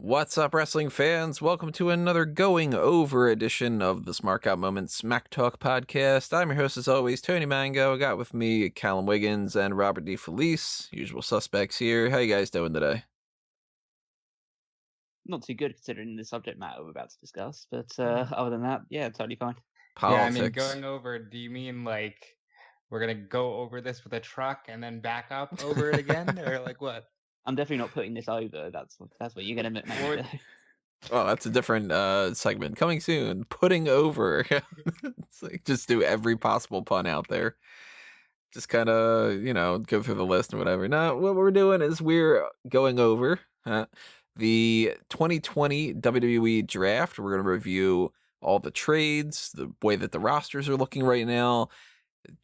What's up, wrestling fans? Welcome to another going over edition of the Smark Moment Smack Talk podcast. I'm your host, as always, Tony Mango. I got with me Callum Wiggins and Robert D. Felice, usual suspects here. How you guys doing today? Not too good considering the subject matter we're about to discuss, but other than that, yeah, totally fine. Yeah, I mean, Politics. going over, do you mean like we're gonna go over this with a truck and then back up over it again? Or like what? I'm definitely not putting this over. That's what you're gonna make me do. Oh, that's a different segment coming soon. Putting over. It's like just do every possible pun out there. Just kind of, go through the list and whatever. No, what we're doing is we're going over the 2020 WWE Draft. We're going to review all the trades, the way that the rosters are looking right now,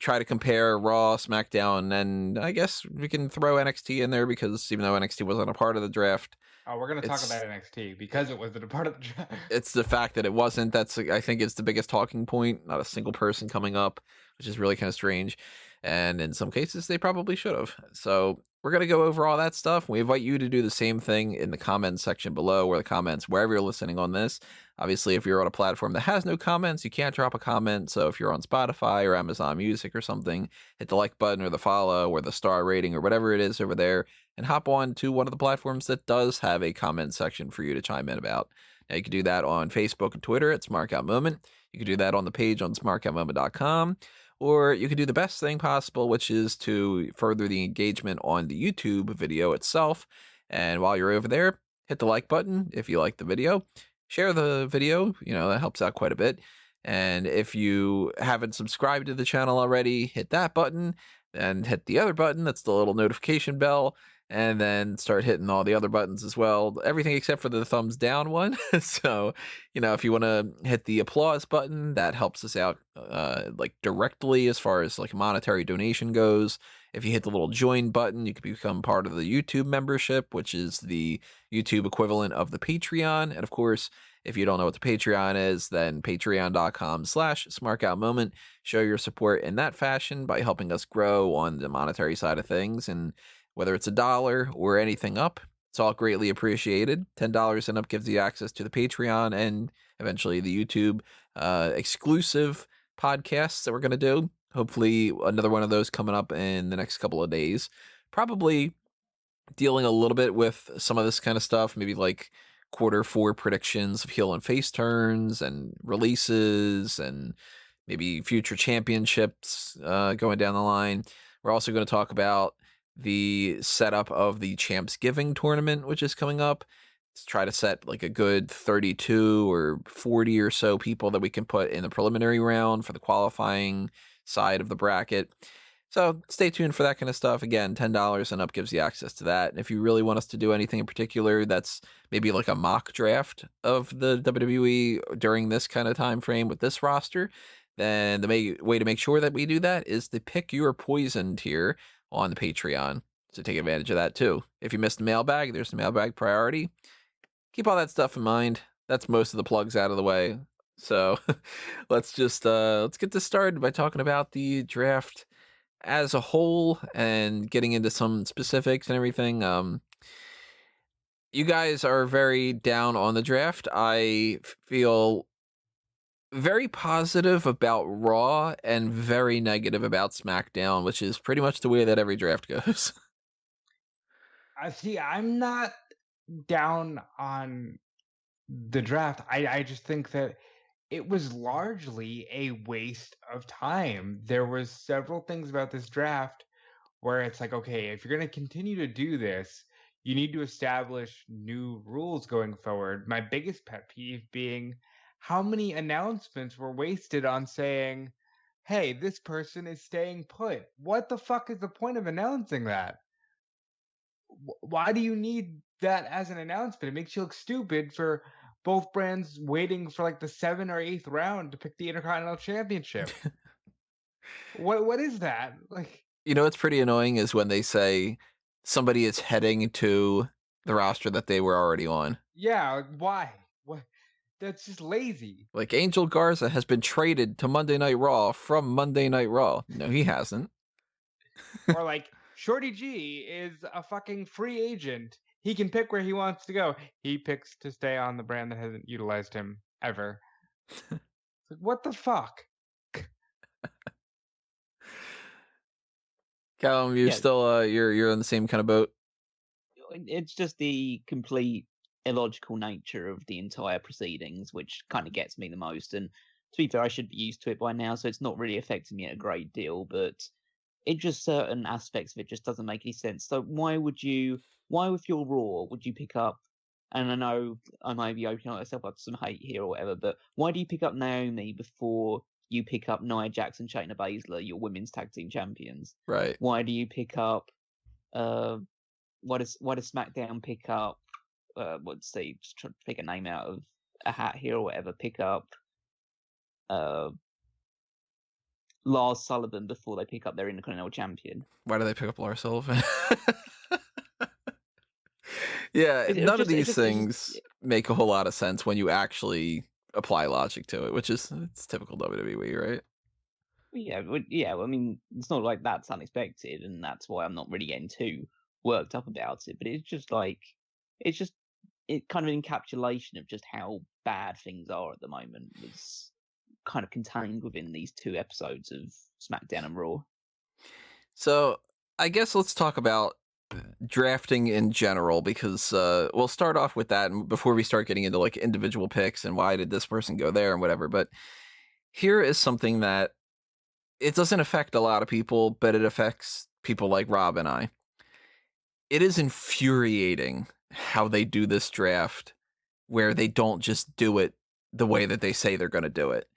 try to compare Raw, SmackDown, and I guess we can throw NXT in there because even though NXT wasn't a part of the draft, Oh, we're gonna talk about NXT because it wasn't a part of the draft. it's the fact that it wasn't. That's, I think, is the biggest talking point. Not a single person coming up, which is really kind of strange. And in some cases, they probably should have. So we're going to go over all that stuff. We invite you to do the same thing in the comments section below, or the comments wherever you're listening on this. Obviously, if you're on a platform that has no comments, you can't drop a comment. So if you're on Spotify or Amazon Music or something, hit the like button or the follow or the star rating or whatever it is over there, and hop on to one of the platforms that does have a comment section for you to chime in about. Now, you can do that on Facebook and Twitter at SmarkOutMoment. You can do that on the page on smarkoutmoment.com. Or you can do the best thing possible, which is to further the engagement on the YouTube video itself. And while you're over there, hit the like button if you like the video. Share the video, that helps out quite a bit. And if you haven't subscribed to the channel already, hit that button and hit the other button. That's the little notification bell. And then start hitting all the other buttons as well. Everything except for the thumbs down one. So, if you want to hit the applause button, that helps us out directly as far as like monetary donation goes. If you hit the little join button, you can become part of the YouTube membership, which is the YouTube equivalent of the Patreon. And of course, if you don't know what the Patreon is, then patreon.com/smarkoutmoment. Show your support in that fashion by helping us grow on the monetary side of things. And whether it's $1 or anything up, it's all greatly appreciated. $10 and up gives you access to the Patreon and eventually the YouTube exclusive podcasts that we're going to do. Hopefully another one of those coming up in the next couple of days. Probably dealing a little bit with some of this kind of stuff, maybe like Q4 predictions of heel and face turns and releases and maybe future championships going down the line. We're also going to talk about the setup of the Champs Giving tournament, which is coming up. Let's try to set like a good 32 or 40 or so people that we can put in the preliminary round for the qualifying side of the bracket. So stay tuned for that kind of stuff. Again, $10 and up gives you access to that. And if you really want us to do anything in particular, that's maybe like a mock draft of the WWE during this kind of time frame with this roster, then the way to make sure that we do that is to pick your poison tier on the Patreon. So take advantage of that too. If you missed the mailbag, there's the mailbag priority. Keep all that stuff in mind. That's most of the plugs out of the way. So let's get this started by talking about the draft as a whole and getting into some specifics and everything. You guys are very down on the draft. I feel very positive about Raw and very negative about SmackDown, which is pretty much the way that every draft goes. I see. I'm not down on the draft. I just think that it was largely a waste of time. There was several things about this draft where it's like, okay, if you're going to continue to do this, you need to establish new rules going forward. My biggest pet peeve being how many announcements were wasted on saying, hey, this person is staying put. What the fuck is the point of announcing that? Why do you need that as an announcement? It makes you look stupid for both brands waiting for like the 7th or 8th round to pick the Intercontinental Championship. What is that? Like, What's pretty annoying is when they say somebody is heading to the roster that they were already on. yeah, like, why? What? That's just lazy. Like Angel Garza has been traded to Monday Night Raw from Monday Night Raw. No, he hasn't. Or like, Shorty G is a fucking free agent. he can pick where he wants to go. He picks to stay on the brand that hasn't utilized him ever. It's like, what the fuck? Callum, you're Yeah. still you're on the same kind of boat. It's just the complete illogical nature of the entire proceedings, which kind of gets me the most. And to be fair, I should be used to it by now, so it's not really affecting me a great deal. But it just certain aspects of it just doesn't make any sense. So why with your Raw would you pick up? And I know I might be opening myself up to some hate here or whatever, but why do you pick up Naomi before you pick up Nia Jax and Shayna Baszler, your women's tag team champions? Right. Why do you pick up? Why does SmackDown pick up? Let's see, just trying to pick a name out of a hat here or whatever. Pick up Lars Sullivan before they pick up their Intercontinental Champion. Why do they pick up Lars Sullivan? Yeah, It none of just- it these just- things make a whole lot of sense when you actually apply logic to it, which is it's typical WWE, right? Yeah. I mean, it's not like that's unexpected, and that's why I'm not really getting too worked up about it. But it's just like it's kind of an encapsulation of just how bad things are at the moment. It's kind of contained within these 2 episodes of SmackDown and Raw. So I guess let's talk about drafting in general, because we'll start off with that before we start getting into like individual picks and why did this person go there and whatever. But here is something that it doesn't affect a lot of people, but it affects people like Rob and I. It is infuriating how they do this draft where they don't just do it the way that they say they're going to do it.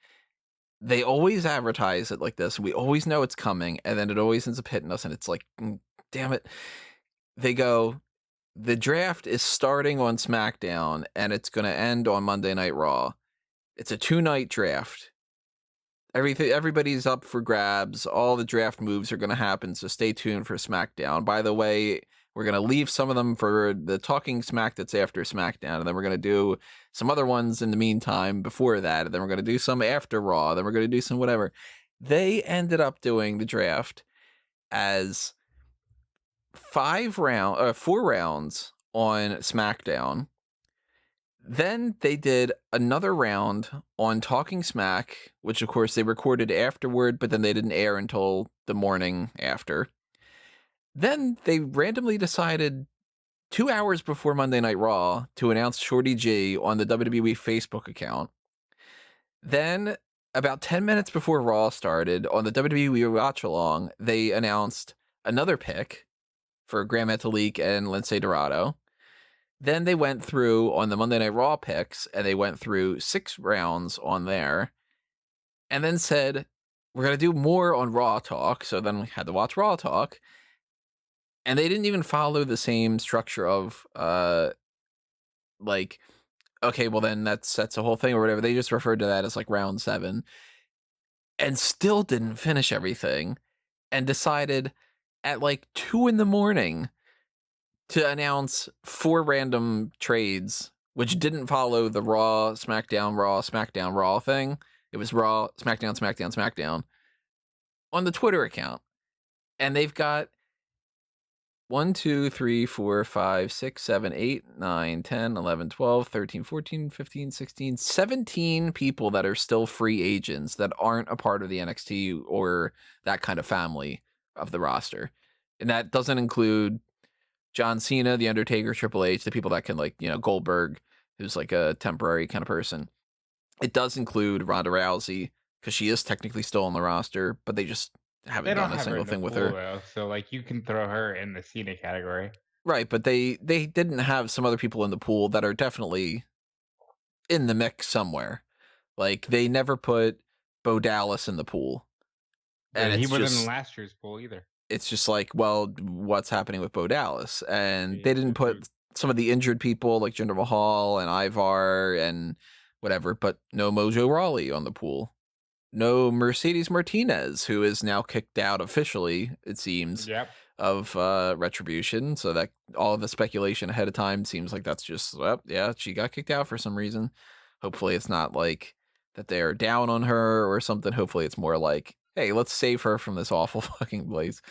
They always advertise it like this. We always know it's coming, and then it always ends up hitting us, and it's like, damn it. They go, the draft is starting on SmackDown, and it's going to end on Monday Night Raw. It's a 2-night draft. Everybody's up for grabs. All the draft moves are going to happen, so stay tuned for SmackDown. By the way, we're going to leave some of them for the Talking Smack that's after SmackDown, and then we're going to do some other ones in the meantime before that, and then we're going to do some after Raw, then we're going to do some whatever. They ended up doing the draft as 4 rounds on SmackDown. Then they did another round on Talking Smack, which of course they recorded afterward, but then they didn't air until the morning after. Then they randomly decided 2 hours before Monday Night Raw to announce Shorty G on the WWE Facebook account. Then about 10 minutes before Raw started on the WWE Watch Along, they announced another pick for Gran Metalik and Lince Dorado. Then they went through on the Monday Night Raw picks, and they went through 6 rounds on there, and then said, we're going to do more on Raw Talk. So then we had to watch Raw Talk. And they didn't even follow the same structure of, like, okay, well then that's a whole thing or whatever. They just referred to that as like round 7 and still didn't finish everything and decided at like 2 a.m. to announce 4 random trades, which didn't follow the Raw, SmackDown, Raw thing. It was Raw, SmackDown on the Twitter account. And they've got 1, 2, 3, 4, 5, 6, 7, 8, 9, 10, 11, 12, 13, 14, 15, 16, 17 people that are still free agents that aren't a part of the NXT or that kind of family of the roster. And that doesn't include John Cena, The Undertaker, Triple H, the people that can, like, Goldberg, who's like a temporary kind of person. It does include Ronda Rousey, because she is technically still on the roster, but they just haven't done a single thing with her. Though, so like you can throw her in the Cena category. Right, but they didn't have some other people in the pool that are definitely in the mix somewhere. Like, they never put Bo Dallas in the pool. And he wasn't in last year's pool either. It's just like, well, what's happening with Bo Dallas? And they didn't put some of the injured people like Jinder Mahal and Ivar and whatever, but no Mojo Rawley on the pool. No Mercedes Martinez, who is now kicked out officially, it seems, of Retribution. So that all of the speculation ahead of time seems like that's just, well, yeah, she got kicked out for some reason. Hopefully it's not like that they're down on her or something. Hopefully it's more like, hey, let's save her from this awful fucking place.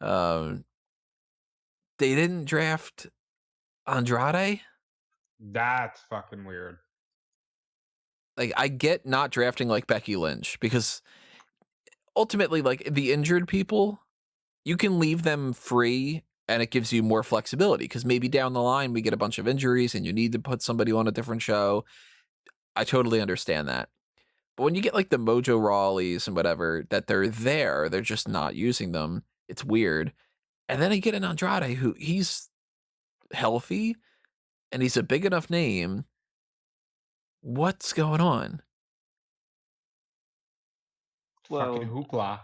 They didn't draft Andrade? That's fucking weird. Like, I get not drafting like Becky Lynch because ultimately, like the injured people, you can leave them free and it gives you more flexibility because maybe down the line we get a bunch of injuries and you need to put somebody on a different show. I totally understand that. But when you get like the Mojo Rawleys and whatever, that they're there, they're just not using them. It's weird. And then I get an Andrade who he's healthy and he's a big enough name. What's going on? Fucking hoopla.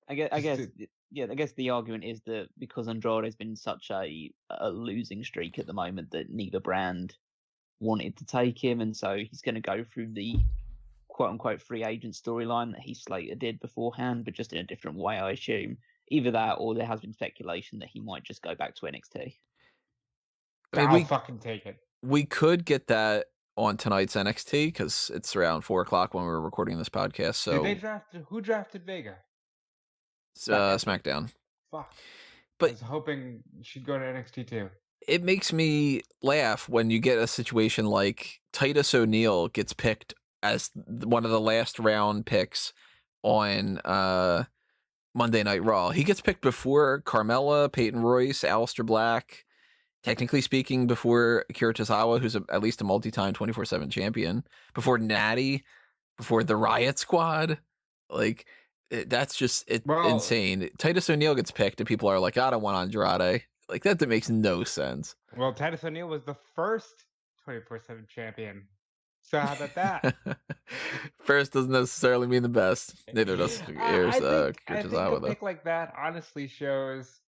I guess the argument is that because Andrade has been such a losing streak at the moment that neither brand wanted to take him, and so he's going to go through the quote-unquote free agent storyline that Heath Slater did beforehand, but just in a different way, I assume. Either that, or there has been speculation that he might just go back to NXT. I'll fucking take it. We could get that on tonight's NXT because it's around 4:00 when we're recording this podcast. So who drafted Vega? SmackDown. Fuck. But I was hoping she'd go to NXT too. It makes me laugh when you get a situation like Titus O'Neil gets picked as one of the last round picks on Monday Night Raw. He gets picked before Carmella, Peyton Royce, Aleister Black, technically speaking, before Akira Tozawa, who's at least a multi-time 24/7 champion, before Natty, before the Riot Squad. Like, that's just insane. Titus O'Neil gets picked and people are like, I don't want Andrade. Like, that makes no sense. Well, Titus O'Neil was the first 24/7 champion. So how about that? First doesn't necessarily mean the best. Neither does I think a pick like that honestly shows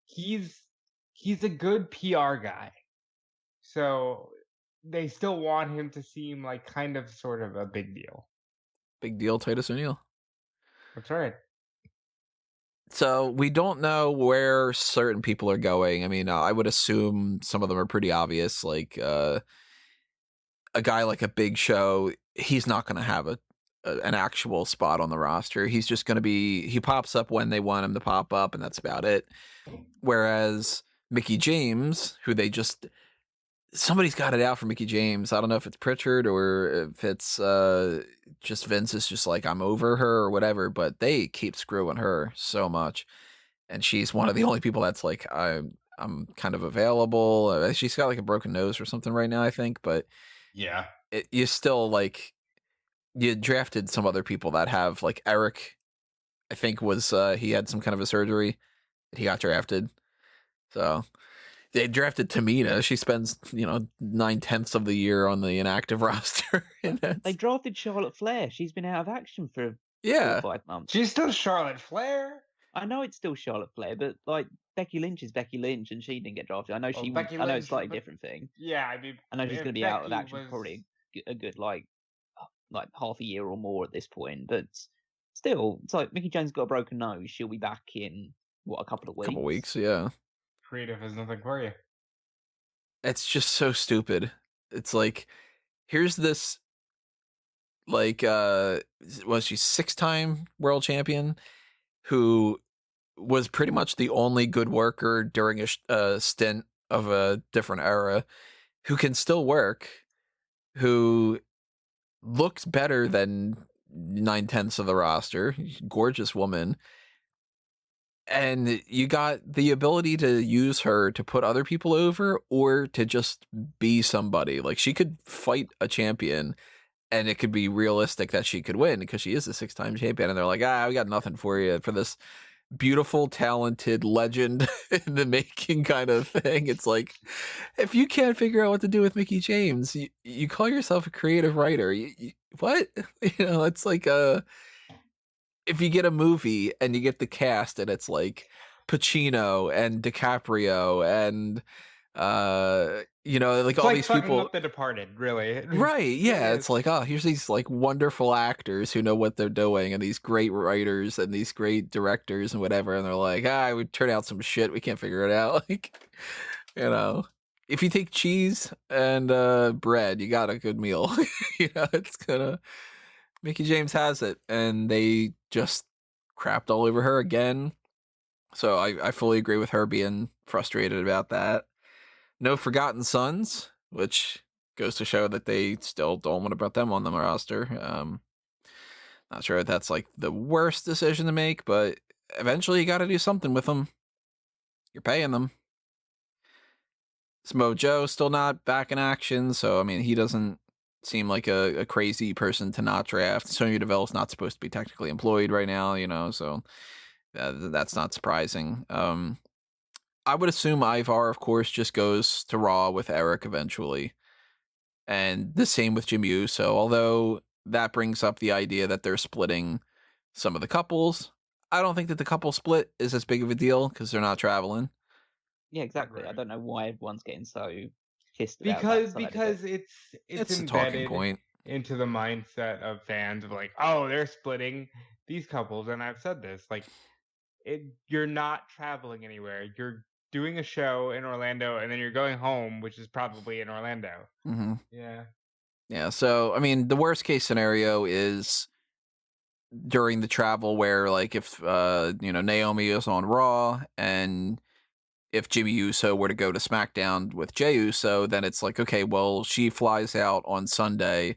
he's a good PR guy. So they still want him to seem like kind of sort of a big deal. Big deal, Titus O'Neil. That's right. So we don't know where certain people are going. I mean, I would assume some of them are pretty obvious. Like a guy like a Big Show, he's not going to have an actual spot on the roster. He's just going to he pops up when they want him to pop up, and that's about it. Whereas Mickie James, who somebody's got it out for Mickie James. I don't know if it's Pritchard or if it's just Vince is just like, I'm over her or whatever, but they keep screwing her so much. And she's one of the only people that's like, I'm kind of available. She's got like a broken nose or something right now, I think. But yeah, you still like, you drafted some other people that have like Eric, I think he had some kind of a surgery. He got drafted. So they drafted Tamina. She spends, 9/10 of the year on the inactive roster. They drafted Charlotte Flair. She's been out of action for 4 or 5 months. She's still Charlotte Flair. I know it's still Charlotte Flair, but like Becky Lynch is Becky Lynch, and she didn't get drafted. I know I know it's a slightly different thing. Yeah, I mean, I know she's going to be out of action for probably a good like half a year or more at this point. But still, it's like Mickie James got a broken nose. She'll be back in a couple of weeks. Couple weeks, yeah. Creative has nothing for you. It's just so stupid. It's like, here's this, like, was she 6-time world champion who was pretty much the only good worker during a stint of a different era, who can still work, who looks better than 9/10 of the roster, gorgeous woman. And you got the ability to use her to put other people over or to just be somebody. Like, she could fight a champion and it could be realistic that she could win because she is a 6-time champion. And they're like, we got nothing for you for this beautiful, talented legend in the making kind of thing. It's like, if you can't figure out what to do with Mickie James, you call yourself a creative writer. What? It's like if you get a movie and you get the cast and it's like Pacino and DiCaprio and like it's all like these people up The Departed, really. Right, yeah. It's like, here's these like wonderful actors who know what they're doing and these great writers and these great directors and whatever, and they're like, we turn out some shit, we can't figure it out. Like, if you take cheese and bread, you got a good meal. It's gonna Mickie James has it, and they just crapped all over her again. So I fully agree with her being frustrated about that. No Forgotten Sons, which goes to show that they still don't want to put them on the roster. Not sure if that's like the worst decision to make, but eventually you got to do something with them. You're paying them. Samoa Joe still not back in action, so I mean he doesn't seem like a crazy person to not draft. Sonya Deville's not supposed to be technically employed right now, so that's not surprising. I would assume Ivar, of course, just goes to Raw with Eric eventually, and the same with Jimmy Uso. Although that brings up the idea that they're splitting some of the couples. I don't think that the couple split is as big of a deal because they're not traveling. Yeah, exactly. I Right. don't know why everyone's getting so pissed about Because that side of because it. it's It's a talking embedded point. into the mindset of fans of like, oh, they're splitting these couples, and I've said this, like, you're not traveling anywhere. You're doing a show in Orlando, and then you're going home, which is probably in Orlando. Mm-hmm. Yeah. Yeah, so I mean, the worst case scenario is during the travel where, like, if Naomi is on Raw and if Jimmy Uso were to go to SmackDown with Jey Uso, then it's like, okay, well, she flies out on Sunday,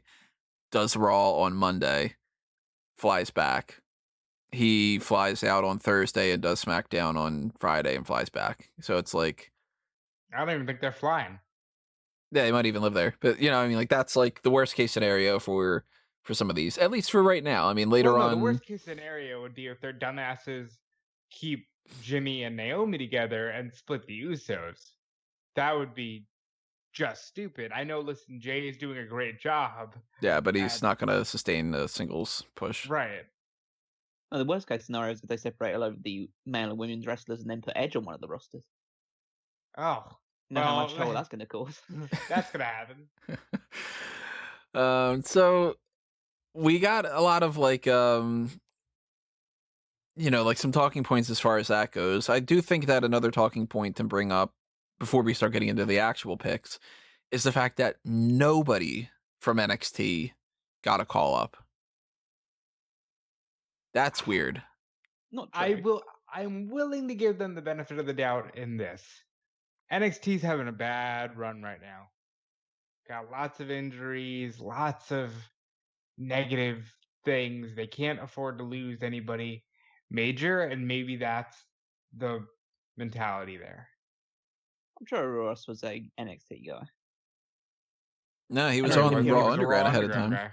does Raw on Monday, flies back. He flies out on Thursday and does SmackDown on Friday and flies back. So it's like, I don't even think they're flying. yeah, they might even live there. But I mean, like that's like the worst case scenario for some of these, at least for right now. I mean, later Well, no, on, the worst case scenario would be if their dumbasses keep Jimmy and Naomi together and split the Usos. That would be just stupid. I know, listen, Jay is doing a great job. yeah, but he's at- not going to sustain the singles push. Right. No, the worst case scenario is if they separate all over the male and women's wrestlers and then put Edge on one of the rosters. Oh, You know how much trouble that's going to cause. that's gonna happen. So we got a lot of like like some talking points as far as that goes. I do think that another talking point to bring up before we start getting into the actual picks is the fact that nobody from NXT got a call up. That's weird. Not true. I'm willing to give them the benefit of the doubt in this. NXT's having a bad run right now. Got lots of injuries, lots of negative things. They can't afford to lose anybody major, and maybe that's the mentality there. I'm sure Ross was a NXT guy. No, he was No, on he Raw was a Underground ahead of time. guy.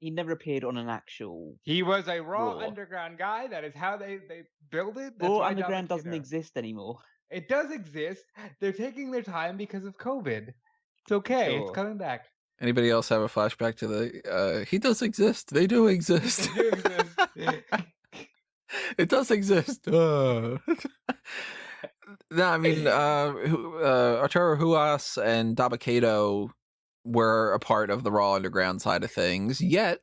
He never appeared on an actual. He was a Raw Raw. Underground guy. That is how they build it. That's Raw why Underground Dominic doesn't exist anymore. It does exist. They're taking their time because of COVID. It's okay. It's Sure. coming back. Anybody else have a flashback to the he does exist. They do exist. They do exist. It does exist. No, I mean, Arturo Huas and Dabakato were a part of the Raw Underground side of things, yet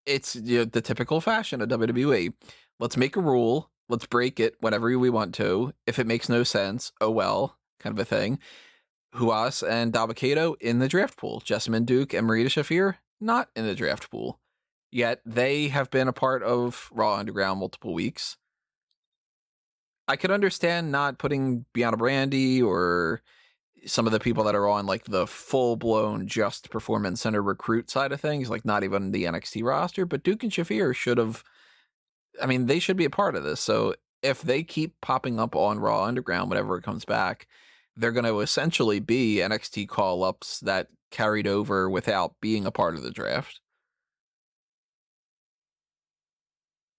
it's the typical fashion of WWE. Let's make a rule. Let's break it whenever we want to. If it makes no sense, oh well, kind of a thing. Huas and Dabakato in the draft pool. Jessamine Duke and Marita Shafir not in the draft pool. Yet they have been a part of Raw Underground multiple weeks. I could understand not putting Bianca Brandy or some of the people that are on like the full-blown just performance center recruit side of things, like not even the NXT roster, but Duke and Shafir should have, I mean, they should be a part of this. So if they keep popping up on Raw Underground whenever it comes back, they're going to essentially be NXT call-ups that carried over without being a part of the draft.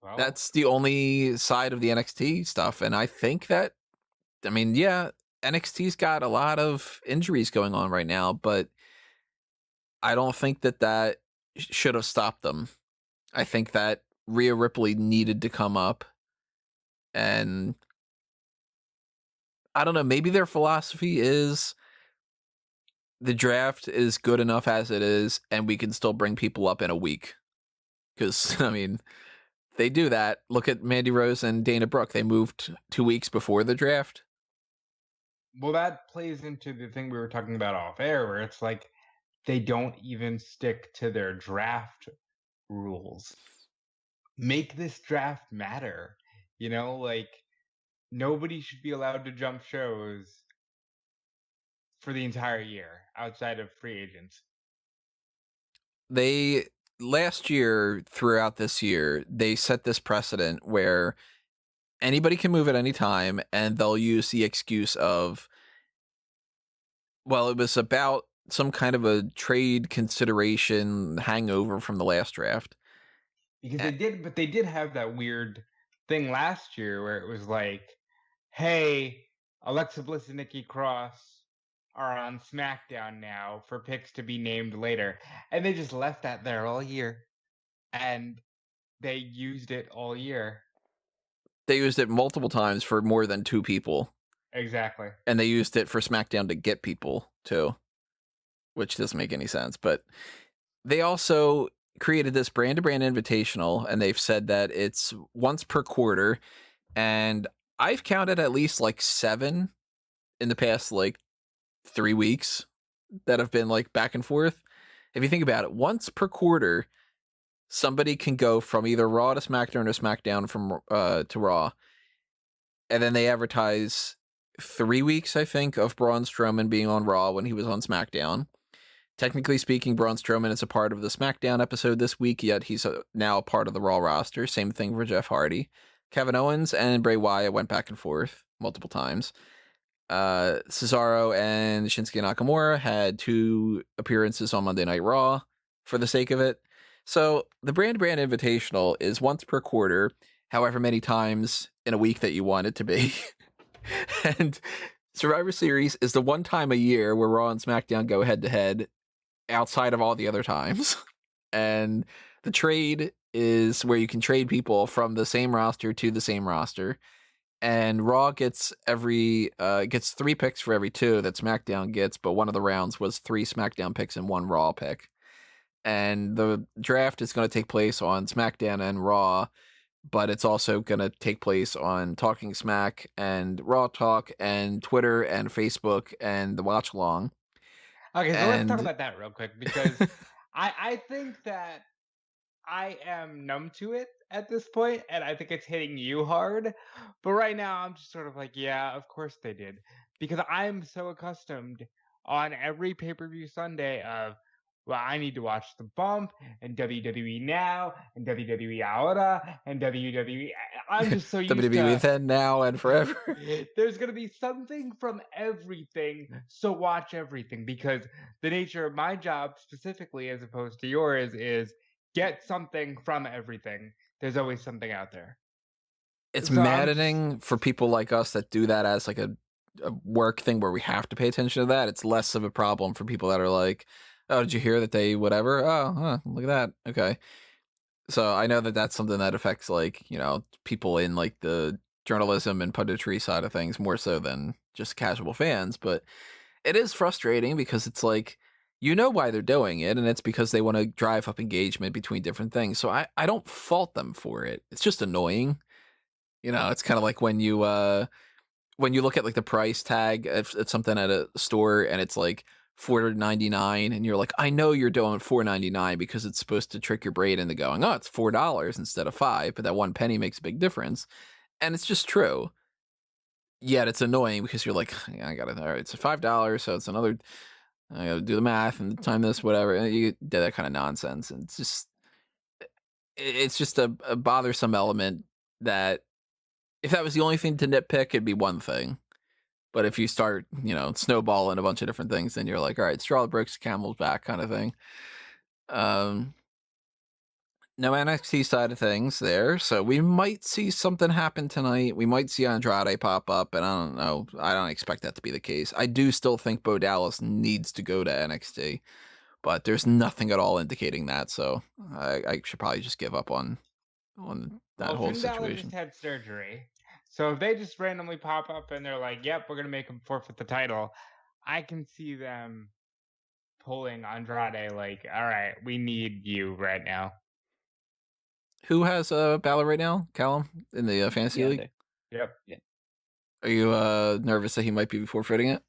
Well, That's the only side of the NXT stuff. And I think that, I mean, yeah, NXT's got a lot of injuries going on right now, but I don't think that should have stopped them. I think that Rhea Ripley needed to come up, and I don't know, maybe their philosophy is the draft is good enough as it is, and we can still bring people up in a week. Because, I mean, they do that. Look at Mandy Rose and Dana Brooke. They moved 2 weeks before the draft. well, that plays into the thing we were talking about off air, where it's like they don't even stick to their draft rules. Make this draft matter. Like nobody should be allowed to jump shows for the entire year outside of free agents. They last year, throughout this year, they set this precedent where anybody can move at any time, and they'll use the excuse of, well, it was about some kind of a trade consideration hangover from the last draft. Because they did have that weird thing last year where it was like, hey, Alexa Bliss and Nikki Cross are on SmackDown now for picks to be named later. And they just left that there all year. And they used it all year. They used it multiple times for more than 2 people. Exactly. And they used it for SmackDown to get people, too, which doesn't make any sense. But they also created this brand-to-brand invitational, and they've said that it's once per quarter. And I've counted at least like 7 in the past like 3 weeks that have been like back and forth. If you think about it, once per quarter, somebody can go from either Raw to SmackDown or SmackDown from to Raw. And then they advertise 3 weeks, I think, of Braun Strowman being on Raw when he was on SmackDown. Technically speaking, Braun Strowman is a part of the SmackDown episode this week, yet he's now a part of the Raw roster. Same thing for Jeff Hardy. Kevin Owens and Bray Wyatt went back and forth multiple times. Cesaro and Shinsuke Nakamura had 2 appearances on Monday Night Raw for the sake of it. So the brand invitational is once per quarter, however many times in a week that you want it to be. And Survivor Series is the one time a year where Raw and SmackDown go head to head outside of all the other times. And the trade is where you can trade people from the same roster to the same roster. And Raw gets 3 picks for every 2 that SmackDown gets, but one of the rounds was 3 SmackDown picks and 1 Raw pick. And the draft is going to take place on SmackDown and Raw, but it's also going to take place on Talking Smack and Raw Talk and Twitter and Facebook and the Watch Along. Okay, so let's talk about that real quick, because I think that I am numb to it at this point, and I think it's hitting you hard. But right now, I'm just sort of like, yeah, of course they did. Because I'm so accustomed on every pay-per-view Sunday of, well, I need to watch The Bump, and WWE Now, and WWE Ahora, and WWE... I'm just so used WWE to... Then, Now, and Forever. There's going to be something from everything, so watch everything. Because the nature of my job, specifically, as opposed to yours, is get something from everything. There's always something out there. It's maddening for people like us that do that as like a work thing where we have to pay attention to that. It's less of a problem for people that are like, oh, did you hear that they whatever? Oh, look at that. Okay. So I know that that's something that affects like, people in like the journalism and punditry side of things more so than just casual fans. But it is frustrating because it's like, why they're doing it, and it's because they want to drive up engagement between different things. So I don't fault them for it. It's just annoying. It's kind of like when you look at like the price tag of something at a store and it's like $4.99, and you're like, I know you're doing $4.99 because it's supposed to trick your brain into going, oh, it's $4 instead of $5, but that 1 penny makes a big difference, and it's just true. Yet it's annoying because you're like, yeah, all right, it's $5, so it's another. I gotta do the math and time this, whatever. And you do that kind of nonsense, and it's just a bothersome element that if that was the only thing to nitpick, it'd be one thing. But if you start, snowballing a bunch of different things, then you're like, all right, straw that breaks the camel's back kind of thing. No NXT side of things there. So we might see something happen tonight. We might see Andrade pop up, and I don't know. I don't expect that to be the case. I do still think Bo Dallas needs to go to NXT, but there's nothing at all indicating that. So I should probably just give up on that whole Finn Balor situation. just had surgery. So if they just randomly pop up and they're like, yep, we're going to make him forfeit the title, I can see them pulling Andrade like, all right, we need you right now. Who has Balor right now? Callum in the fantasy league? Yep. Yeah. Are you nervous that he might be forfeiting it?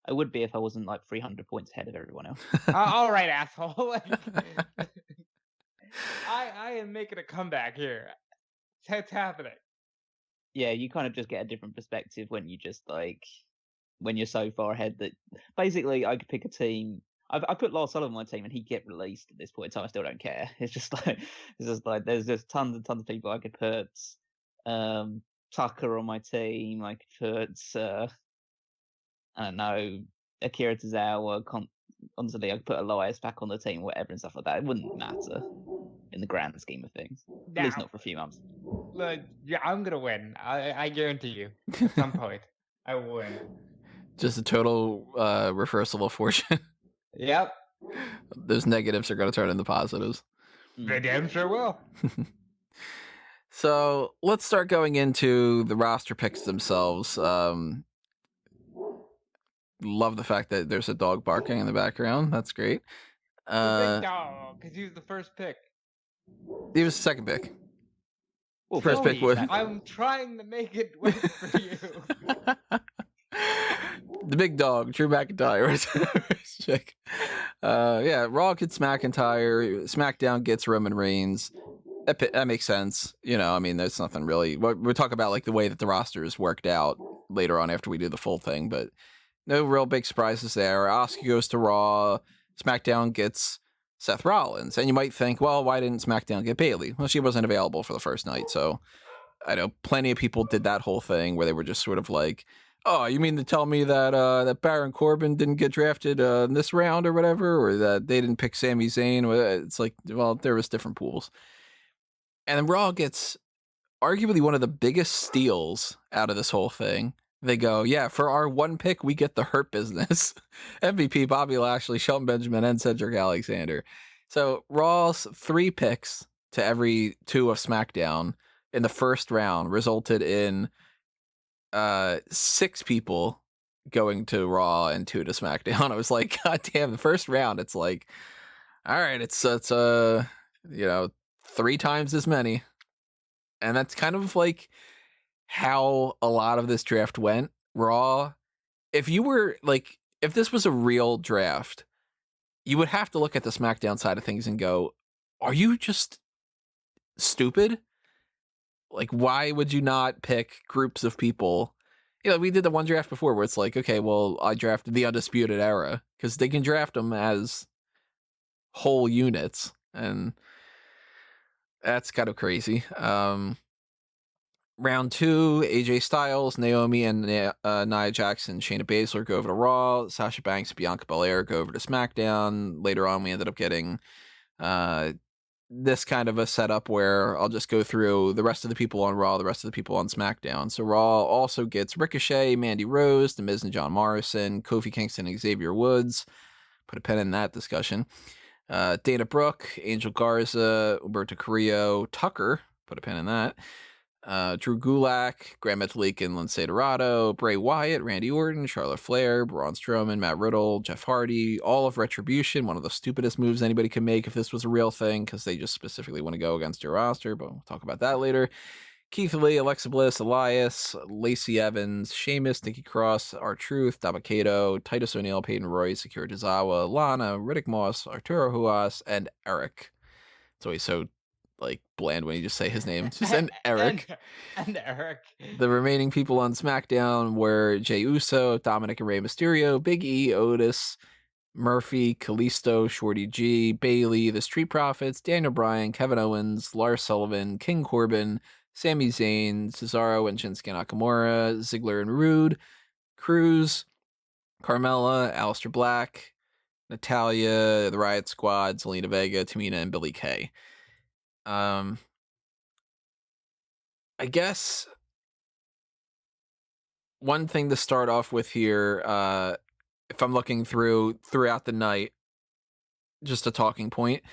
I would be if I wasn't like 300 points ahead of everyone else. All right, asshole. I am making a comeback here. It's happening. Yeah, you kind of just get a different perspective when you just like when you're so far ahead that basically I could pick a team. I put Lars Sullivan on my team and he'd get released at this point in time. I still don't care. It's just like there's just tons and tons of people I could put. Tucker on my team. I could put I don't know, Akira Tozawa. Honestly, I could put Elias back on the team, whatever, and stuff like that. It wouldn't matter in the grand scheme of things. At least not for a few months. Look, yeah, I'm gonna win. I guarantee you. At some point, I will win. Just a total reversal of fortune. Yep. Those negatives are going to turn into positives. They damn sure will. So let's start going into the roster picks themselves. Love the fact that there's a dog barking in the background. That's great. The big dog, because he was the first pick. He was the second pick. Well, First pick was. I'm trying to make it work for you. The big dog, Drew McIntyre. Check. Yeah, Raw gets McIntyre. SmackDown gets Roman Reigns. That makes sense. You know, I mean, there's nothing really. We'll talk about like the way that the roster is worked out later on after we do the full thing, but no real big surprises there. Asuka goes to Raw. SmackDown gets Seth Rollins. And you might think, well, why didn't SmackDown get Bayley? Well, she wasn't available for the first night. So I know plenty of people did that whole thing where they were just sort of like, oh, you mean to tell me that that Baron Corbin didn't get drafted in this round or whatever, or that they didn't pick Sami Zayn? It's like, well, there was different pools. And then Raw gets arguably one of the biggest steals out of this whole thing. They go, yeah, for our one pick, we get the Hurt Business. MVP, Bobby Lashley, Shelton Benjamin, and Cedric Alexander. So Raw's 3 picks to every 2 of SmackDown in the first round resulted in 6 people going to Raw and 2 to SmackDown. I was like, God damn, the first round, it's like, all right, it's 3 times as many. And that's kind of like how a lot of this draft went. Raw, if this was a real draft, you would have to look at the SmackDown side of things and go, are you just stupid? Like, why would you not pick groups of people? You know, we did the one draft before where it's like, okay, well, I drafted the Undisputed Era because they can draft them as whole units, and that's kind of crazy. Round 2, AJ Styles, Naomi, and Nia Jackson, Shayna Baszler go over to Raw. Sasha Banks, Bianca Belair go over to SmackDown. Later on, we ended up getting this kind of a setup where I'll just go through the rest of the people on Raw, the rest of the people on SmackDown. So Raw also gets Ricochet, Mandy Rose, The Miz and John Morrison, Kofi Kingston, and Xavier Woods. Put a pin in that discussion. Dana Brooke, Angel Garza, Umberto Carrillo, Tucker. Put a pin in that. Drew Gulak, Grand Metalik, and Lindsay Dorado, Bray Wyatt, Randy Orton, Charlotte Flair, Braun Strowman, Matt Riddle, Jeff Hardy, all of Retribution, one of the stupidest moves anybody could make if this was a real thing, because they just specifically want to go against your roster, but we'll talk about that later. Keith Lee, Alexa Bliss, Elias, Lacey Evans, Sheamus, Nikki Cross, R-Truth, Dabba-Kato, Titus O'Neil, Peyton Royce, Akira Tozawa, Lana, Riddick Moss, Arturo Huas, and Eric. It's always so bland when you just say his name. Just and Eric. and Eric. The remaining people on SmackDown were Jey Uso, Dominic and Rey Mysterio, Big E, Otis, Murphy, Kalisto, Shorty G, Bayley, The Street Profits, Daniel Bryan, Kevin Owens, Lars Sullivan, King Corbin, Sami Zayn, Cesaro and Shinsuke Nakamura, Ziggler and Rude, Cruz, Carmella, Aleister Black, Natalya, the Riot Squad, Zelina Vega, Tamina, and Billie Kay. I guess one thing to start off with here, if I'm looking throughout the night, just a talking point,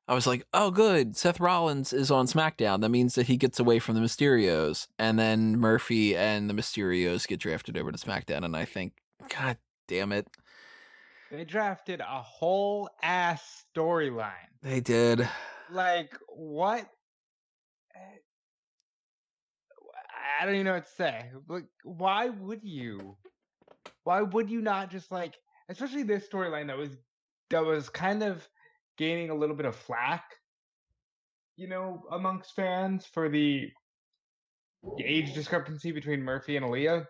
I was like, oh, good, Seth Rollins is on SmackDown. That means that he gets away from the Mysterios. And then Murphy and the Mysterios get drafted over to SmackDown. And I think, God damn it. They drafted a whole ass storyline. They did. Like, what? I don't even know what to say. Like, why would you? Why would you not just especially this storyline that was kind of gaining a little bit of flack, amongst fans for the age discrepancy between Murphy and Aaliyah.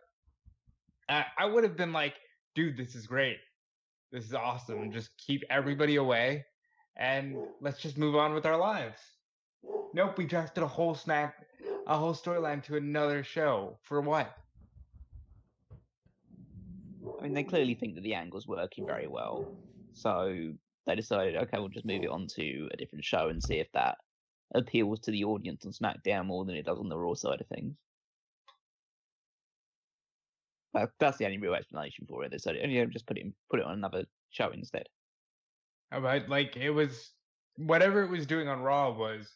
I would have been like, dude, this is great. This is awesome. Just keep everybody away and let's just move on with our lives. Nope, we drafted a whole storyline to another show. For what? I mean, they clearly think that the angle's working very well. So they decided, okay, we'll just move it on to a different show and see if that appeals to the audience on SmackDown more than it does on the Raw side of things. That's the only real explanation for it. They said, just put it on another show instead. But like, it was whatever it was doing on Raw was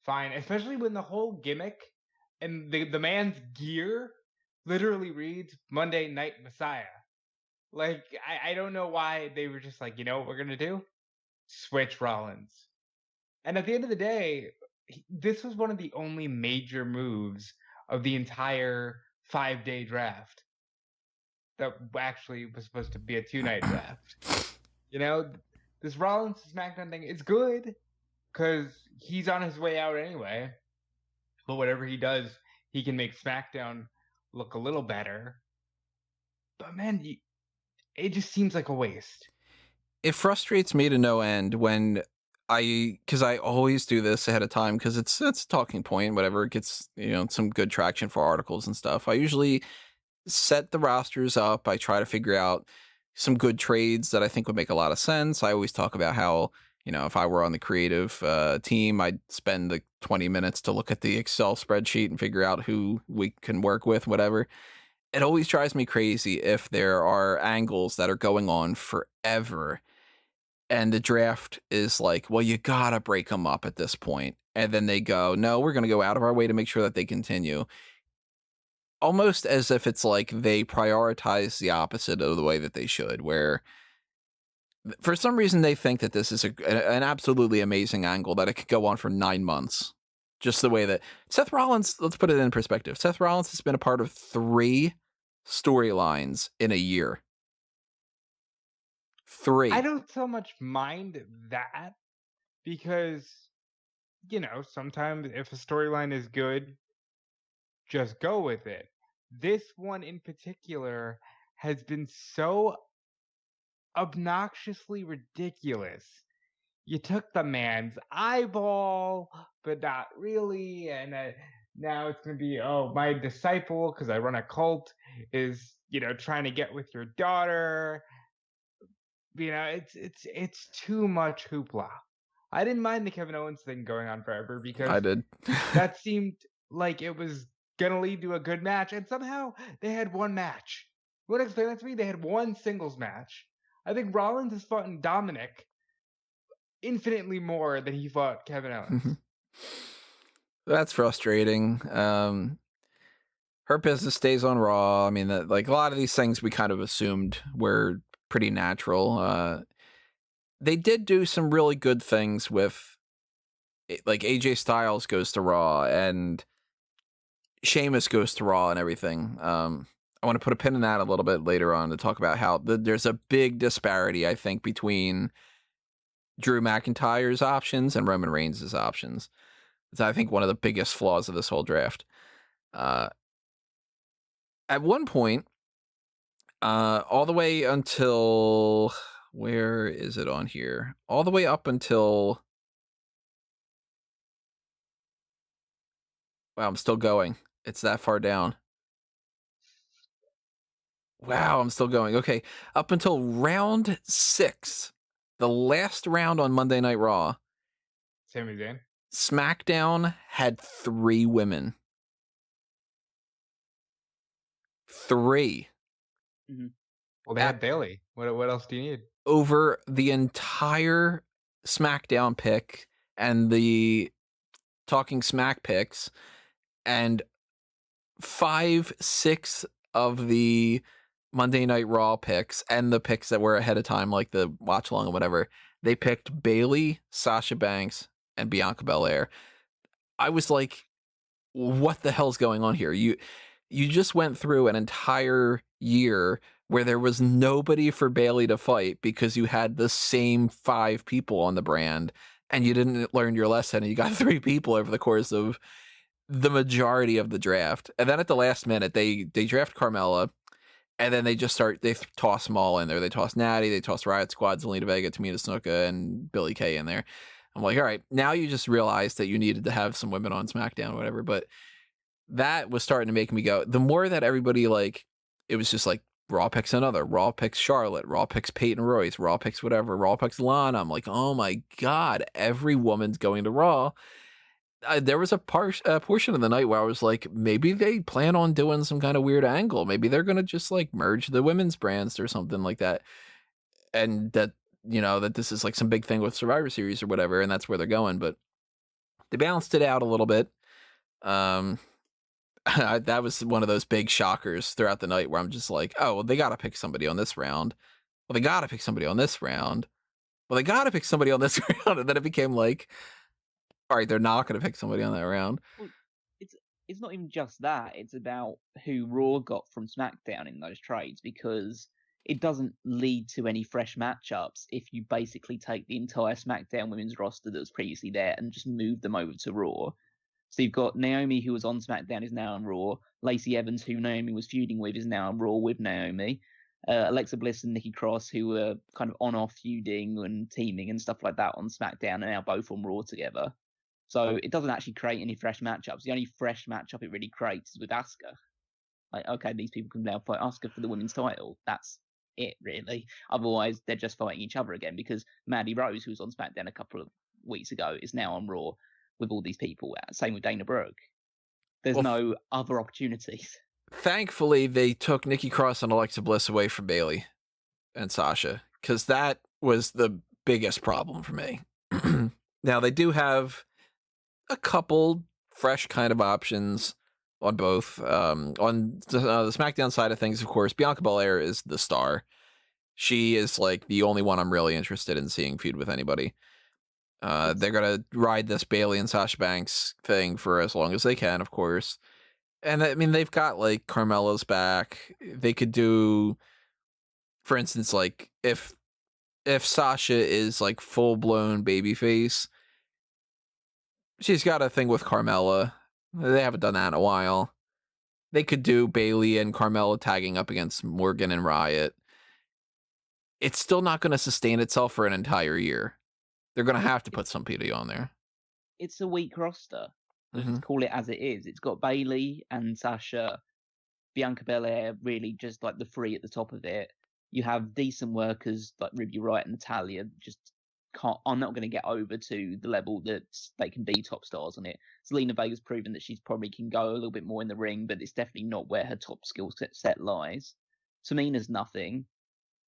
fine, especially when the whole gimmick and the man's gear literally reads Monday Night Messiah. Like, I don't know why they were just like, you know what we're gonna do? Switch Rollins. And at the end of the day, this was one of the only major moves of the entire 5-day draft that actually was supposed to be a 2-night draft. You know, this Rollins SmackDown thing is good because he's on his way out anyway. But whatever he does, he can make SmackDown look a little better. But man, it just seems like a waste. It frustrates me to no end when because I always do this ahead of time because it's a talking point, whatever, it gets, some good traction for articles and stuff. I usually set the rosters up. I try to figure out some good trades that I think would make a lot of sense. I always talk about how, if I were on the creative team, I'd spend the 20 minutes to look at the Excel spreadsheet and figure out who we can work with, whatever. It always drives me crazy if there are angles that are going on forever and the draft is like, well, you gotta break them up at this point. And then they go, no, we're going to go out of our way to make sure that they continue. Almost as if it's like they prioritize the opposite of the way that they should, where for some reason they think that this is an absolutely amazing angle, that it could go on for 9 months. Just the way that Seth Rollins, let's put it in perspective. Seth Rollins has been a part of 3 storylines in a year. 3. I don't so much mind that because, sometimes if a storyline is good, just go with it. This one in particular has been so obnoxiously ridiculous. You took the man's eyeball, but not really, and now it's going to be, my disciple, because I run a cult, is, trying to get with your daughter. It's too much hoopla. I didn't mind the Kevin Owens thing going on forever because I did. that seemed like it was gonna lead to a good match, and somehow they had one match. You want to explain that to me? They had one singles match. I think Rollins has fought in Dominic infinitely more than he fought Kevin Owens. That's frustrating. Her business stays on Raw. I mean, like a lot of these things we kind of assumed were pretty natural. They did do some really good things with, like, AJ Styles goes to Raw and Sheamus goes to Raw and everything. I want to put a pin in that a little bit later on to talk about how there's a big disparity, I think, between Drew McIntyre's options and Roman Reigns' options. It's, I think, one of the biggest flaws of this whole draft. At one point, all the way until, where is it on here? All the way up until, wow, I'm still going. It's that far down. Wow, I'm still going. Okay, up until round 6, the last round on Monday Night Raw, Sami Zayn. SmackDown had 3 women. 3. Mm-hmm. Well, they had Bailey. What else do you need? Over the entire SmackDown pick and the Talking Smack picks, and 5-6 of the Monday Night Raw picks and the picks that were ahead of time, like the watch along or whatever, they picked Bailey, Sasha Banks, and Bianca Belair. I was like, what the hell's going on here? You just went through an entire year where there was nobody for Bailey to fight because you had the same 5 people on the brand and you didn't learn your lesson and you got 3 people over the course of the majority of the draft. And then at the last minute, they draft Carmella And then they toss them all in there. They toss Natty, they toss Riot Squad, Zelina Vega, Tamina Snuka, and Billie Kay in there. I'm like, all right, now you just realized that you needed to have some women on SmackDown or whatever. But that was starting to make me go, the more that everybody, like, it was just like, Raw picks another, Raw picks Charlotte, Raw picks Peyton Royce, Raw picks whatever, Raw picks Lana. I'm like, oh my God, every woman's going to Raw. There was a portion of the night where I was like, maybe they plan on doing some kind of weird angle. Maybe they're going to just like merge the women's brands or something like that. And that, that this is like some big thing with Survivor Series or whatever. And that's where they're going. But they balanced it out a little bit. That was one of those big shockers throughout the night where I'm just like, oh, well, they got to pick somebody on this round. Well, they got to pick somebody on this round. Well, they got to pick somebody on this round. And then it became like, all right, they're not going to pick somebody on that round. Well, it's not even just that. It's about who Raw got from SmackDown in those trades, because it doesn't lead to any fresh matchups if you basically take the entire SmackDown women's roster that was previously there and just move them over to Raw. So you've got Naomi, who was on SmackDown, is now on Raw. Lacey Evans, who Naomi was feuding with, is now on Raw with Naomi. Alexa Bliss and Nikki Cross, who were kind of on-off feuding and teaming and stuff like that on SmackDown, are now both on Raw together. So it doesn't actually create any fresh matchups. The only fresh matchup it really creates is with Asuka. Like, okay, these people can now fight Asuka for the women's title. That's it, really. Otherwise, they're just fighting each other again, because Mandy Rose, who was on SmackDown a couple of weeks ago, is now on Raw with all these people. Same with Dana Brooke. There's no other opportunities. Thankfully, they took Nikki Cross and Alexa Bliss away from Bayley and Sasha, because that was the biggest problem for me. Now, they do have a couple fresh kind of options on both. On the SmackDown side of things, of course, Bianca Belair is the star. She is like the only one I'm really interested in seeing feud with anybody. They're going to ride this Bayley and Sasha Banks thing for as long as they can, of course. And I mean, they've got like Carmella's back. They could do, for instance, like if Sasha is like full blown babyface, she's got a thing with Carmella. They haven't done that in a while. They could do Bayley and Carmella tagging up against Morgan and Riot. It's still not going to sustain itself for an entire year. They're going to have to put somebody on there. It's a weak roster. Just call it as it is. It's got Bayley and Sasha, Bianca Belair, really just like the three at the top of it. You have decent workers like Ruby Riott and Natalya. Just are not going to get over to the level that they can be top stars on it. Zelina Vega's proven that she's probably can go a little bit more in the ring, but it's definitely not where her top skill set lies. Tamina's nothing.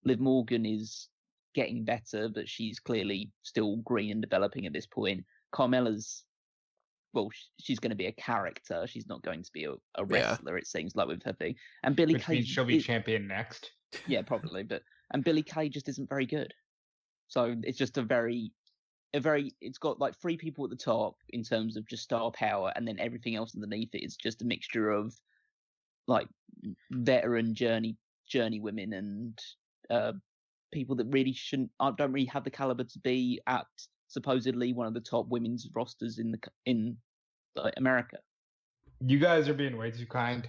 Liv Morgan is getting better, but she's clearly still green and developing at this point. Carmella's, well, she's going to be a character. She's not going to be a wrestler, it seems like, with her thing. And Billie Kay, means she'll be champion next. Yeah, probably. And Billie Kay just isn't very good. So it's just it's got like three people at the top in terms of just star power, and then everything else underneath it is just a mixture of like veteran journey women and people that really don't really have the caliber to be at supposedly one of the top women's rosters in America. You guys are being way too kind.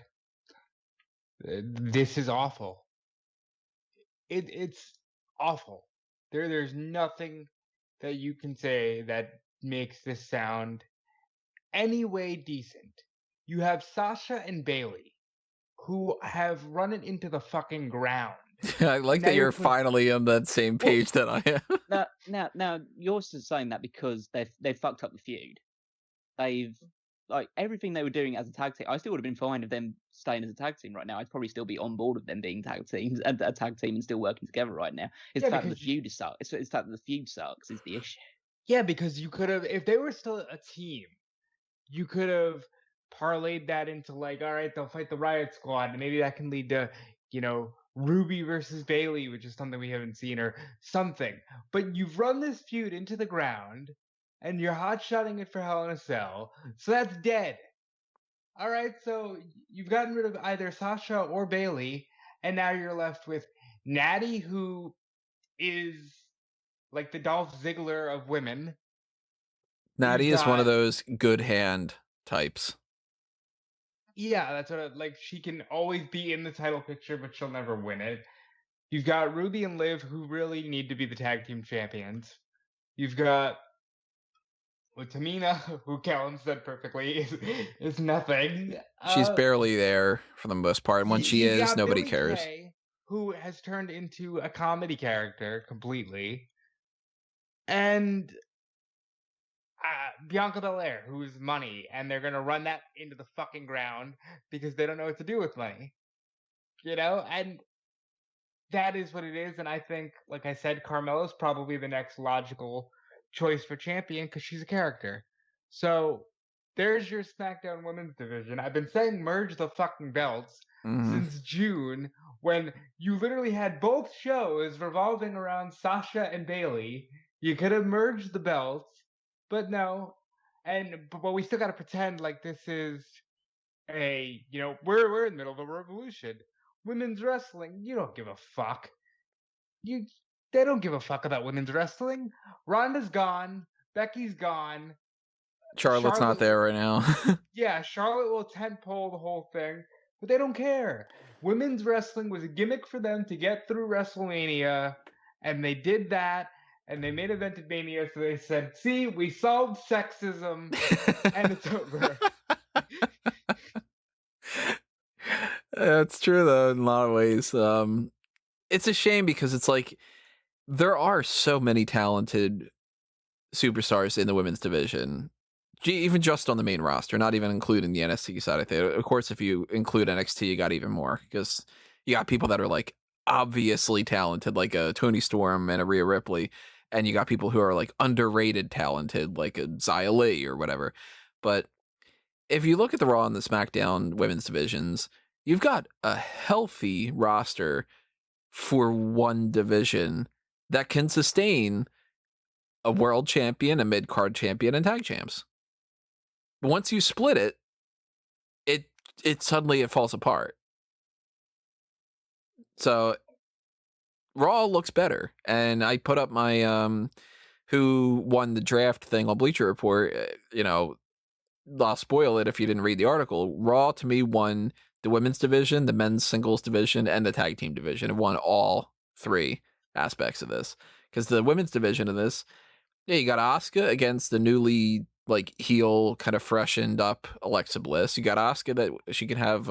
This is awful. It's awful. There's nothing that you can say that makes this sound any way decent. You have Sasha and Bayley, who have run it into the fucking ground. I like that you're finally on that same page that I am. Now you're just saying that because they've fucked up the feud. They've like everything they were doing as a tag team. I still would have been fine with them staying as a tag team right now. I'd probably still be on board with them being tag teams and a tag team and still working together right now. It's the fact that the feud sucks. It's the fact that the feud sucks is the issue. Yeah, because you could have, if they were still a team, you could have parlayed that into like, all right, they'll fight the Riot Squad, and maybe that can lead to, Ruby versus Bayley, which is something we haven't seen, or something. But you've run this feud into the ground, and you're hot-shotting it for Hell in a Cell, so that's dead. All right, so you've gotten rid of either Sasha or Bayley, and now you're left with Natty, who is like the Dolph Ziggler of women. Natty is one of those good hand types. Yeah, that's what like she can always be in the title picture, but she'll never win it. You've got Ruby and Liv, who really need to be the tag team champions. You've got Tamina, who Callum said perfectly is nothing. She's barely there for the most part, and when she You've is, got nobody Billie cares. Kay, who has turned into a comedy character completely, and Bianca Belair, who's money, and they're gonna run that into the fucking ground because they don't know what to do with money. You know, and that is what it is. And I think, like I said, Carmella's probably the next logical choice for champion because she's a character. So there's your SmackDown Women's Division. I've been saying merge the fucking belts since June, when you literally had both shows revolving around Sasha and Bayley. You could have merged the belts, but no. But we still got to pretend like this is we're in the middle of a revolution. Women's wrestling, you don't give a fuck. They don't give a fuck about women's wrestling. Ronda's gone. Becky's gone. Charlotte's not there right now. Yeah, Charlotte will tentpole the whole thing, but they don't care. Women's wrestling was a gimmick for them to get through WrestleMania, and they did that, and they main evented Mania, so they said, see, we solved sexism, and it's over. That's true, though, in a lot of ways. It's a shame because it's like there are so many talented superstars in the women's division, even just on the main roster, not even including the NXT side of things. Of course, if you include NXT, you got even more because you got people that are like obviously talented, like a Toni Storm and a Rhea Ripley, and you got people who are like underrated talented, like a Xia Li or whatever. But if you look at the Raw and the SmackDown women's divisions, you've got a healthy roster for one division that can sustain a world champion, a mid-card champion, and tag champs. But once you split it suddenly falls apart. So Raw looks better. And I put up my who won the draft thing on Bleacher Report. I'll spoil it if you didn't read the article. Raw, to me, won the women's division, the men's singles division, and the tag team division. It won all three aspects of this. Because the women's division of this, you got Asuka against the newly heel, kind of freshened up Alexa Bliss. You got Asuka that she can have.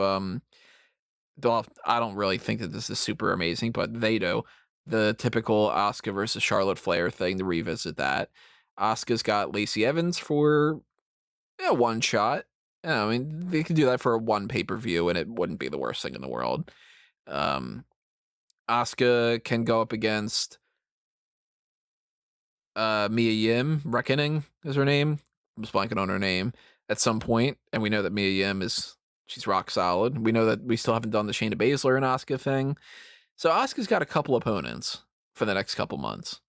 Dolph, I don't really think that this is super amazing, but they do. The typical Asuka versus Charlotte Flair thing, to revisit that. Asuka's got Lacey Evans for one shot. I mean, they could do that for one pay-per-view, and it wouldn't be the worst thing in the world. Asuka can go up against Mia Yim. Reckoning is her name. I'm just blanking on her name at some point, and we know that Mia Yim she's rock solid. We know that we still haven't done the Shayna Baszler and Asuka thing. So Asuka's got a couple opponents for the next couple months.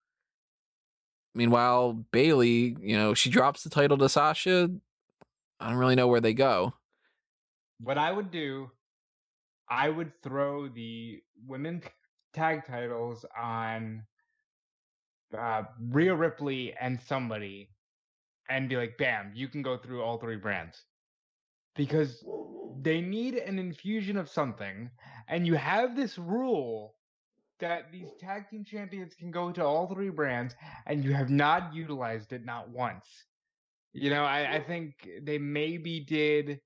Meanwhile, Bayley, she drops the title to Sasha. I don't really know where they go. What I would do, I would throw the women's tag titles on Rhea Ripley and somebody, and be like, bam, you can go through all three brands. Because they need an infusion of something, and you have this rule that these tag team champions can go to all three brands, and you have not utilized it, not once. I think they maybe did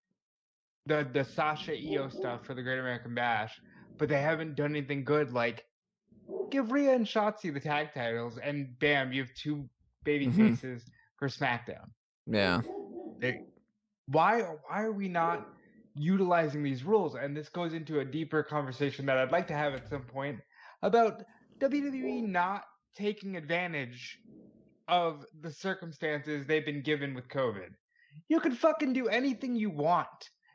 the Sasha Io stuff for the Great American Bash, but they haven't done anything good. Like, give Rhea and Shotzi the tag titles, and bam, you have two baby faces for SmackDown. Yeah. Why are we not utilizing these rules? And this goes into a deeper conversation that I'd like to have at some point about WWE not taking advantage of the circumstances they've been given with COVID. You can fucking do anything you want,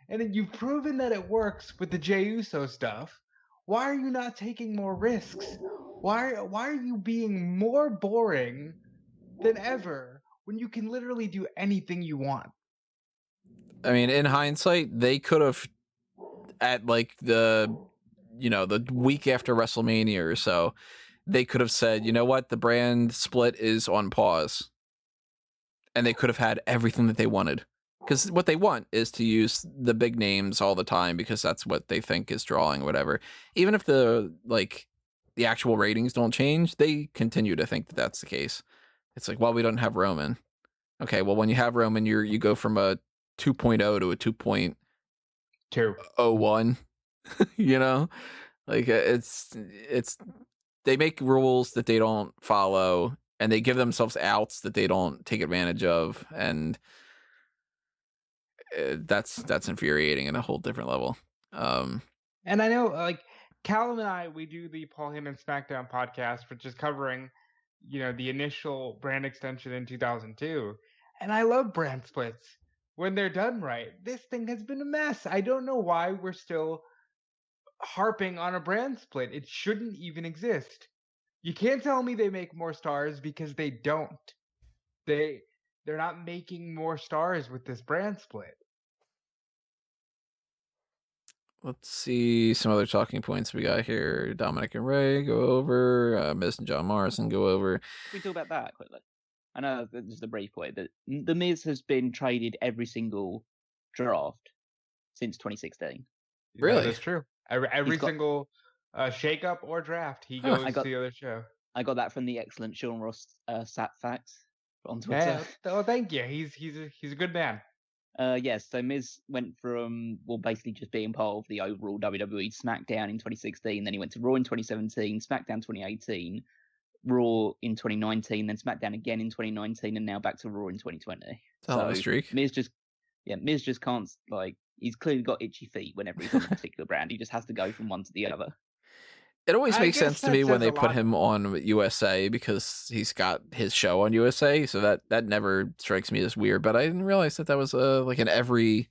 and you've proven that it works with the Jey Uso stuff. Why are you not taking more risks? Why are you being more boring than ever when you can literally do anything you want? I mean, in hindsight, they could have, at the week after WrestleMania or so, they could have said, you know what, the brand split is on pause. And they could have had everything that they wanted Because what they want is to use the big names all the time because that's what they think is drawing, whatever. Even if the actual ratings don't change, they continue to think that that's the case. It's like, well, we don't have Roman. Okay, well, when you have Roman, you go from a 2.0 to a 2.01. You know, like it's they make rules that they don't follow, and they give themselves outs that they don't take advantage of, and that's infuriating in a whole different level. And I know, like, Callum and I, we do the Paul Heyman SmackDown podcast, which is covering, the initial brand extension in 2002. And I love brand splits when they're done right. This thing has been a mess. I don't know why we're still harping on a brand split. It shouldn't even exist. You can't tell me they make more stars because they don't. They're not making more stars with this brand split. Let's see some other talking points we got here. Dominic and Ray go over. Miz and John Morrison go over. Can we talk about that quickly? I know just a brief point that the Miz has been traded every single draft since 2016. Really? That's true. Every single shakeup or draft, he goes to the other show. I got that from the excellent Sean Ross Sat Facts on Twitter. Oh, thank you. He's a good man. Yes, so Miz went from basically just being part of the overall WWE SmackDown in 2016, then he went to Raw in 2017, SmackDown 2018, Raw in 2019, then SmackDown again in 2019, and now back to Raw in 2020. So streak. Miz just can't, he's clearly got itchy feet whenever he's on a particular brand. He just has to go from one to the other. It always makes sense to me when they put him on USA because he's got his show on USA, so that never strikes me as weird. But I didn't realize that was like an every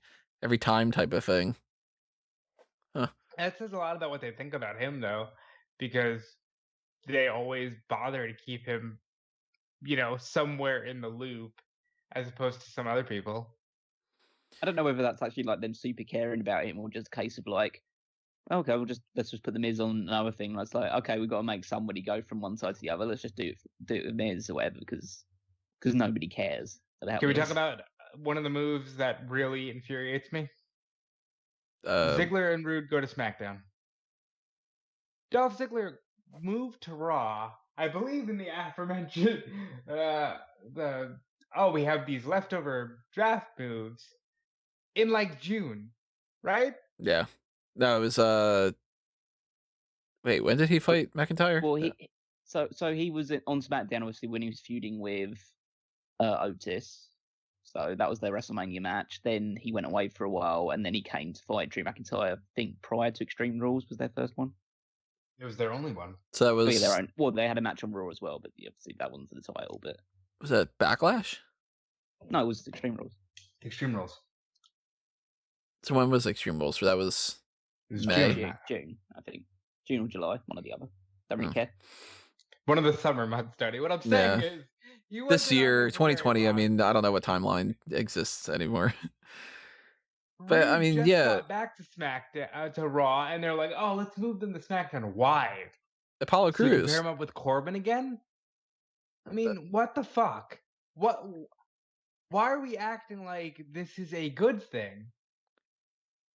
time type of thing. Huh. That says a lot about what they think about him, though, because they always bother to keep him, somewhere in the loop, as opposed to some other people. I don't know whether that's actually them super caring about him or just a case of okay, let's just put the Miz on another thing. It's okay, we've got to make somebody go from one side to the other. Let's just do it with Miz or whatever because nobody cares about. Can we talk about one of the moves that really infuriates me? Ziggler and Rude go to SmackDown. Dolph Ziggler moved to Raw, I believe, in the aforementioned we have these leftover draft moves in June, right? Yeah. No, it was wait, when did he fight McIntyre? Well, he was on SmackDown obviously when he was feuding with Otis. So that was their WrestleMania match. Then he went away for a while, and then he came to fight Drew McIntyre. I think prior to Extreme Rules was their first one. It was their only one. So that was their own. Well, they had a match on Raw as well, but obviously that wasn't for the title. But was that Backlash? No, it was Extreme Rules. Extreme Rules. So when was Extreme Rules? So that was May. June, I think. June or July, one or the other. Don't really care. One of the summer months, Tony. What I'm saying is, this year, 2020. I mean, I don't know what timeline exists anymore. But I mean, got back to SmackDown to Raw, and they're like, "Oh, let's move them to SmackDown." Why? Apollo Crews. So pair him up with Corbin again. I mean, what the fuck? What? Why are we acting like this is a good thing?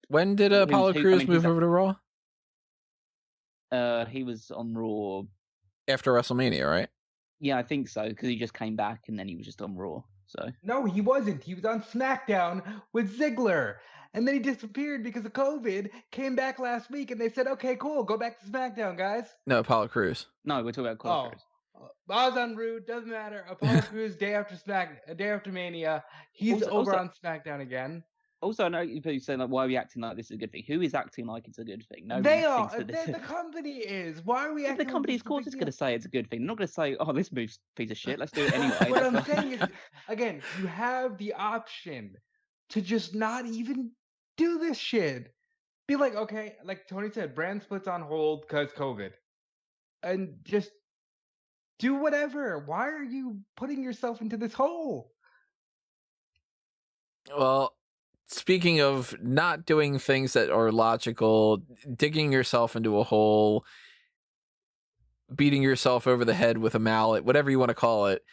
When did Apollo Crews move over to Raw? He was on Raw after WrestleMania, right? Yeah, I think so, because he just came back and then he was just on Raw. So no, he wasn't. He was on SmackDown with Ziggler, and then he disappeared because of COVID. Came back last week, and they said, "Okay, cool, go back to SmackDown, guys." No, Apollo Crews. No, we're talking about Apollo Crews. I was on Rude. Doesn't matter. Apollo Crews, day after Mania, he's over on SmackDown again. Also, I know people say why are we acting like this is a good thing? Who is acting like it's a good thing? They are. The company is. Why are we acting? The company, of course, is going to say it's a good thing. They're not going to say, "Oh, this move's a piece of shit. Let's do it anyway." What I'm saying is, again, you have the option to just not even do this shit. Be like, okay, like Tony said, brand splits on hold because COVID, and just do whatever. Why are you putting yourself into this hole? Well, speaking of not doing things that are logical, digging yourself into a hole, beating yourself over the head with a mallet, whatever you want to call it,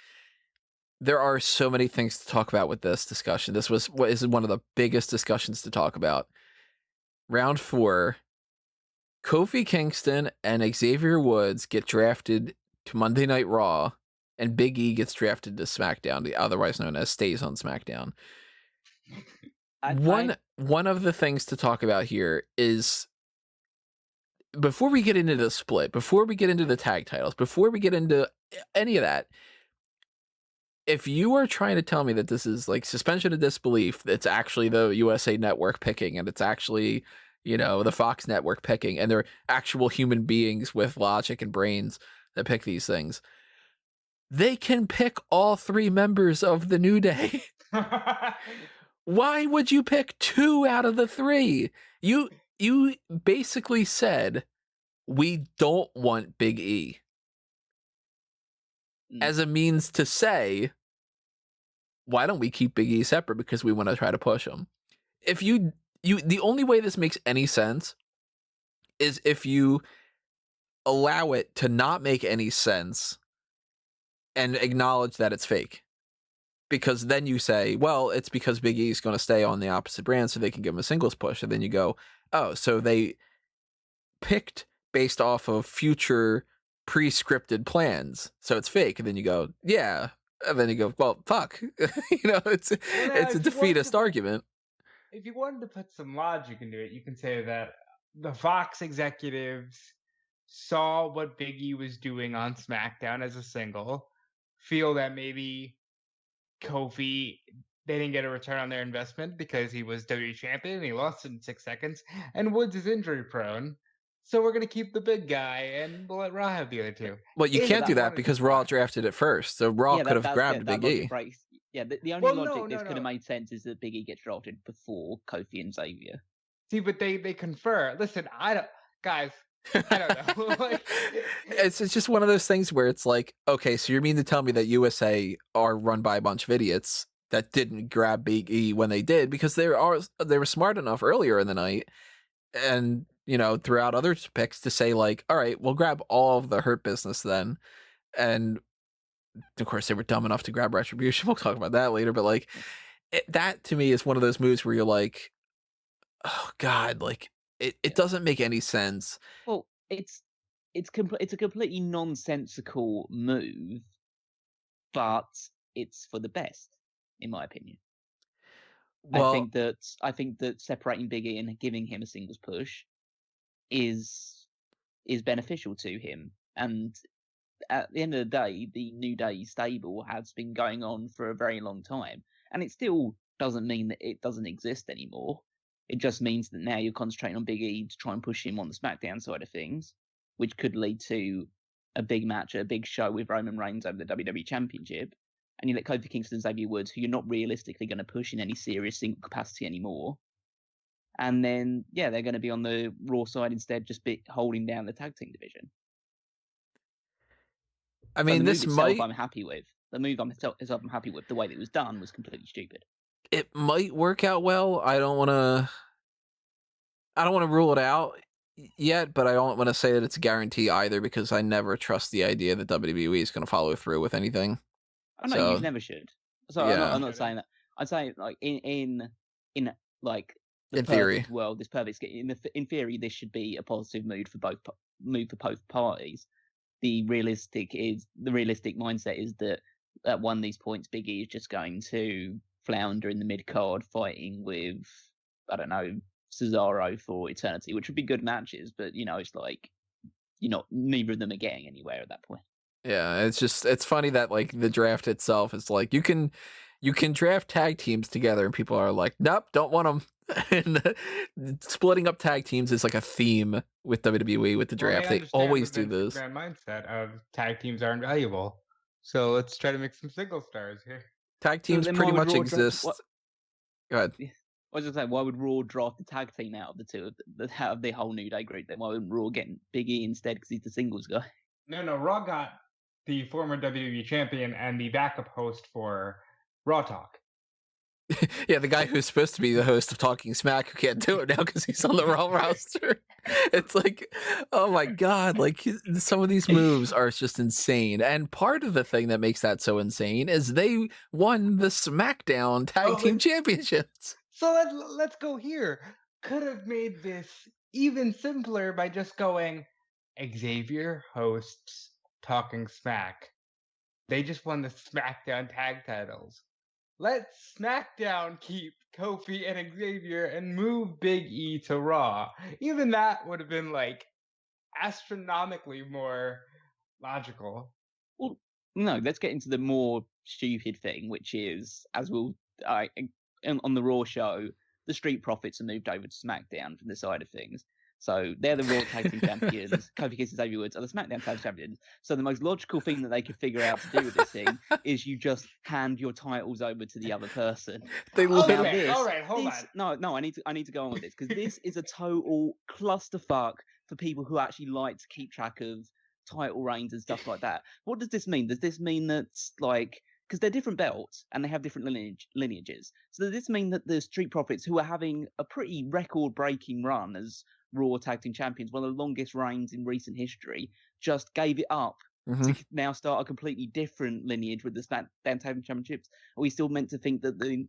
There are so many things to talk about with this discussion. This was what is one of the biggest discussions to talk about. Round 4, Kofi Kingston and Xavier Woods get drafted to Monday Night Raw, and Big E gets drafted to SmackDown, otherwise known as stays on SmackDown. One of the things to talk about here is, before we get into the split, before we get into the tag titles, before we get into any of that, if you are trying to tell me that this is like suspension of disbelief, it's actually the USA Network picking, and it's actually, the Fox Network picking, and they're actual human beings with logic and brains that pick these things, they can pick all 3 members of the New Day. Why would you pick 2 out of the 3? You basically said, we don't want Big E, as a means to say, why don't we keep Big E separate, because we want to try to push him. If the only way this makes any sense is if you allow it to not make any sense and acknowledge that it's fake. Because then you say, well, it's because Big E is going to stay on the opposite brand so they can give him a singles push. And then you go, oh, so they picked based off of future pre-scripted plans, so it's fake. And then you go, yeah. And then you go, well, fuck. It's a defeatist argument. If you wanted to put some logic into it, you can say that the Fox executives saw what Big E was doing on SmackDown as a single, feel that maybe Kofi, they didn't get a return on their investment because he was WWE champion and he lost in 6 seconds, and Woods is injury prone. So we're going to keep the big guy and we'll let Raw have the other 2. Well, you can't do that because Raw drafted it first. So Raw could have grabbed Big E. Yeah, the only logic this could have made sense is that Big E gets drafted before Kofi and Xavier. See, but they confer. Listen, I don't know. It's just one of those things where it's like, okay, so you mean to tell me that USA are run by a bunch of idiots that didn't grab Big E when they did, because they were smart enough earlier in the night and throughout other picks to say, like, all right, we'll grab all of the Hurt Business then. And of course they were dumb enough to grab Retribution. We'll talk about that later, but like that to me is one of those moves where you're like, oh God, like it doesn't make any sense. Well, it's a completely nonsensical move, but it's for the best, in my opinion. Well, I think that separating Big E and giving him a singles push is beneficial to him. And at the end of the day, the New Day stable has been going on for a very long time, and it still doesn't mean that it doesn't exist anymore. It just means that now you're concentrating on Big E to try and push him on the SmackDown side of things, which could lead to a big match, a big show with Roman Reigns over the WWE Championship. And you let Kofi Kingston and Xavier Woods, who you're not realistically going to push in any serious single capacity anymore. And then, they're going to be on the Raw side instead, just holding down the tag team division. I mean, I'm happy with. The move I'm happy with. The way that it was done was completely stupid. It might work out well. I don't want to rule it out yet, but I don't want to say that it's a guarantee either, because I never trust the idea that WWE is going to follow through with anything. I know you never should. So yeah. I'm not saying that. I'm saying like in like the in theory world, this perfect in theory, this should be a positive move for both parties. The realistic mindset is that at one of these points, Big E is just going to flounder in the mid card, fighting with, I don't know, Cesaro for eternity, which would be good matches, but it's like neither of them are getting anywhere at that point. Yeah, it's funny that like the draft itself is like you can draft tag teams together and people are like, nope, don't want them. And splitting up tag teams is like a theme with WWE with the draft. They always do this. Grand mindset of tag teams are invaluable, so let's try to make some single stars here. Tag teams pretty much exist. Go ahead. I was just saying, why would Raw draft the tag team out of the two, out of the whole New Day group? Then why wouldn't Raw get Big E instead because he's the singles guy? No, Raw got the former WWE champion and the backup host for Raw Talk. Yeah, the guy who's supposed to be the host of Talking Smack who can't do it now because he's on the Raw roster. It's like, oh my God, like some of these moves are just insane. And part of the thing that makes that so insane is they won the SmackDown Tag Oh, Team but Championships. so let's go here. Could have made this even simpler by just going Xavier hosts Talking Smack. They just won the SmackDown tag titles. Let SmackDown keep Kofi and Xavier and move Big E to Raw. Even that would have been like astronomically more logical. Well, no, let's get into the more stupid thing, which is, as we'll on the Raw show, the Street Profits are moved over to SmackDown from the side of things. So they're the Raw Tag Team Champions. Kofi Kingston and Xavier Woods are the SmackDown Tag Team Champions. So the most logical thing that they could figure out to do with this thing is you just hand your titles over to the other person. They Oh, literally, okay, all right, hold on. No, I need to go on with this because this is a total clusterfuck for people who actually like to keep track of title reigns and stuff like that. What does this mean? Does this mean that, like, because they're different belts and they have different lineages, so does this mean that the Street Profits, who are having a pretty record-breaking run as Raw Tag Team Champions, one of the longest reigns in recent history, just gave it up to now start a completely different lineage with the SmackDown Tag Team Championships? Are we still meant to think that the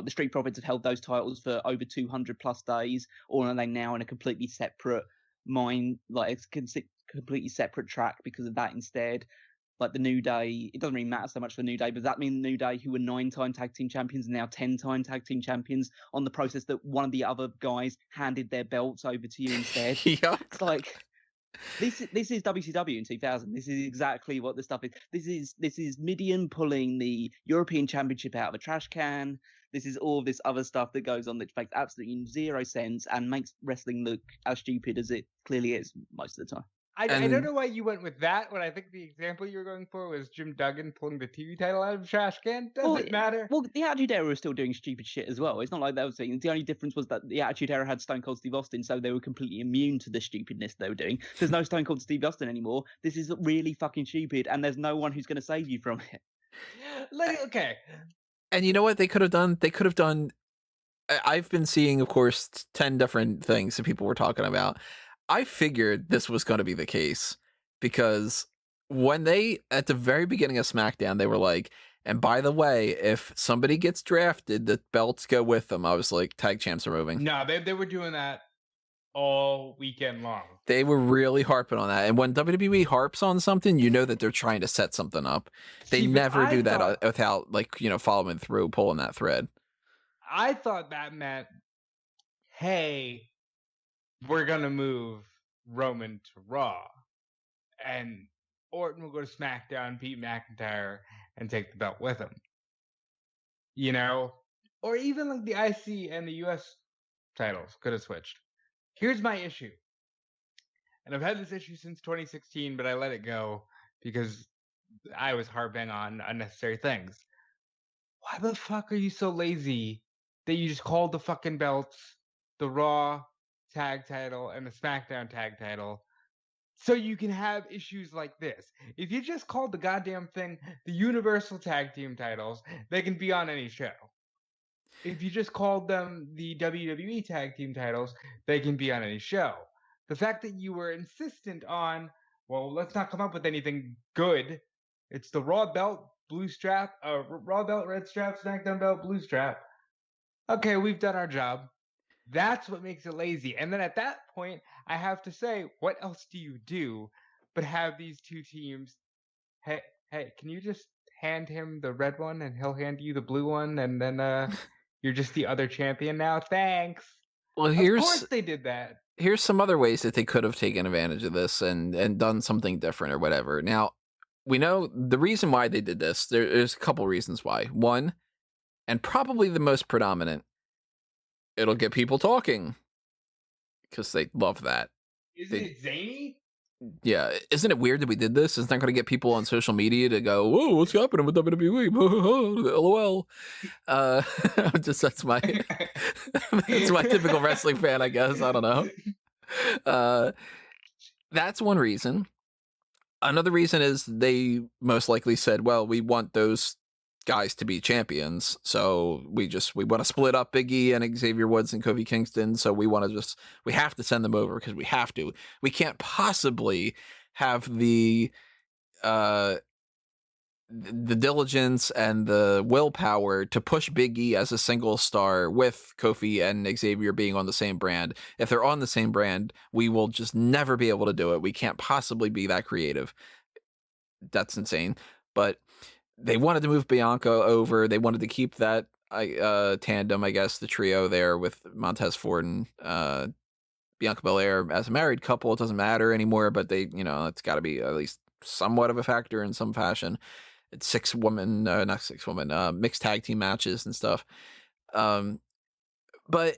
Street Profits have held those titles for over 200 plus days, or are they now in a completely separate completely separate track because of that instead? Like the New Day, it doesn't really matter so much for New Day, but does that mean the New Day, who were 9-time tag team champions, are now 10-time tag team champions on the process that one of the other guys handed their belts over to you instead? yeah. It's like, this is WCW in 2000. This is exactly what the stuff is. This is Midian pulling the European Championship out of a trash can. This is all this other stuff that goes on that makes absolutely zero sense and makes wrestling look as stupid as it clearly is most of the time. I don't know why you went with that when I think the example you were going for was Jim Duggan pulling the TV title out of the trash can. Doesn't matter. Well, the Attitude Era was still doing stupid shit as well. It's not like they were saying. The only difference was that the Attitude Era had Stone Cold Steve Austin, so they were completely immune to the stupidness they were doing. There's no Stone Cold Steve Austin anymore. This is really fucking stupid, and there's no one who's going to save you from it. Okay. And you know what they could have done? They could have done. I've been seeing, of course, 10 different things that people were talking about. I figured this was going to be the case because when they, at the very beginning of SmackDown, they were like, and by the way, if somebody gets drafted, the belts go with them. I was like, tag champs are moving. No, they were doing that all weekend long. They were really harping on that. And when WWE harps on something, you know that they're trying to set something up. They never do that without, like, following through, pulling that thread. I thought that meant, hey, we're going to move Roman to Raw. And Orton will go to SmackDown, beat McIntyre, and take the belt with him. Or even like the IC and the US titles could have switched. Here's my issue. And I've had this issue since 2016, but I let it go because I was harping on unnecessary things. Why the fuck are you so lazy that you just called the fucking belts the Raw tag title and the SmackDown tag title so you can have issues like this? If you just called the goddamn thing the Universal Tag Team titles, they can be on any show. If you just called them the WWE Tag Team titles, they can be on any show. The fact that you were insistent on, well, let's not come up with anything good. It's the Raw belt, blue strap, Raw belt, red strap, SmackDown belt, blue strap. Okay, we've done our job. That's what makes it lazy. And then at that point, I have to say, what else do you do but have these two teams? Hey, can you just hand him the red one and he'll hand you the blue one, and then you're just the other champion now? Thanks. Well, of course they did that. Here's some other ways that they could have taken advantage of this and done something different or whatever. Now, we know the reason why they did this. There's a couple reasons why. One, and probably the most predominant, it'll get people talking because they love that. Isn't it zany? Yeah. Isn't it weird that we did this? Isn't that going to get people on social media to go, whoa, what's happening with WWE? LOL. That's my typical wrestling fan, I guess. I don't know. That's one reason. Another reason is they most likely said, well, we want those guys to be champions. So we want to split up Big E and Xavier Woods and Kofi Kingston. So we have to send them over because we have to. We can't possibly have the diligence and the willpower to push Big E as a single star with Kofi and Xavier being on the same brand. If they're on the same brand, we will just never be able to do it. We can't possibly be that creative. That's insane. But they wanted to move Bianca over. They wanted to keep that tandem, I guess, the trio there with Montez Ford and Bianca Belair as a married couple. It doesn't matter anymore, but it's got to be at least somewhat of a factor in some fashion. It's mixed tag team matches and stuff. But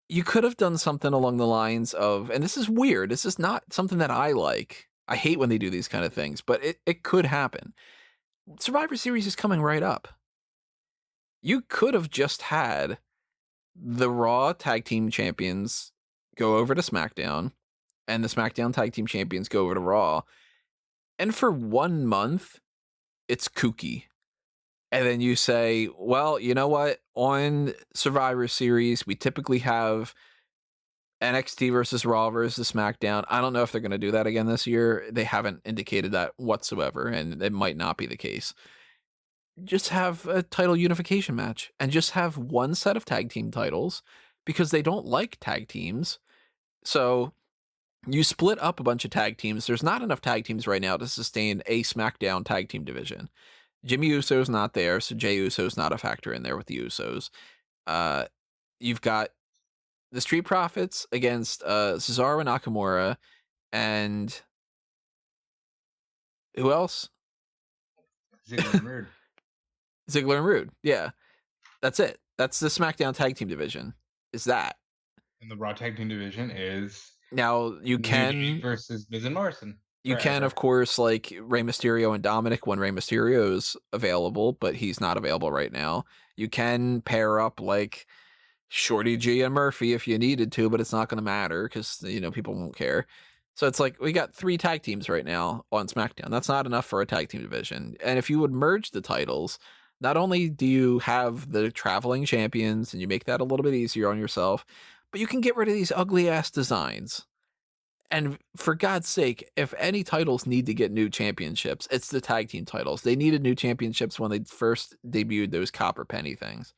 you could have done something along the lines of, and this is weird, this is not something that I like. I hate when they do these kind of things, but it could happen. Survivor Series is coming right up. You could have just had the Raw tag team champions go over to SmackDown and the SmackDown tag team champions go over to Raw. And for 1 month, it's kooky. And then you say, well, you know what? On Survivor Series, we typically have NXT versus Raw versus SmackDown. I don't know if they're going to do that again this year. They haven't indicated that whatsoever, and it might not be the case. Just have a title unification match and just have one set of tag team titles because they don't like tag teams. So you split up a bunch of tag teams. There's not enough tag teams right now to sustain a SmackDown tag team division. Jimmy Uso's not there, so Jey Uso's not a factor in there with the Usos. You've got the Street Profits against Cesaro and Nakamura, and who else? Ziggler and Rude. Ziggler and Rude. Yeah, that's it. That's the SmackDown tag team division. Is that? And the Raw tag team division is now you can New Day versus Miz and Morrison. You can, of course, like Rey Mysterio and Dominic when Rey Mysterio is available, but he's not available right now. You can pair up like Shorty G and Murphy if you needed to, but it's not going to matter because, people won't care. So it's like we got 3 tag teams right now on SmackDown. That's not enough for a tag team division. And if you would merge the titles, not only do you have the traveling champions and you make that a little bit easier on yourself, but you can get rid of these ugly ass designs. And for God's sake, if any titles need to get new championships, it's the tag team titles. They needed new championships when they first debuted those copper penny things.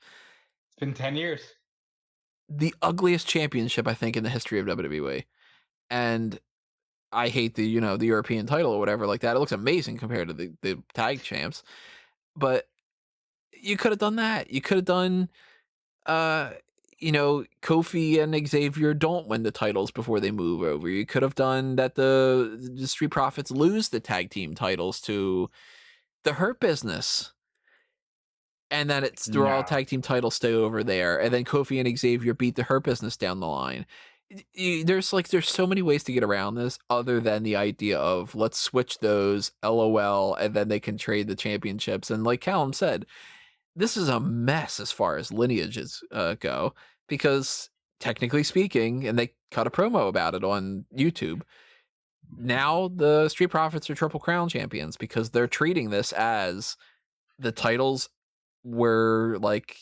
It's been 10 years. The ugliest championship, I think, in the history of WWE. And I hate the European title or whatever like that. It looks amazing compared to the tag champs. But you could have done that. You could have done Kofi and Xavier don't win the titles before they move over. You could have done that the Street Profits lose the tag team titles to the Hurt Business. And then it's the Raw tag team titles stay over there. And then Kofi and Xavier beat the Hurt Business down the line. There's so many ways to get around this other than the idea of let's switch those, LOL, and then they can trade the championships. And like Callum said, this is a mess as far as lineages go, because technically speaking, and they cut a promo about it on YouTube, now the Street Profits are Triple Crown champions because they're treating this as the titles were like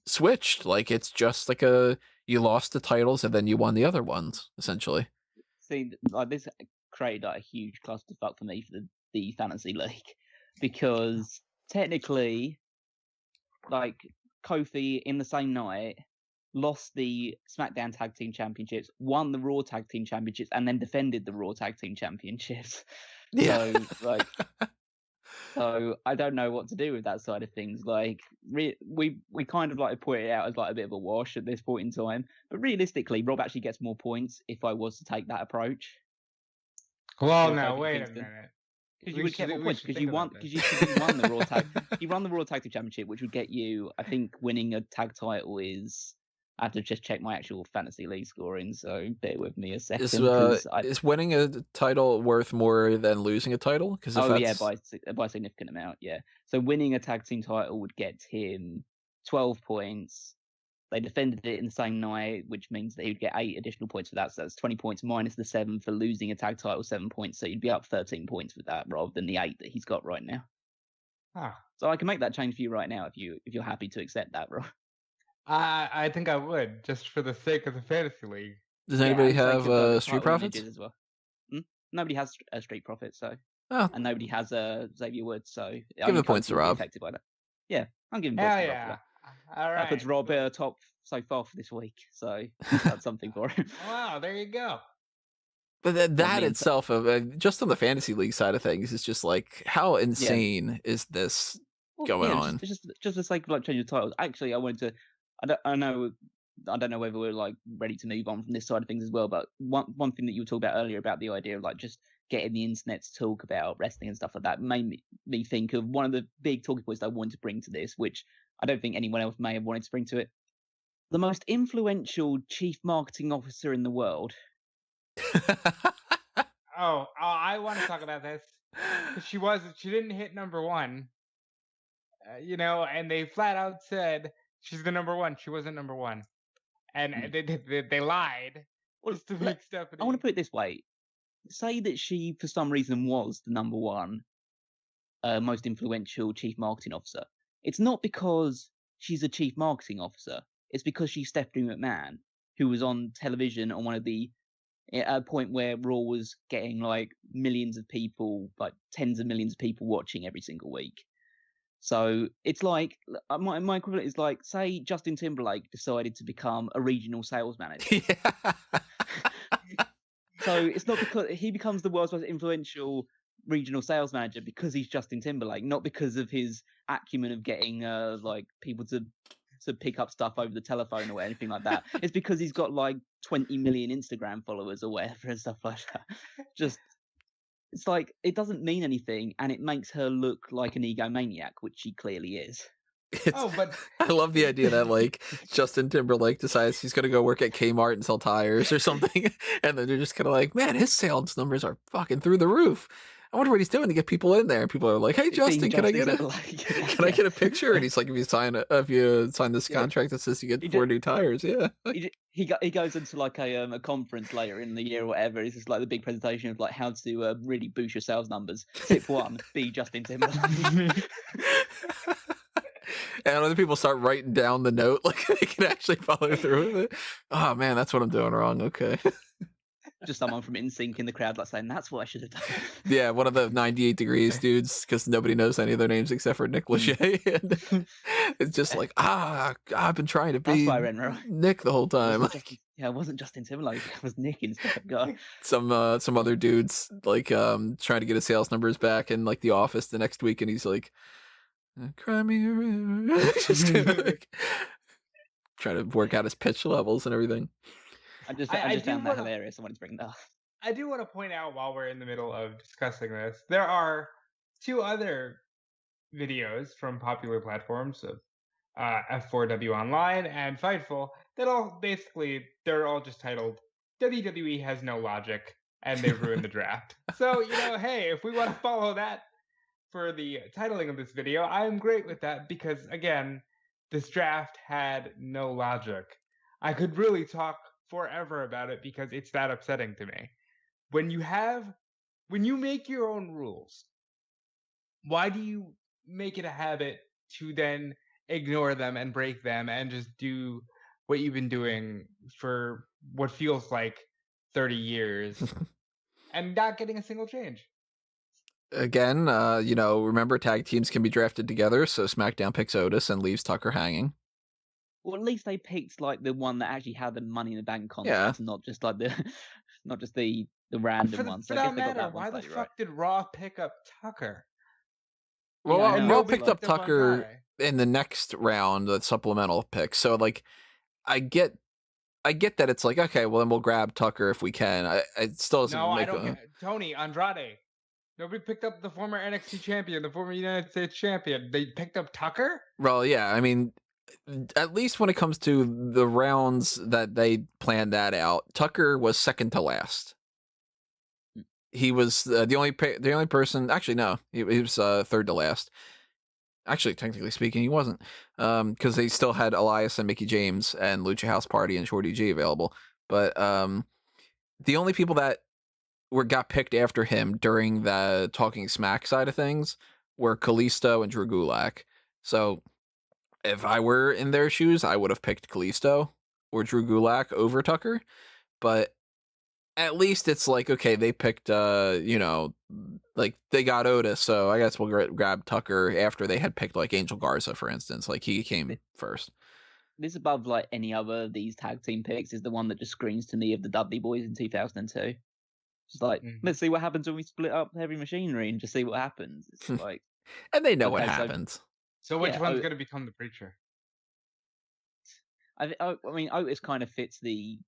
switched. Like it's just like you lost the titles and then you won the other ones, essentially. See, like this created like a huge clusterfuck for me for the fantasy league because technically, like Kofi in the same night lost the SmackDown Tag Team Championships, won the Raw Tag Team Championships, and then defended the Raw Tag Team Championships. Yeah. So I don't know what to do with that side of things. Like we kind of like put it out as like a bit of a wash at this point in time, but realistically, Rob actually gets more points if I was to take that approach. Well, now wait a minute. Because you would get more points because you won the Raw Tag. You run the Raw Tag Team Championship, which would get you, I think, winning a tag title is. I have to just check my actual fantasy league scoring, so bear with me a second. Is winning a title worth more than losing a title? Yeah, by a significant amount, yeah. So winning a tag team title would get him 12 points. They defended it in the same night, which means that he would get 8 additional points for that. So that's 20 points minus the 7 for losing a tag title, 7 points. So you'd be up 13 points with that rather than the 8 that he's got right now. Huh. So I can make that change for you right now if you're happy to accept that, bro. I think I would, just for the sake of the fantasy league. Does Yeah, anybody and sake have of the Street title Profits? lineages as well. Nobody has a Street Profits, so Oh, and nobody has a Xavier Woods, so give the points to will be Rob. affected by that. Yeah, I'm giving Hell points to Rob for yeah. that. All right. That puts Rob cool. top so far for this week, so that's something for him. Wow, there you go. But that me and itself, just on the fantasy league side of things, is just like, how insane is this Well, going yeah, on? just for the sake of like changing the titles. Actually, I wanted to. I don't know whether we're like ready to move on from this side of things as well. But one thing that you were talking about earlier about the idea of like just getting the internet to talk about wrestling and stuff like that made me think of one of the big talking points I wanted to bring to this, which I don't think anyone else may have wanted to bring to it. The most influential chief marketing officer in the world. Oh, I want to talk about this. She didn't hit number one. And they flat out said she's the number one. She wasn't number one, and they lied just to make Stephanie. I want to put it this way: say that she, for some reason, was the number one most influential chief marketing officer. It's not because she's a chief marketing officer. It's because she's Stephanie McMahon, who was on television on at a point where Raw was getting like millions of people, like tens of millions of people watching every single week. So it's like my equivalent is like, say Justin Timberlake decided to become a regional sales manager. Yeah. So it's not because he becomes the world's most influential regional sales manager because he's Justin Timberlake, not because of his acumen of getting like people to pick up stuff over the telephone or anything like that. It's because he's got like 20 million Instagram followers or whatever and stuff like that. Just it's like it doesn't mean anything, and it makes her look like an egomaniac, which she clearly is. But I love the idea that like Justin Timberlake decides he's gonna go work at Kmart and sell tires or something, and then they're just kind of like, man, his sales numbers are fucking through the roof. I wonder what he's doing to get people in there. And people are like, hey, Justin, can I get a picture? And he's like, if you sign this contract that says you get 4 new tires, yeah. He goes into like a conference later in the year or whatever. It's just like the big presentation of like how to really boost your sales numbers. Tip 1: be Justin Timberlake. And other people start writing down the note, like they can actually follow through with it. Oh man, that's what I'm doing wrong. Okay. Just someone from InSync in the crowd, like saying, "That's what I should have done." Yeah, one of the 98 Degrees dudes, because nobody knows any of their names except for Nick Lachey. And it's just like, I've been trying to be Nick the whole time. It wasn't Justin Timberlake. It was Nick instead. God. Some other dudes like trying to get his sales numbers back in like the office the next week, and he's like, "Cry me a river," just like, trying to work out his pitch levels and everything. I just found that hilarious. I wanted to bring that up. I do want to point out while we're in the middle of discussing this, there are 2 other videos from popular platforms of F4W Online and Fightful that they're all just titled WWE has no logic and they ruined the draft. So, hey, if we want to follow that for the titling of this video, I'm great with that because, again, this draft had no logic. I could really talk forever about it because it's that upsetting to me. When you make your own rules, why do you make it a habit to then ignore them and break them and just do what you've been doing for what feels like 30 years and not getting a single change? Again, remember tag teams can be drafted together, so SmackDown picks Otis and leaves Tucker hanging. Well, at least they picked like the one that actually had the Money in the Bank contract, and not just like the random one. So for that matter, why the fuck did Raw pick up Tucker? Well, Raw picked up Tucker in the next round, the supplemental pick. So like, I get that it's like, okay, well then we'll grab Tucker if we can. It still doesn't make. I don't get Tony Andrade. Nobody picked up the former NXT champion, the former United States champion. They picked up Tucker? Well, yeah. I mean, at least when it comes to the rounds that they planned that out, Tucker was second to last. He was the only person. Actually, no, he was third to last. Actually, technically speaking, he wasn't, because they still had Elias and Mickey James and Lucha House Party and Shorty G available. But the only people that got picked after him during the Talking Smack side of things were Kalisto and Drew Gulak. So if I were in their shoes, I would have picked Kalisto or Drew Gulak over Tucker. But at least it's like, okay, they picked, like they got Otis, so I guess we'll grab Tucker after they had picked like Angel Garza, for instance. Like he came first. This above like any other of these tag team picks is the one that just screams to me of the Dudley Boys in 2002. Just like, let's see what happens when we split up Heavy Machinery and just see what happens. It's like, and they know what okay, happens. So which one's going to become the preacher? I mean, Otis kind of fits the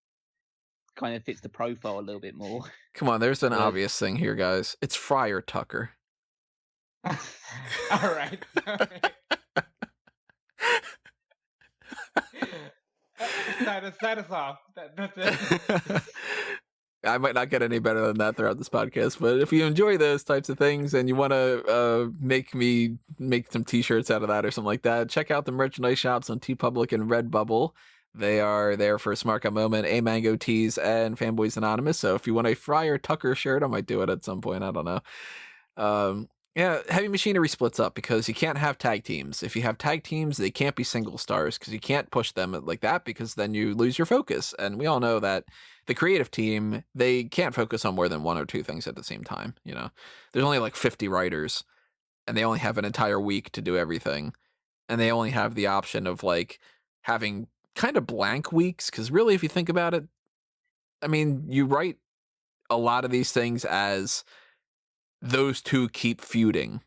profile a little bit more. Come on, there's an obvious thing here, guys. It's Friar Tucker. All right. Start us off. That's it. I might not get any better than that throughout this podcast, but if you enjoy those types of things and you want to make me make some t-shirts out of that or something like that, check out the merchandise shops on TeePublic and Redbubble. They are there for Smark a Moment, A Mango Tees, and Fanboys Anonymous. So if you want a Friar Tucker shirt, I might do it at some point. I don't know. Yeah, Heavy Machinery splits up because you can't have tag teams. If you have tag teams, they can't be single stars because you can't push them like that because then you lose your focus. And we all know that the creative team, they can't focus on more than one or two things at the same time. You know, there's only like 50 writers and they only have an entire week to do everything. And they only have the option of like having kind of blank weeks. Because really, if you think about it, I mean, you write a lot of these things as those two keep feuding.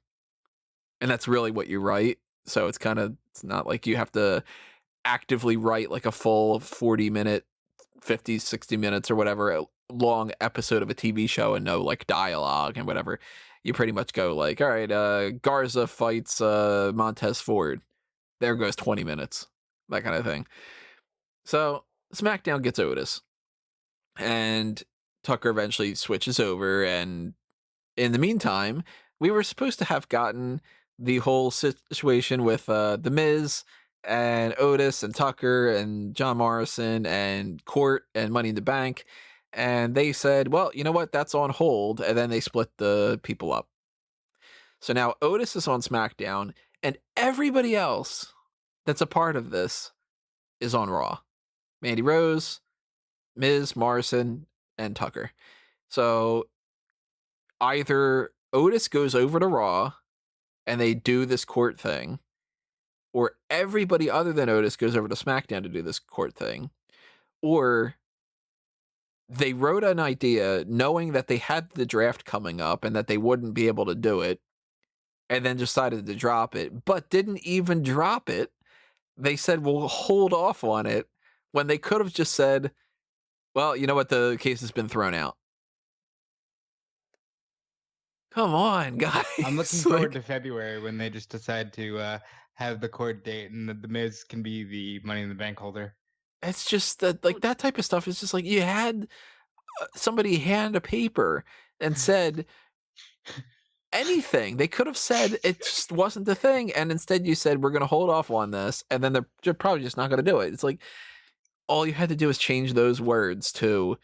And that's really what you write. So it's not like you have to actively write like a full 40-minute, 50, 60 minutes or whatever long episode of a TV show and no like dialogue and whatever. You pretty much go like, all right, Garza fights Montez Ford. There goes 20 minutes. That kind of thing. So SmackDown gets Otis. And Tucker eventually switches over, and in the meantime, we were supposed to have gotten the whole situation with The Miz and Otis and Tucker and John Morrison and Court and Money in the Bank. And they said, well, you know what? That's on hold. And then they split the people up. So now Otis is on SmackDown and everybody else that's a part of this is on Raw. Mandy Rose, Miz, Morrison, and Tucker. So either Otis goes over to Raw and they do this court thing, or everybody other than Otis goes over to SmackDown to do this court thing, or they wrote an idea knowing that they had the draft coming up and that they wouldn't be able to do it, and then decided to drop it, but didn't even drop it. They said, we'll hold off on it, when they could have just said, well, you know what? The case has been thrown out. Come on, guys. I'm looking forward to February when they just decide to have the court date and the Miz can be the Money in the Bank holder. It's just that, like, that type of stuff is just like you had somebody hand a paper and said anything. They could have said it just wasn't the thing. And instead you said, we're going to hold off on this. And then they're probably just not going to do it. It's like all you had to do is change those words to,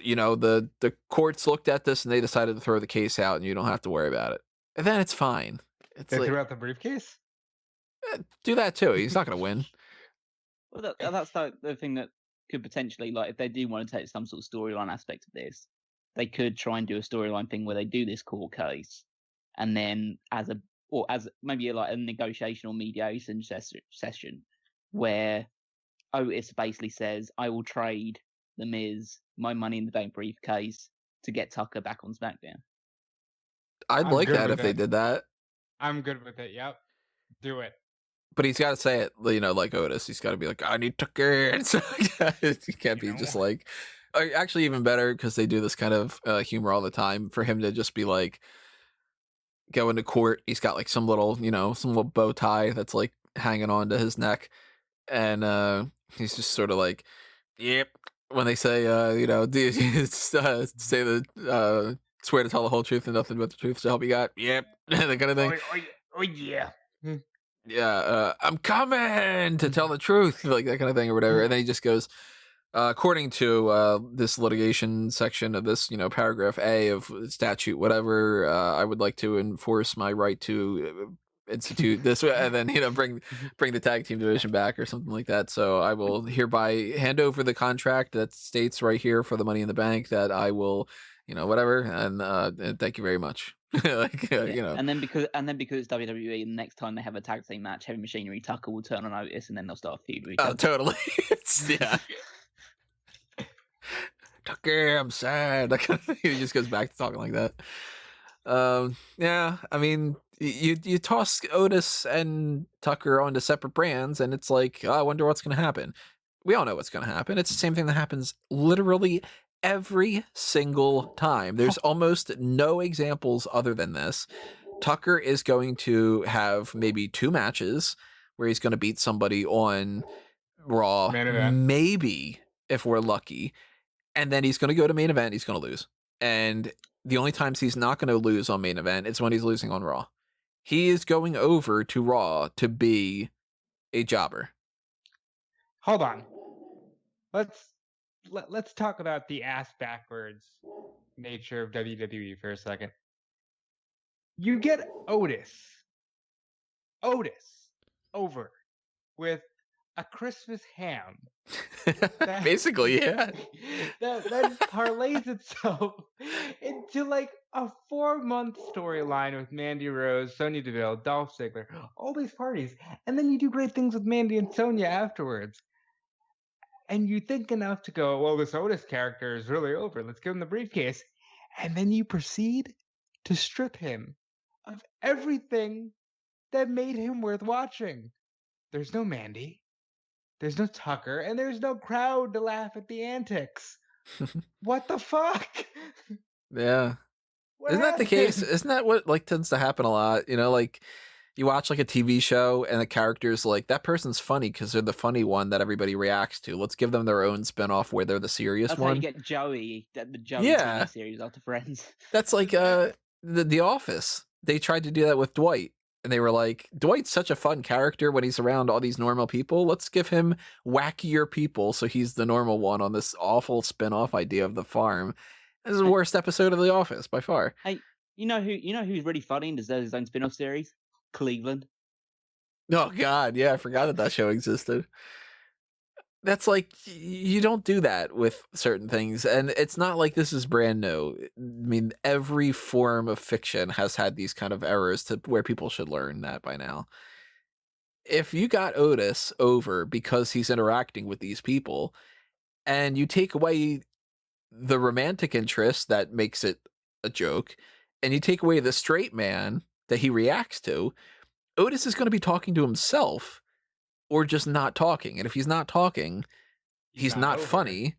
the courts looked at this and they decided to throw the case out and you don't have to worry about it. And then it's fine. They threw out the briefcase? Do that too. He's not going to win. Well, that's the thing that could potentially, like, if they do want to take some sort of storyline aspect of this, they could try and do a storyline thing where they do this court case, and then as maybe like a negotiation or mediation session, where Otis basically says, "I will trade the Miz my Money in the Bank briefcase to get Tucker back on SmackDown." I'd like that if they did that. I'm good with it. Yep, do it. But he's got to say it, like Otis. He's got to be like, I need Tucker. And so he can't be just like, actually even better because they do this kind of humor all the time for him to just be like, go into court. He's got like some little bow tie that's like hanging on to his neck. And he's just sort of like, yep. When they say, do you say the, swear to tell the whole truth and nothing but the truth to help you got? Yep. That kind of thing. Oh yeah. Yeah, I'm coming to tell the truth, like that kind of thing or whatever. And then he just goes, According to this litigation section of this, paragraph A of statute, whatever, I would like to enforce my right to institute this, and then bring the tag team division back or something like that. So I will hereby hand over the contract that states right here for the Money in the Bank that I will, whatever, and thank you very much. And then because it's WWE, the next time they have a tag team match, Heavy Machinery Tucker will turn on Otis, and then they'll start a feud with each other. Totally. Yeah. Tucker, I'm sad. He just goes back to talking like that. Yeah, I mean, you toss Otis and Tucker onto separate brands, and it's like, oh, I wonder what's going to happen. We all know what's going to happen. It's the same thing that happens literally every single time. There's almost no examples other than this. Tucker is going to have maybe 2 matches where he's going to beat somebody on Raw, maybe if we're lucky. And then he's going to go to main event. He's going to lose. And the only times he's not going to lose on main event is when he's losing on Raw. He is going over to Raw to be a jobber. Hold on. Let's talk about the ass backwards nature of WWE for a second. You get Otis over with a Christmas ham. Basically, yeah. That parlays itself into like a 4-month storyline with Mandy Rose, Sonya Deville, Dolph Ziggler, all these parties. And then you do great things with Mandy and Sonya afterwards. And you think enough to go, well, this Otis character is really over. Let's give him the briefcase. And then you proceed to strip him of everything that made him worth watching. There's no Mandy. There's no Tucker, and there's no crowd to laugh at the antics. What the fuck? Yeah. Isn't that the case? Isn't that what tends to happen a lot? Like you watch like a TV show and the character's like, that person's funny because they're the funny one that everybody reacts to. Let's give them their own spinoff where they're the serious That's one. How you get Joey, the Joey TV series after Friends. That's like the Office. They tried to do that with Dwight. And they were like, Dwight's such a fun character when he's around all these normal people. Let's give him wackier people so he's the normal one on this awful spin-off idea of The Farm. This is the worst episode of The Office by far. Hey, you know who's really funny and deserves his own spin-off series? Cleveland. Oh God, yeah, I forgot that show existed. That's like, you don't do that with certain things, and it's not like this is brand new. I mean, every form of fiction has had these kind of errors to where people should learn that by now. If you got Otis over because he's interacting with these people, and you take away the romantic interest that makes it a joke, and you take away the straight man that he reacts to, Otis is going to be talking to himself or just not talking. And if he's not talking, he's not funny.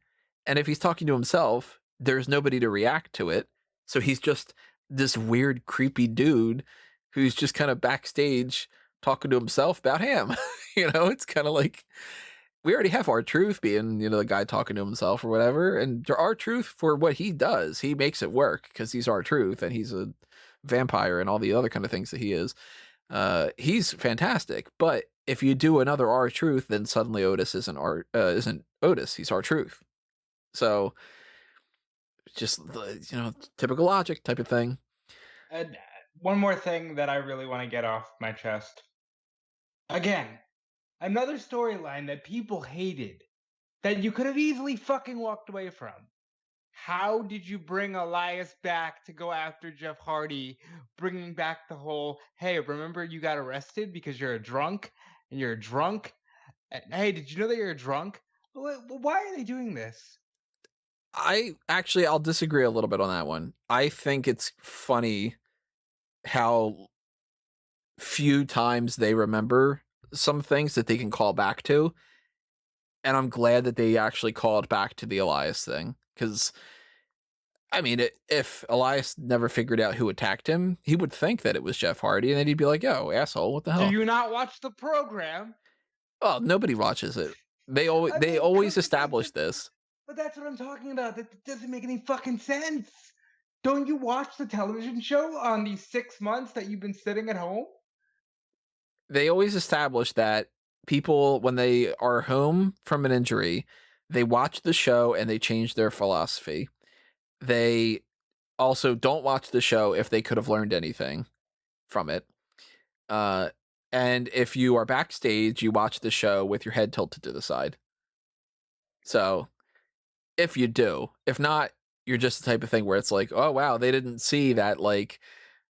And if he's talking to himself, there's nobody to react to it. So he's just this weird, creepy dude who's just kind of backstage talking to himself about him. It's kind of like, we already have R-Truth being, the guy talking to himself or whatever. And R-Truth, for what he does, he makes it work because he's R-Truth and he's a vampire and all the other kind of things that he is. He's fantastic. But if you do another R-Truth, then suddenly Otis isn't Otis. He's R-Truth. So just, typical logic type of thing. And one more thing that I really want to get off my chest. Again, another storyline that people hated that you could have easily fucking walked away from. How did you bring Elias back to go after Jeff Hardy, bringing back the whole, hey, remember you got arrested because you're a drunk? And you're a drunk? And, hey, did you know that you're a drunk? Why are they doing this? I'll disagree a little bit on that one. I think it's funny how few times they remember some things that they can call back to. And I'm glad that they actually called back to the Elias thing. Because, I mean, if Elias never figured out who attacked him, he would think that it was Jeff Hardy. And then he'd be like, yo, asshole, what the hell? Do you not watch the program? Oh, nobody watches it. They always establish this. But that's what I'm talking about. That doesn't make any fucking sense. Don't you watch the television show on these 6 months that you've been sitting at home? They always establish that people, when they are home from an injury, they watch the show and they change their philosophy. They also don't watch the show if they could have learned anything from it. And if you are backstage, you watch the show with your head tilted to the side. So if you do, if not, you're just the type of thing where it's like, oh, wow, they didn't see that, like,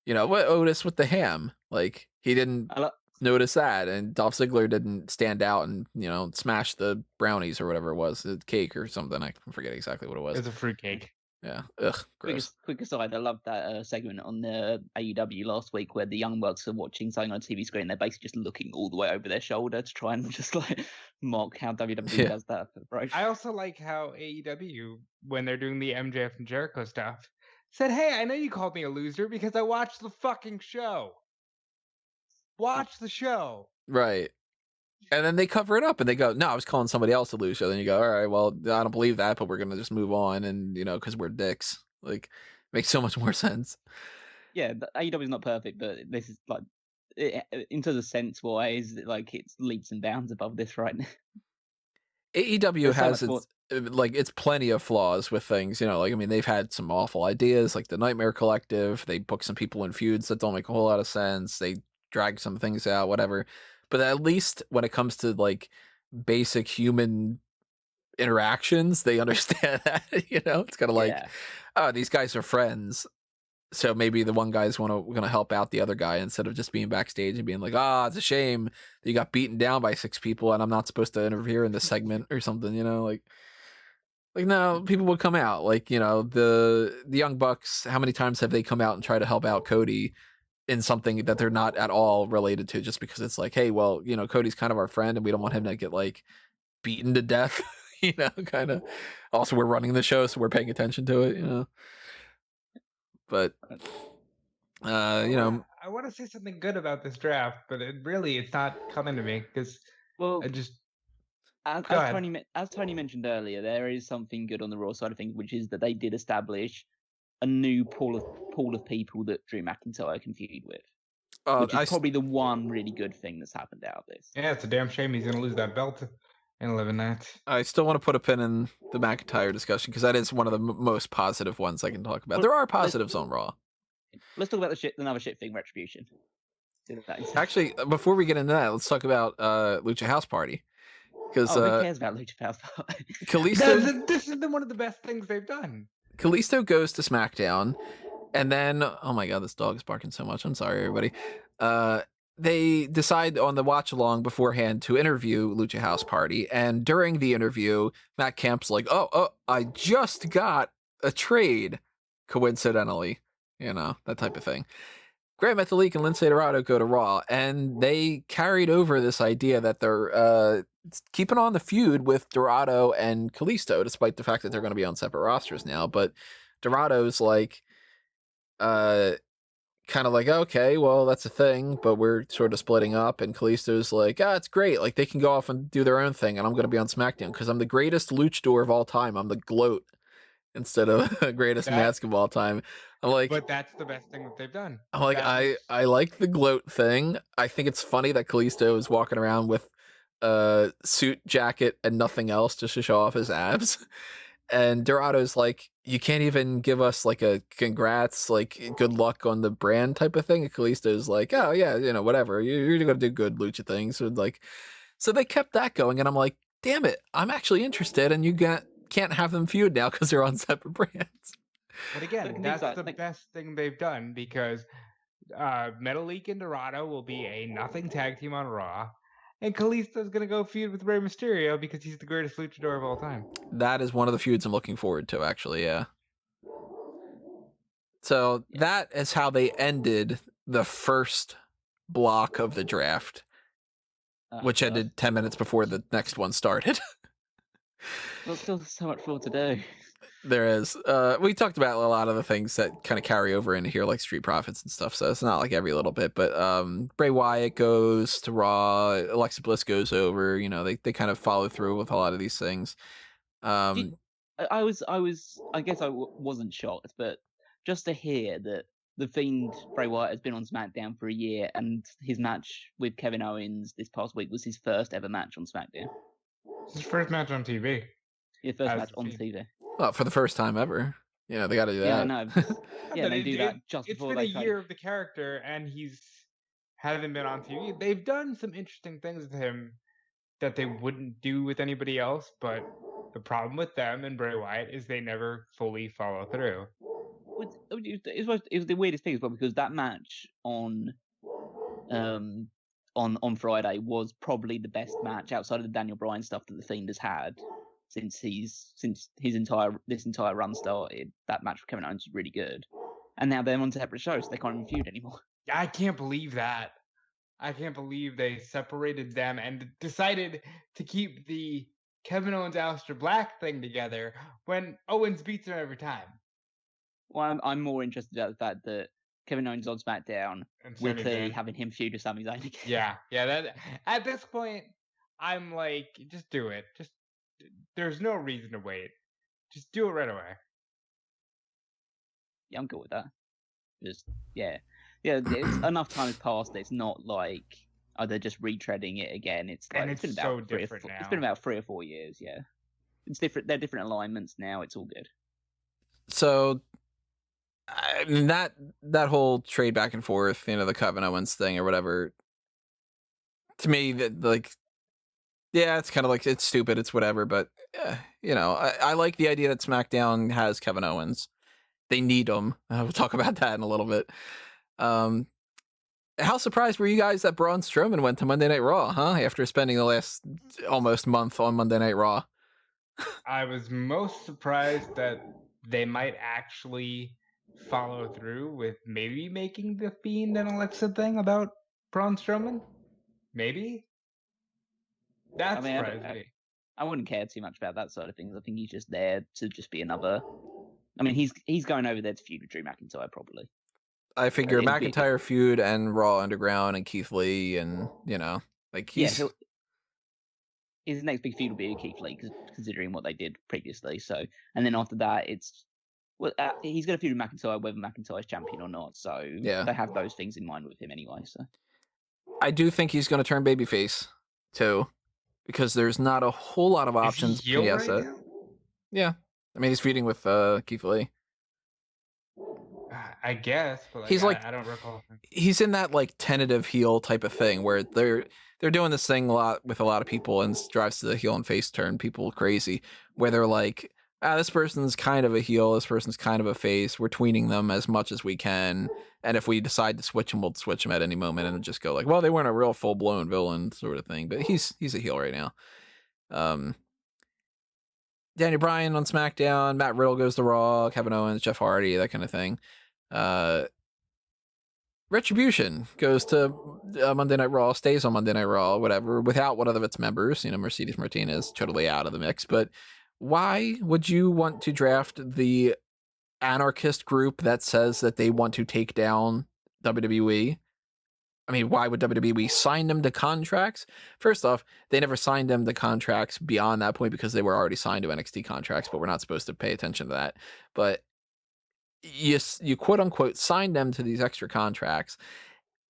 what Otis with the ham, like, he didn't notice that, and Dolph Ziggler didn't stand out and, smash the brownies or whatever it was, the cake or something. I forget exactly what it was. It's a fruit cake. Yeah. Ugh, gross. Quick aside, I loved that segment on the AEW last week where the Young Bucks are watching something on a TV screen. They're basically just looking all the way over their shoulder to try and just like mock how WWE does that approach. I also like how AEW, when they're doing the MJF and Jericho stuff, said, hey, I know you called me a loser because I watched the fucking show. Watch the show. Right. And then they cover it up and they go, no, I was calling somebody else a loser. Then you go, all right, well, I don't believe that, but we're going to just move on. And, because we're dicks. Like, makes so much more sense. Yeah, AEW is not perfect, but this is like, in terms of sense wise, like it's leaps and bounds above this right now. AEW has it's plenty of flaws with things, they've had some awful ideas like the Nightmare Collective. They book some people in feuds that don't make a whole lot of sense. They drag some things out, whatever. But at least when it comes to like basic human interactions, they understand that, it's kind of like, oh, these guys are friends. So maybe the one guy's gonna help out the other guy instead of just being backstage and being like, it's a shame that you got beaten down by 6 people and I'm not supposed to interfere in this segment or something, like no, people would come out. Like, the Young Bucks, how many times have they come out and try to help out Cody in something that they're not at all related to, just because it's like, hey, well, Cody's kind of our friend and we don't want him to get like beaten to death, kind of. Also, we're running the show, so we're paying attention to it, But, I want to say something good about this draft, but it's not coming to me because as Tony mentioned earlier, there is something good on the Raw side of things, which is that they did establish a new pool of people that Drew McIntyre can feud with, which is probably the one really good thing that's happened out of this. Yeah, it's a damn shame he's going to lose that belt in 11 nights. I still want to put a pin in the McIntyre discussion because that is one of the most positive ones I can talk about. There are positives on Raw. Let's talk about another shit thing, Retribution. Actually, before we get into that, let's talk about Lucha House Party. Because who cares about Lucha House Party? Kalisto. This is one of the best things they've done. Kalisto goes to SmackDown, and then, oh my god, this dog is barking so much. I'm sorry, everybody. They decide on the watch along beforehand to interview Lucha House Party, and during the interview, Matt Kemp's like, "Oh, I just got a trade," coincidentally, that type of thing. Grand Metalik and Lince Dorado go to Raw, and they carried over this idea that they're keeping on the feud with Dorado and Kalisto, despite the fact that they're going to be on separate rosters now. But Dorado's like, kind of like, okay, well, that's a thing, but we're sort of splitting up. And Kalisto's like, it's great. Like, they can go off and do their own thing, and I'm going to be on SmackDown because I'm the greatest luchador of all time. I'm the GLOAT instead of the greatest mask of all time. I'm like, but that's the best thing that they've done. I'm like, I like the GLOAT thing. I think it's funny that Kalisto is walking around with a suit jacket and nothing else just to show off his abs. And Dorado's like, you can't even give us like a congrats, like good luck on the brand type of thing. And Kalisto's like, oh yeah, whatever. You're gonna do good lucha things. And like, so they kept that going, and I'm like, damn it, I'm actually interested, and you can't have them feud now because they're on separate brands. But again, that's the best thing they've done because Metalik and Dorado will be a nothing tag team on Raw. And Kalisto's going to go feud with Rey Mysterio because he's the greatest luchador of all time. That is one of the feuds I'm looking forward to, actually, yeah. So that is how they ended the first block of the draft, which ended 10 minutes before the next one started. There's still so much more to do. There is. We talked about a lot of the things that kind of carry over into here, like Street Profits and stuff. So it's not like every little bit, but Bray Wyatt goes to Raw. Alexa Bliss goes over. They kind of follow through with a lot of these things. I guess I wasn't shocked, but just to hear that the Fiend Bray Wyatt has been on SmackDown for a year, and his match with Kevin Owens this past week was his first ever match on SmackDown. It's his first match on TV. Your first as match on Fiend. TV. Well, for the first time ever. You know, they got to do Yeah, I that. know. Yeah, but they do that just it's before been they a trade. year of the character, and he's hasn't been on TV. They've done some interesting things with him that they wouldn't do with anybody else, but the problem with them and Bray Wyatt is they never fully follow through. It was the weirdest thing as well, because that match on Friday was probably the best match outside of the Daniel Bryan stuff that the Fiend has had since this entire run started. That match with Kevin Owens was really good, and now they're on separate shows, so they can't even feud anymore. I can't believe that. I can't believe they separated them and decided to keep the Kevin Owens Aleister Black thing together when Owens beats him every time. Well, I'm more interested in the fact that Kevin Owens on SmackDown with having him feud with Sami Zayn again. Yeah. That at this point, I'm like, just do it. Just there's no reason to wait. Just do it right away. Yeah, I'm good with that. Just it's enough time has passed. It's not like they're just retreading it again. It's like, and it's so different now. It's been about 3 or 4 years. Yeah, it's different. They're different alignments now. It's all good. So, I mean, that whole trade back and forth, you know, the Kevin Owens thing or whatever, to me, that like, yeah, it's kind of like, it's stupid, it's whatever, but you know, I like the idea that SmackDown has Kevin Owens. They need him. We'll talk about that in a little bit. How surprised were you guys that Braun Strowman went to Monday Night Raw, huh? After spending the last almost month on Monday Night Raw. I was most surprised that they might actually follow through with maybe making the Fiend and Alexa thing about Braun Strowman. Maybe. That surprised me. I wouldn't care too much about that side of things. I think he's just there to just be another. I mean, he's going over there to feud with Drew McIntyre, probably. I figure McIntyre feud and Raw Underground and Keith Lee, and you know, like his next big feud will be Keith Lee, considering what they did previously. So, and then after that, it's he's going to feud with McIntyre, whether McIntyre's champion or not. So yeah, they have those things in mind with him anyway. So I do think he's going to turn babyface too, because there's not a whole lot of options. Is he heel right now? Yeah, I mean he's feuding with Keith Lee. I guess, but he's I don't recall. He's in that like tentative heel type of thing where they're doing this thing a lot with a lot of people and drives to the heel and face turn people crazy. Where they're like, this person's kind of a heel, this person's kind of a face. We're tweening them as much as we can, and if we decide to switch them, we'll switch them at any moment and just go like, well, they weren't a real full blown villain sort of thing. But he's a heel right now. Daniel Bryan on SmackDown, Matt Riddle goes to Raw, Kevin Owens, Jeff Hardy, that kind of thing. Retribution goes to Monday Night Raw, stays on Monday Night Raw, whatever, without one of its members. You know, Mercedes Martinez totally out of the mix. But why would you want to draft the anarchist group that says that they want to take down WWE? I mean, why would WWE sign them to contracts? First off, they never signed them to contracts beyond that point because they were already signed to NXT contracts, but we're not supposed to pay attention to that. But you quote unquote signed them to these extra contracts.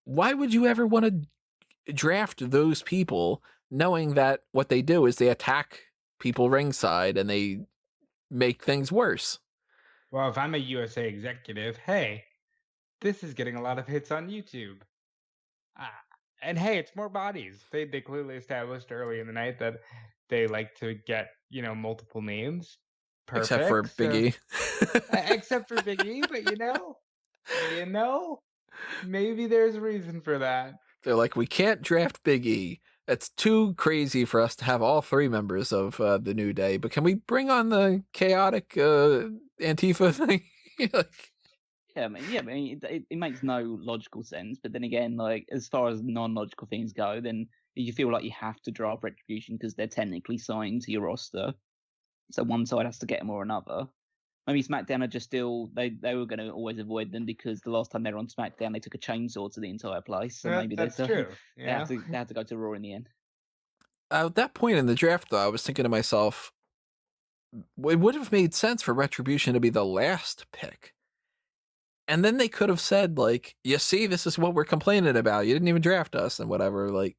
Why would you ever want to draft those people knowing that what they do is they attack people ringside and they make things worse? Well, if I'm a USA executive, hey, this is getting a lot of hits on YouTube. And hey, it's more bodies. They clearly established early in the night that they like to get, you know, multiple names. Perfect. Except for Big E. Except for Big E, but you know, maybe there's a reason for that. They're like, we can't draft Big E. It's too crazy for us to have all 3 members of the New Day. But can we bring on the chaotic Antifa thing? Yeah, I mean, it makes no logical sense. But then again, like as far as non-logical things go, then you feel like you have to draft Retribution because they're technically signed to your roster. So one side has to get them or another. Maybe SmackDown are just still they were going to always avoid them because the last time they were on SmackDown they took a chainsaw to the entire place. So maybe that's true. Yeah. They had to go to Raw in the end. At that point in the draft, though, I was thinking to myself, it would have made sense for Retribution to be the last pick. And then they could have said, like, you see, this is what we're complaining about. You didn't even draft us and whatever. Like,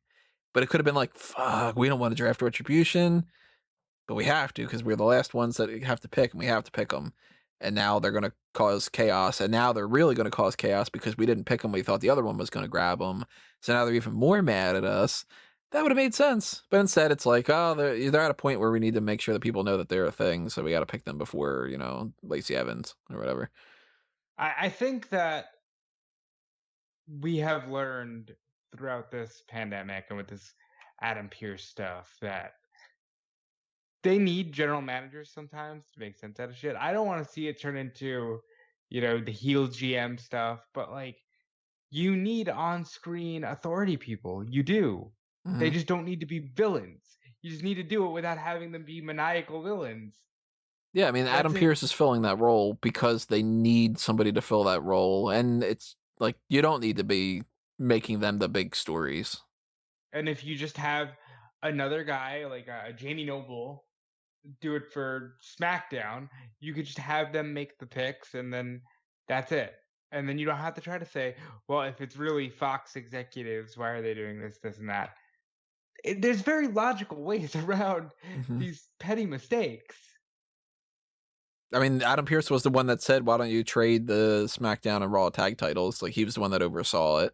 but it could have been like, fuck, we don't want to draft Retribution. but we have to because we're the last ones that have to pick, and we have to pick them. And now they're going to cause chaos, and now they're really going to cause chaos because we didn't pick them. We thought the other one was going to grab them, so now they're even more mad at us. That would have made sense, but instead it's like, oh, they're at a point where we need to make sure that people know that they're a thing, so we got to pick them before, Lacey Evans or whatever. I think that we have learned throughout this pandemic and with this Adam Pearce stuff that they need general managers sometimes to make sense out of shit. I don't want to see it turn into, the heel GM stuff, but like, you need on-screen authority people. You do. They just don't need to be villains. You just need to do it without having them be maniacal villains. Yeah, I mean, Adam Pearce is filling that role because they need somebody to fill that role, and it's like, you don't need to be making them the big stories. And if you just have another guy like Jamie Noble do it for SmackDown, you could just have them make the picks, and then that's it. And then you don't have to try to say, well, if it's really Fox executives, why are they doing this, and that? There's very logical ways around these petty mistakes. I mean, Adam Pearce was the one that said, why don't you trade the SmackDown and Raw tag titles? Like, he was the one that oversaw it.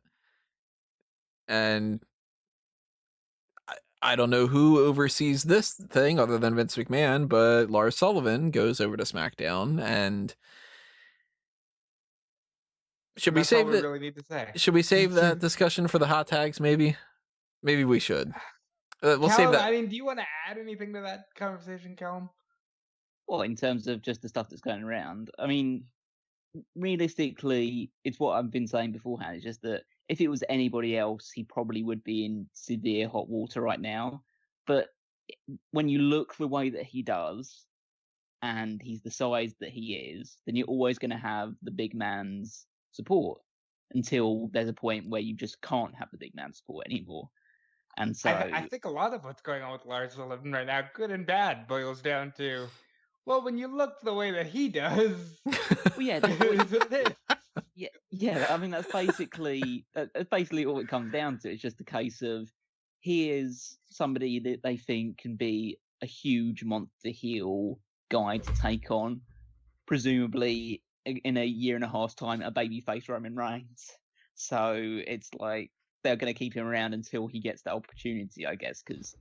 And I don't know who oversees this thing other than Vince McMahon, but Lars Sullivan goes over to SmackDown, and should we save that? Really need to say. Should we save that discussion for the hot tags? Maybe we should. We'll Callum, save that. I mean, do you want to add anything to that conversation, Callum? Well, in terms of just the stuff that's going around, I mean, realistically, it's what I've been saying beforehand. It's just that if it was anybody else, he probably would be in severe hot water right now. But when you look the way that he does, and he's the size that he is, then you're always going to have the big man's support until there's a point where you just can't have the big man's support anymore. And so I think a lot of what's going on with Lars Sullivan right now, good and bad, boils down to, well, when you look the way that he does, well, yeah, yeah. I mean, that's basically all it comes down to. It's just a case of he is somebody that they think can be a huge monster heel guy to take on, presumably in a year and a half's time, a babyface Roman Reigns. So it's like they're going to keep him around until he gets that opportunity, I guess. Because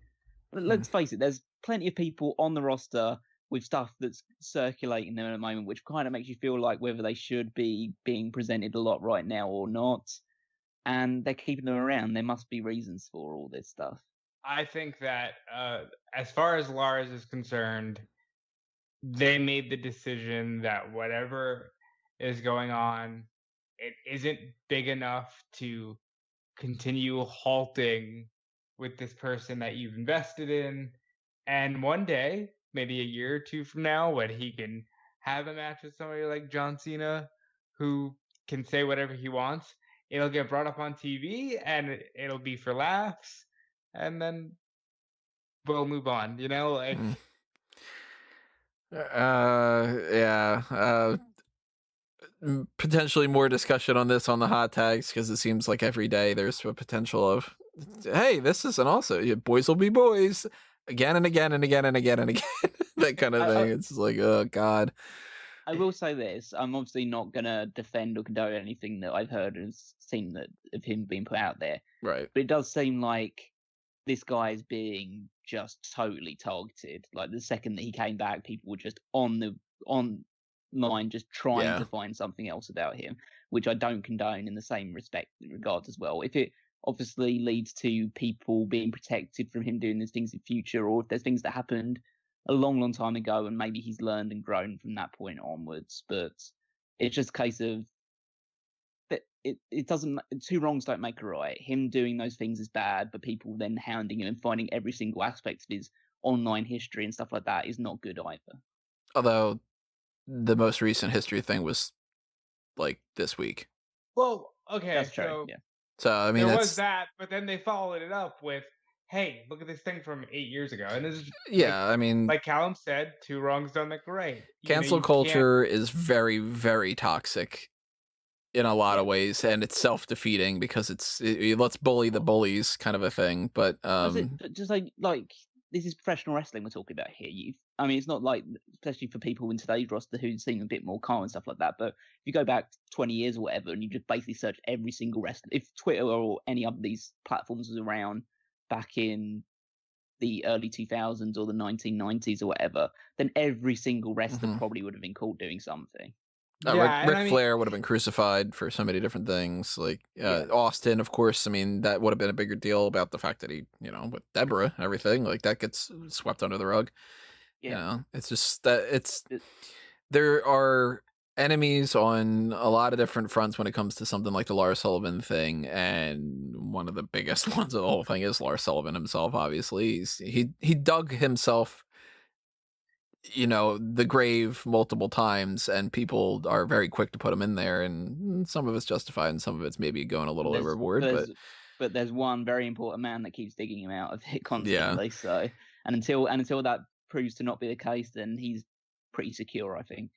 let's face it, there's plenty of people on the roster with stuff that's circulating them at the moment, which kind of makes you feel like whether they should be being presented a lot right now or not. And they're keeping them around. There must be reasons for all this stuff. I think that as far as Lars is concerned, they made the decision that whatever is going on, it isn't big enough to continue halting with this person that you've invested in. And one day, maybe a year or two from now, when he can have a match with somebody like John Cena, who can say whatever he wants, it'll get brought up on TV and it'll be for laughs, and then we'll move on, like potentially more discussion on this on the hot tags, because it seems like every day there's a potential of, hey, this isn't also boys will be boys again and again and again and again and again. That kind of thing. It's like, oh god. I will say this: I'm obviously not gonna defend or condone anything that I've heard and seen that of him being put out there. Right. But it does seem like this guy is being just totally targeted. Like the second that he came back, people were just online just trying to find something else about him, which I don't condone in the same regard as well. If it obviously leads to people being protected from him doing these things in future, or if there's things that happened a long, long time ago and maybe he's learned and grown from that point onwards. But it's just a case of that it doesn't, two wrongs don't make a right. Him doing those things is bad, but people then hounding him and finding every single aspect of his online history and stuff like that is not good either. Although the most recent history thing was like this week. Well, okay, that's true. So I mean, there was that, but then they followed it up with, hey, look at this thing from 8 years ago. And this is I mean, like Callum said, two wrongs don't make a right. Cancel culture is very, very toxic in a lot of ways, and it's self-defeating because it's let's bully the bullies kind of a thing. But just like this is professional wrestling we're talking about here. I mean, it's not like, especially for people in today's roster who seem a bit more calm and stuff like that. But if you go back 20 years or whatever, and you just basically search every single wrestler, if Twitter or any of these platforms was around back in the early 2000s or the 1990s or whatever, then every single wrestler probably would have been caught doing something. Ric Flair would have been crucified for so many different things. Like Austin, of course. I mean, that would have been a bigger deal about the fact that he, with Deborah and everything, like that gets swept under the rug. Yeah. It's just that there are enemies on a lot of different fronts when it comes to something like the Lars Sullivan thing, and one of the biggest ones of the whole thing is Lars Sullivan himself. Obviously, he dug himself, the grave multiple times, and people are very quick to put him in there, and some of it's justified and some of it's maybe going a little overboard. But there's one very important man that keeps digging him out of it constantly. So and until that proves to not be the case, then he's pretty secure, I think.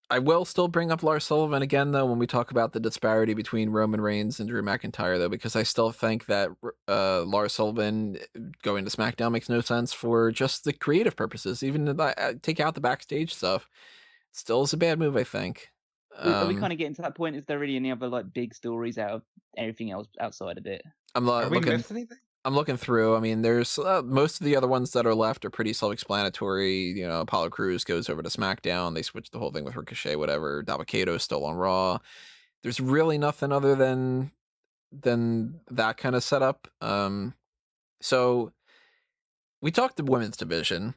I will still bring up Lars Sullivan again, though, when we talk about the disparity between Roman Reigns and Drew McIntyre, though, because I still think that Lars Sullivan going to SmackDown makes no sense for just the creative purposes. Even if I take out the backstage stuff, still is a bad move, I think. Are we kind of getting to that point? Is there really any other big stories out of everything else outside of it? I'm looking through. I mean, there's most of the other ones that are left are pretty self-explanatory. Apollo Crews goes over to SmackDown. They switch the whole thing with Ricochet, whatever. Dabba-Kato's still on Raw. There's really nothing other than that kind of setup. So we talked the women's division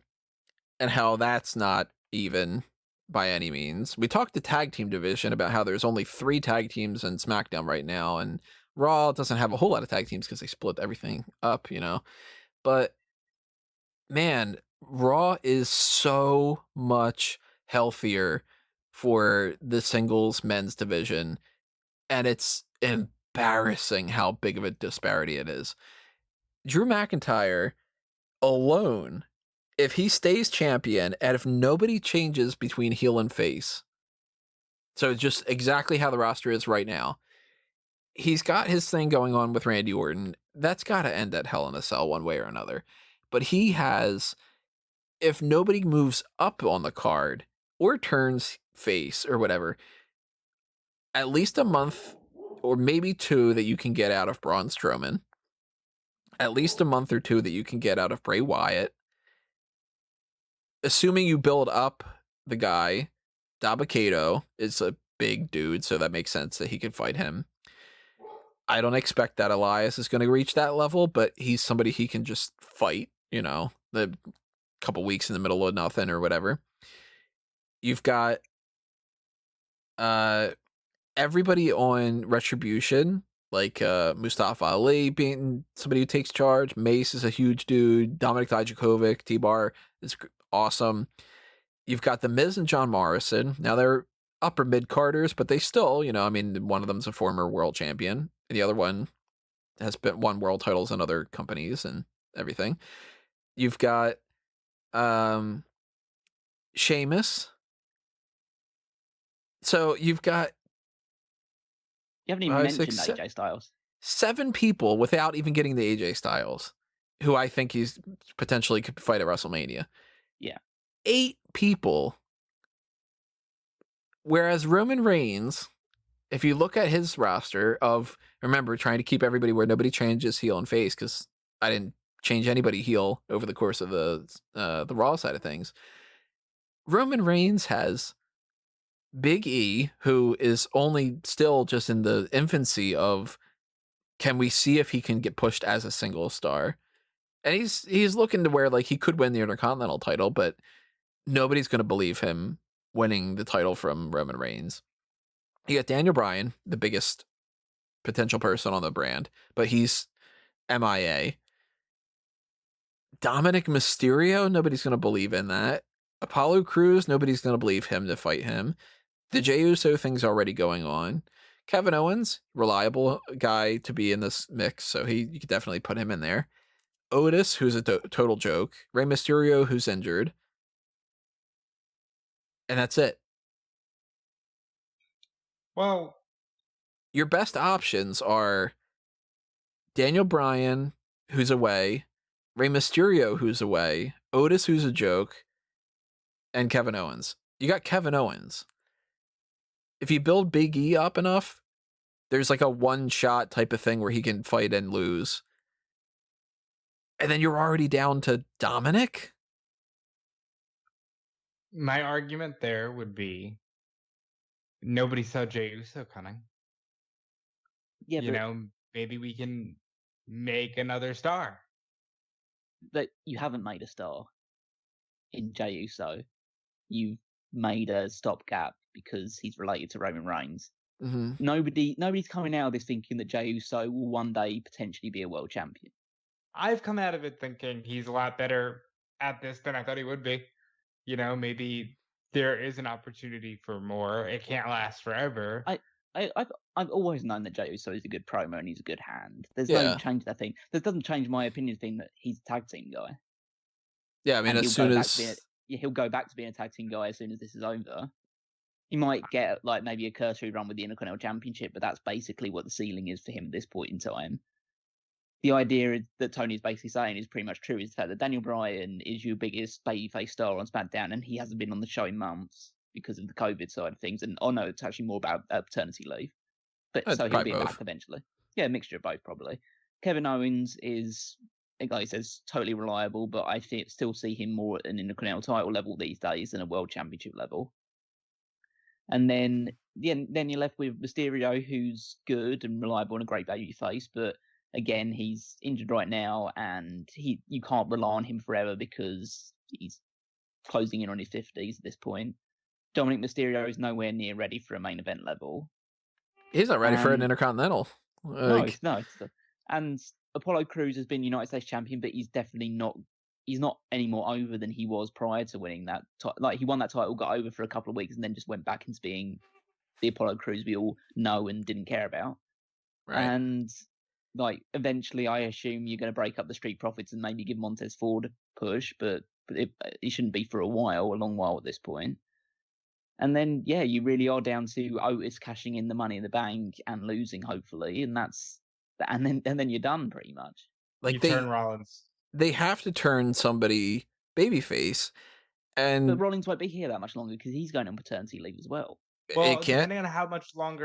and how that's not even by any means. We talked the tag team division about how there's only 3 tag teams in SmackDown right now, and Raw doesn't have a whole lot of tag teams because they split everything up, But, man, Raw is so much healthier for the singles men's division, and it's embarrassing how big of a disparity it is. Drew McIntyre alone, if he stays champion, and if nobody changes between heel and face, so just exactly how the roster is right now, he's got his thing going on with Randy Orton. That's got to end at Hell in a Cell one way or another. But he has, if nobody moves up on the card or turns face or whatever, at least a month or maybe 2 that you can get out of Braun Strowman. At least a month or 2 that you can get out of Bray Wyatt. Assuming you build up the guy, Dabba-Kato is a big dude, so that makes sense that he could fight him. I don't expect that Elias is going to reach that level, but he's somebody he can just fight, the couple weeks in the middle of nothing or whatever. You've got everybody on Retribution, like Mustafa Ali being somebody who takes charge. Mace is a huge dude. Dominic Dijakovic, T-Bar is awesome. You've got The Miz and John Morrison. Now they're upper mid-carders, but they still, one of them's a former world champion. The other one has won world titles in other companies and everything. You've got Sheamus. So you've got... You haven't even mentioned AJ Styles. 7 people without even getting the AJ Styles, who I think he's potentially could fight at WrestleMania. Yeah. 8 people. Whereas Roman Reigns, if you look at his roster of, remember, trying to keep everybody where nobody changes heel and face, because I didn't change anybody heel over the course of the Raw side of things. Roman Reigns has Big E, who is only still just in the infancy of, can we see if he can get pushed as a single star? And he's looking to where he could win the Intercontinental title, but nobody's going to believe him winning the title from Roman Reigns. You got Daniel Bryan, the biggest potential person on the brand, but he's MIA. Dominic Mysterio, nobody's going to believe in that. Apollo Crews, nobody's going to believe him to fight him. The Jey Uso thing's already going on. Kevin Owens, reliable guy to be in this mix, so you could definitely put him in there. Otis, who's a total joke. Rey Mysterio, who's injured. And that's it. Well, your best options are Daniel Bryan, who's away, Rey Mysterio, who's away, Otis, who's a joke, and Kevin Owens. You got Kevin Owens. If you build Big E up enough, there's like a one-shot type of thing where he can fight and lose. And then you're already down to Dominic? My argument there would be nobody saw Jey Uso coming. Yeah, You but know, maybe we can make another star. that you haven't made a star in Jey Uso. You've made a stopgap because he's related to Roman Reigns. Mm-hmm. Nobody's coming out of this thinking that Jey Uso will one day potentially be a world champion. I've come out of it thinking he's a lot better at this than I thought he would be. You know, maybe there is an opportunity for more. It can't last forever. I've always known that Jey Uso is a good promo and he's a good hand. There's Yeah. no change to that thing. That doesn't change my opinion thing that he's a tag team guy. Yeah, I mean, And as soon as... he'll go back to being a tag team guy as soon as this is over. He might get like maybe a cursory run with the Intercontinental Championship, but that's basically what the ceiling is for him at this point in time. The idea that Tony is basically saying is pretty much true, is the fact that Daniel Bryan is your biggest babyface star on SmackDown, and he hasn't been on the show in months because of the COVID side of things. And no, it's actually more about paternity leave. But so he'll be back eventually. Yeah, a mixture of both probably. Kevin Owens is, like I says, totally reliable, but I still see him more at an Intercontinental title level these days than a World Championship level. And then you're left with Mysterio, who's good and reliable and a great baby face, but again, he's injured right now, and you can't rely on him forever because he's closing in on his 50s at this point. Dominic Mysterio is nowhere near ready for a main event level. He's not ready for an Intercontinental. No. And Apollo Crews has been United States champion, but he's definitely not. He's not any more over than he was prior to winning that. He won that title, got over for a couple of weeks, and then just went back into being the Apollo Crews we all know and didn't care about. Right. And eventually, I assume you're going to break up the Street Profits and maybe give Montez Ford a push, but it shouldn't be for a long while at this point. And then, yeah, you really are down to Otis cashing in the Money in the Bank and losing, hopefully, and then you're done pretty much. Like turn Rollins. They have to turn somebody babyface, but Rollins won't be here that much longer because he's going on paternity leave as well. Well, depending on how long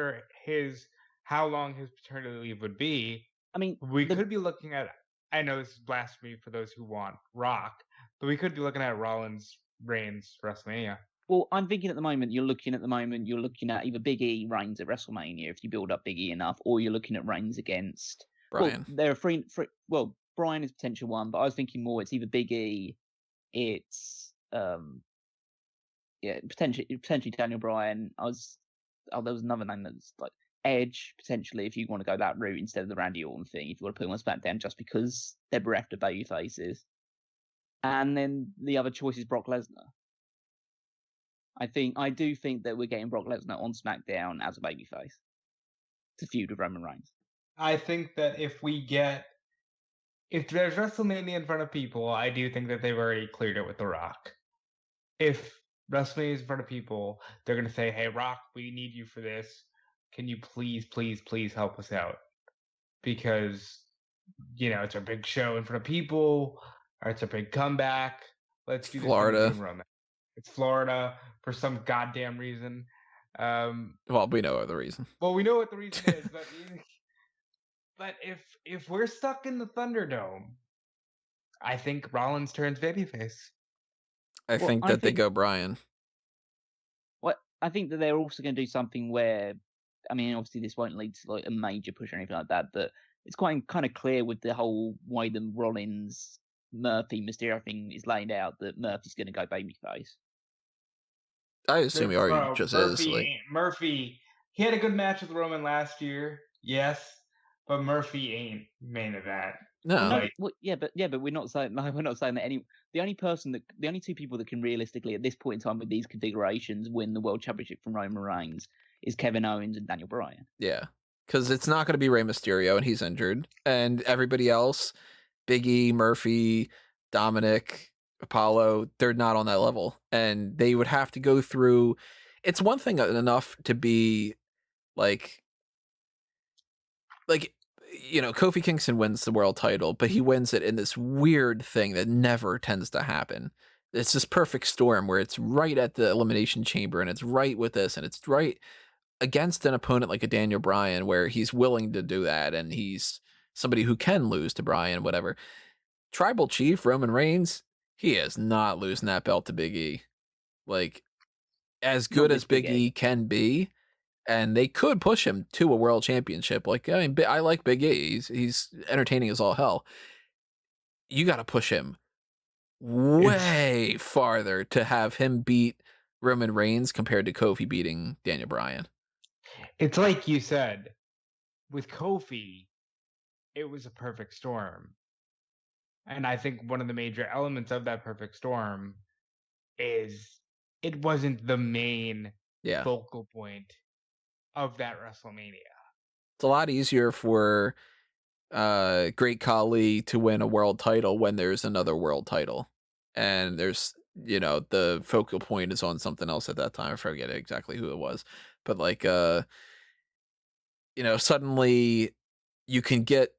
his paternity leave would be. I mean, we could be looking at. I know this is blasphemy for those who want Rock, but we could be looking at Rollins Reigns WrestleMania. Well, I'm thinking at the moment you're looking at either Big E Reigns at WrestleMania if you build up Big E enough, or you're looking at Reigns against Brian. Well, there are three. Well, Brian is a potential one, but I was thinking more. It's either Big E, it's potentially Daniel Bryan. There was another name that's like Edge potentially if you want to go that route instead of the Randy Orton thing. If you want to put him on SmackDown just because they're bereft of baby faces, and then the other choice is Brock Lesnar. I do think that we're getting Brock Lesnar on SmackDown as a babyface to feud with Roman Reigns. I think that if there's WrestleMania in front of people, I do think that they've already cleared it with The Rock. If WrestleMania is in front of people, they're going to say, hey, Rock, we need you for this. Can you please, please, please help us out? Because, it's our big show in front of people, or it's a big comeback. Let's do Florida. It's Florida for some goddamn reason. Well, we know the reason. Well, we know what the reason is, but if we're stuck in the Thunderdome, I think Rollins turns babyface. I think they go Brian. Well, I think that they're also going to do something where, I mean, obviously this won't lead to like a major push or anything like that, but it's quite kind of clear with the whole way the Rollins Murphy Mysterio thing is laid out that Murphy's going to go babyface. I assume he already just is. Murphy, he had a good match with Roman last year, yes, but Murphy ain't main event. No. But we're not saying that the only two people that can realistically at this point in time with these configurations win the World Championship from Roman Reigns is Kevin Owens and Daniel Bryan. Yeah, because it's not going to be Rey Mysterio and he's injured, and everybody else, Big E, Murphy, Dominic, Apollo, they're not on that level, and they would have to go through. It's one thing enough to be like Kofi Kingston wins the world title, but he wins it in this weird thing that never tends to happen. It's this perfect storm where it's right at the Elimination Chamber, and it's right with this, and it's right against an opponent like a Daniel Bryan, where he's willing to do that, and he's somebody who can lose to Bryan, whatever. Tribal Chief Roman Reigns, he is not losing that belt to Big E. Like, as good as Big E can be, and they could push him to a world championship. Like, I mean, I like Big E. He's entertaining as all hell. You got to push him way farther to have him beat Roman Reigns compared to Kofi beating Daniel Bryan. It's like you said, with Kofi, it was a perfect storm. And I think one of the major elements of that perfect storm is it wasn't the main focal point of that WrestleMania. It's a lot easier for Great Khali to win a world title when there's another world title. And there's, the focal point is on something else at that time. I forget exactly who it was. But like, suddenly you can get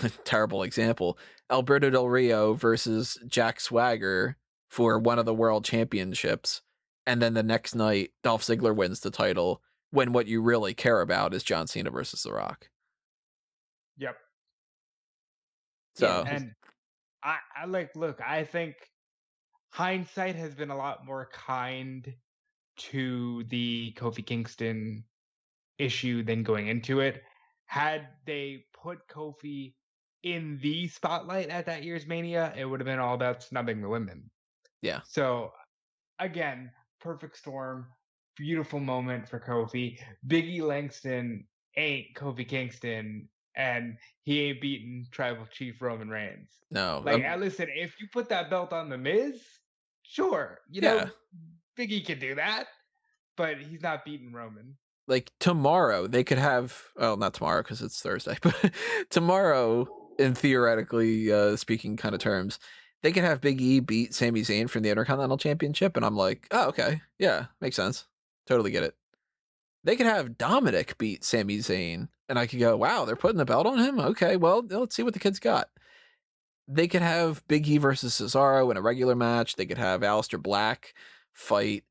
a terrible example, Alberto Del Rio versus Jack Swagger for one of the world championships. And then the next night, Dolph Ziggler wins the title when what you really care about is John Cena versus The Rock. Yep. So, and I think hindsight has been a lot more kind to the Kofi Kingston issue than going into it. Had they put Kofi in the spotlight at that year's Mania, it would have been all about snubbing the women. Yeah. So, again, perfect storm, beautiful moment for Kofi. Big E Langston ain't Kofi Kingston, and he ain't beating Tribal Chief Roman Reigns. No. Listen, if you put that belt on The Miz, sure. Big E can do that, but he's not beating Roman. Like, tomorrow, they could have... Well, not tomorrow, because it's Thursday, but tomorrow, in theoretically speaking kind of terms, they could have Big E beat Sami Zayn from the Intercontinental Championship, and I'm like, oh, okay. Yeah, makes sense. Totally get it. They could have Dominic beat Sami Zayn, and I could go, wow, they're putting the belt on him? Okay, well, let's see what the kid's got. They could have Big E versus Cesaro in a regular match. They could have Aleister Black fight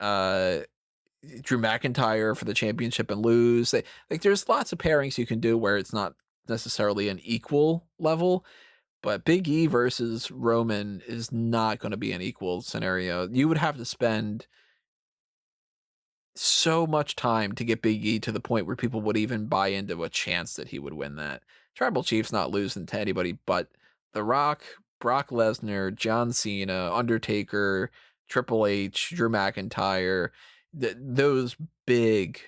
Drew McIntyre for the championship and lose. There's lots of pairings you can do where it's not necessarily an equal level, but Big E versus Roman is not going to be an equal scenario. You would have to spend so much time to get Big E to the point where people would even buy into a chance that he would win that. Tribal Chief's not losing to anybody but The Rock, Brock Lesnar, John Cena, Undertaker, Triple H, Drew McIntyre, those big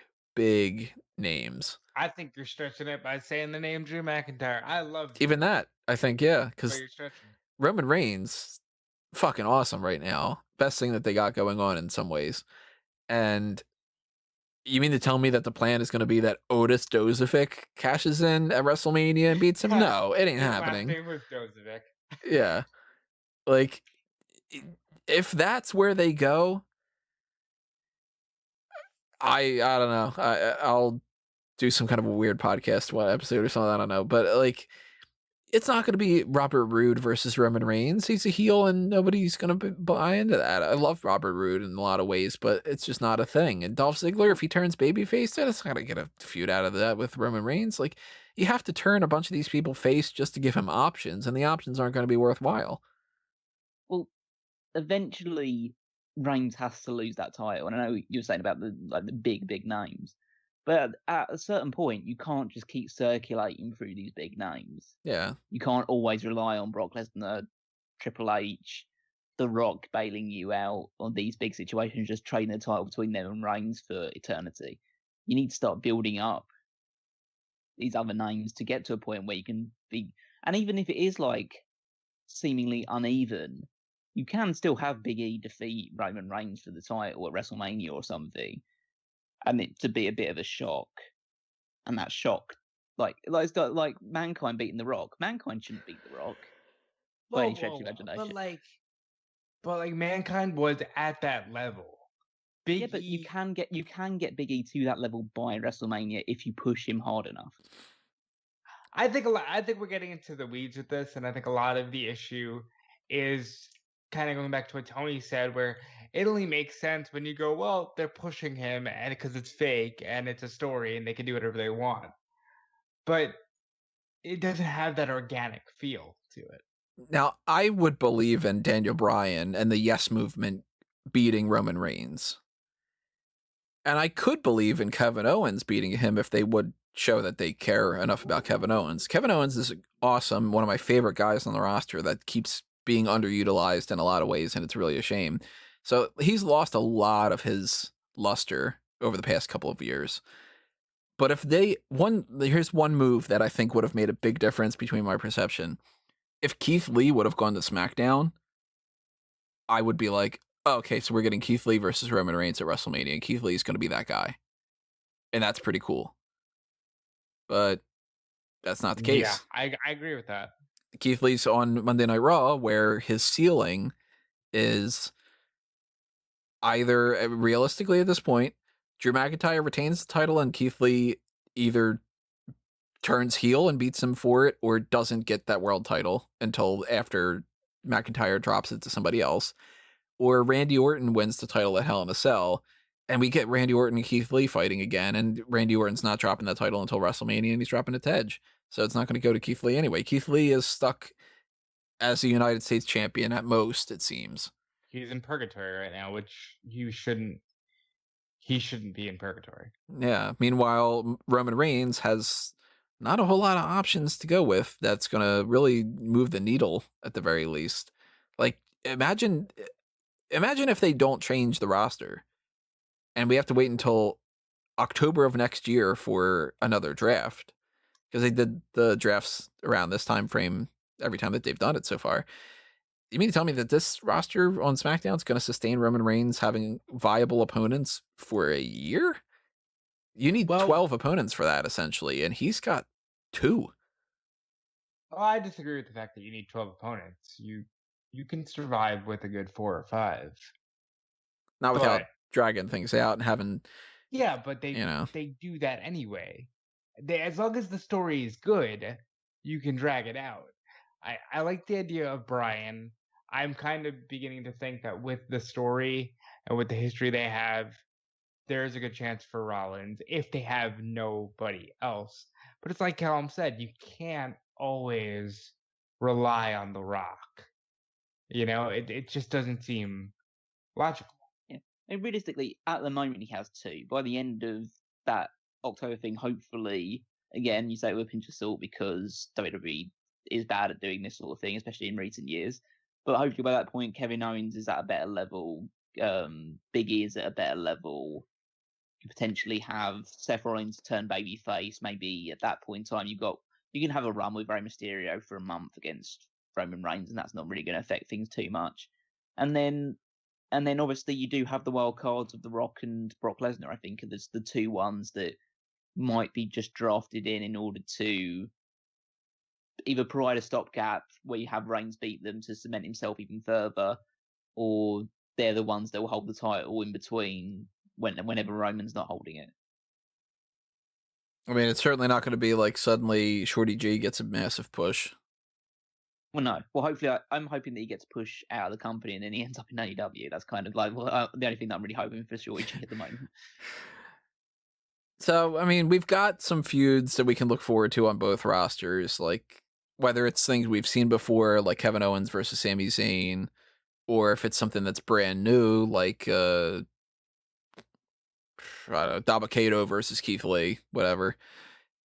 names. I think you're stretching it by saying the name Drew McIntyre. I love even that. I think, yeah, because Roman Reigns, fucking awesome right now. Best thing that they got going on in some ways. And you mean to tell me that the plan is going to be that Otis Dozovic cashes in at WrestleMania and beats him? No, it ain't happening. His last name was Dozovic. Yeah. Like, if that's where they go, I don't know. I'll do some kind of a weird podcast one episode or something. I don't know. But, like, it's not going to be Robert Roode versus Roman Reigns. He's a heel and nobody's going to buy into that. I love Robert Roode in a lot of ways, but it's just not a thing. And Dolph Ziggler, if he turns babyface, then it's not going to get a feud out of that with Roman Reigns. Like, you have to turn a bunch of these people face just to give him options, and the options aren't going to be worthwhile. Well, eventually Reigns has to lose that title. And I know you're saying about the big names. But at a certain point, you can't just keep circulating through these big names. Yeah. You can't always rely on Brock Lesnar, Triple H, The Rock bailing you out on these big situations, just trading the title between them and Reigns for eternity. You need to start building up these other names to get to a point where you can be... And even if it is, like, seemingly uneven, you can still have Big E defeat Roman Reigns for the title at WrestleMania or something. And it to be a bit of a shock, and that shock, like Mankind beating The Rock. Mankind shouldn't beat The Rock by any stretch of imagination. But like Mankind was at that level. But you can get Big E to that level by WrestleMania if you push him hard enough. I think we're getting into the weeds with this, and I think a lot of the issue is kind of going back to what Tony said, where it only makes sense when you go, well, they're pushing him, and because it's fake and it's a story, and they can do whatever they want. But it doesn't have that organic feel to it. Now, I would believe in Daniel Bryan and the Yes Movement beating Roman Reigns. And I could believe in Kevin Owens beating him if they would show that they care enough about Kevin Owens. Kevin Owens is awesome, one of my favorite guys on the roster that keeps being underutilized in a lot of ways, and it's really a shame. So he's lost a lot of his luster over the past couple of years. But if here's one move that I think would have made a big difference between my perception. If Keith Lee would have gone to SmackDown, I would be like, oh, okay, so we're getting Keith Lee versus Roman Reigns at WrestleMania, and Keith Lee is going to be that guy. And that's pretty cool. But that's not the case. Yeah, I agree with that. Keith Lee's on Monday Night Raw, where his ceiling is either, realistically at this point, Drew McIntyre retains the title and Keith Lee either turns heel and beats him for it or doesn't get that world title until after McIntyre drops it to somebody else, or Randy Orton wins the title at Hell in a Cell and we get Randy Orton and Keith Lee fighting again, and Randy Orton's not dropping that title until WrestleMania, and he's dropping it to Edge. So it's not going to go to Keith Lee anyway. Keith Lee is stuck as a United States champion at most, it seems. He's in purgatory right now, which he shouldn't be in purgatory. Yeah. Meanwhile, Roman Reigns has not a whole lot of options to go with that's going to really move the needle at the very least. Like, imagine if they don't change the roster and we have to wait until October of next year for another draft, because they did the drafts around this time frame every time that they've done it so far. You mean to tell me that this roster on SmackDown is going to sustain Roman Reigns having viable opponents for a year? You need 12 opponents for that, essentially, and he's got 2. Well, I disagree with the fact that you need 12 opponents. You can survive with a good 4 or 5. Not without dragging things out and having... Yeah, but they do that anyway. As long as the story is good, you can drag it out. I like the idea of Bryan. I'm kind of beginning to think that with the story and with the history they have, there's a good chance for Rollins if they have nobody else. But it's like Callum said, you can't always rely on The Rock. You know, it just doesn't seem logical. Yeah. And realistically, at the moment, he has 2. By the end of that October thing, hopefully, again, you say it with a pinch of salt because WWE is bad at doing this sort of thing, especially in recent years. But hopefully by that point, Kevin Owens is at a better level. Big E is at a better level. You potentially have Seth Rollins turn babyface. Maybe at that point in time, you can have a run with Rey Mysterio for a month against Roman Reigns, and that's not really going to affect things too much. And then obviously you do have the wild cards of The Rock and Brock Lesnar. I think are the 2 ones that might be just drafted in order to either provide a stopgap where you have Reigns beat them to cement himself even further, or they're the ones that will hold the title in between whenever Roman's not holding it. I mean, it's certainly not going to be like suddenly Shorty G gets a massive push. Well, no. Well, hopefully, I'm hoping that he gets pushed out of the company and then he ends up in AEW. That's kind of like the only thing that I'm really hoping for Shorty G at the moment. So, I mean, we've got some feuds that we can look forward to on both rosters, like whether it's things we've seen before, like Kevin Owens versus Sami Zayn, or if it's something that's brand new, like I don't know, Dabba-Kato versus Keith Lee, whatever.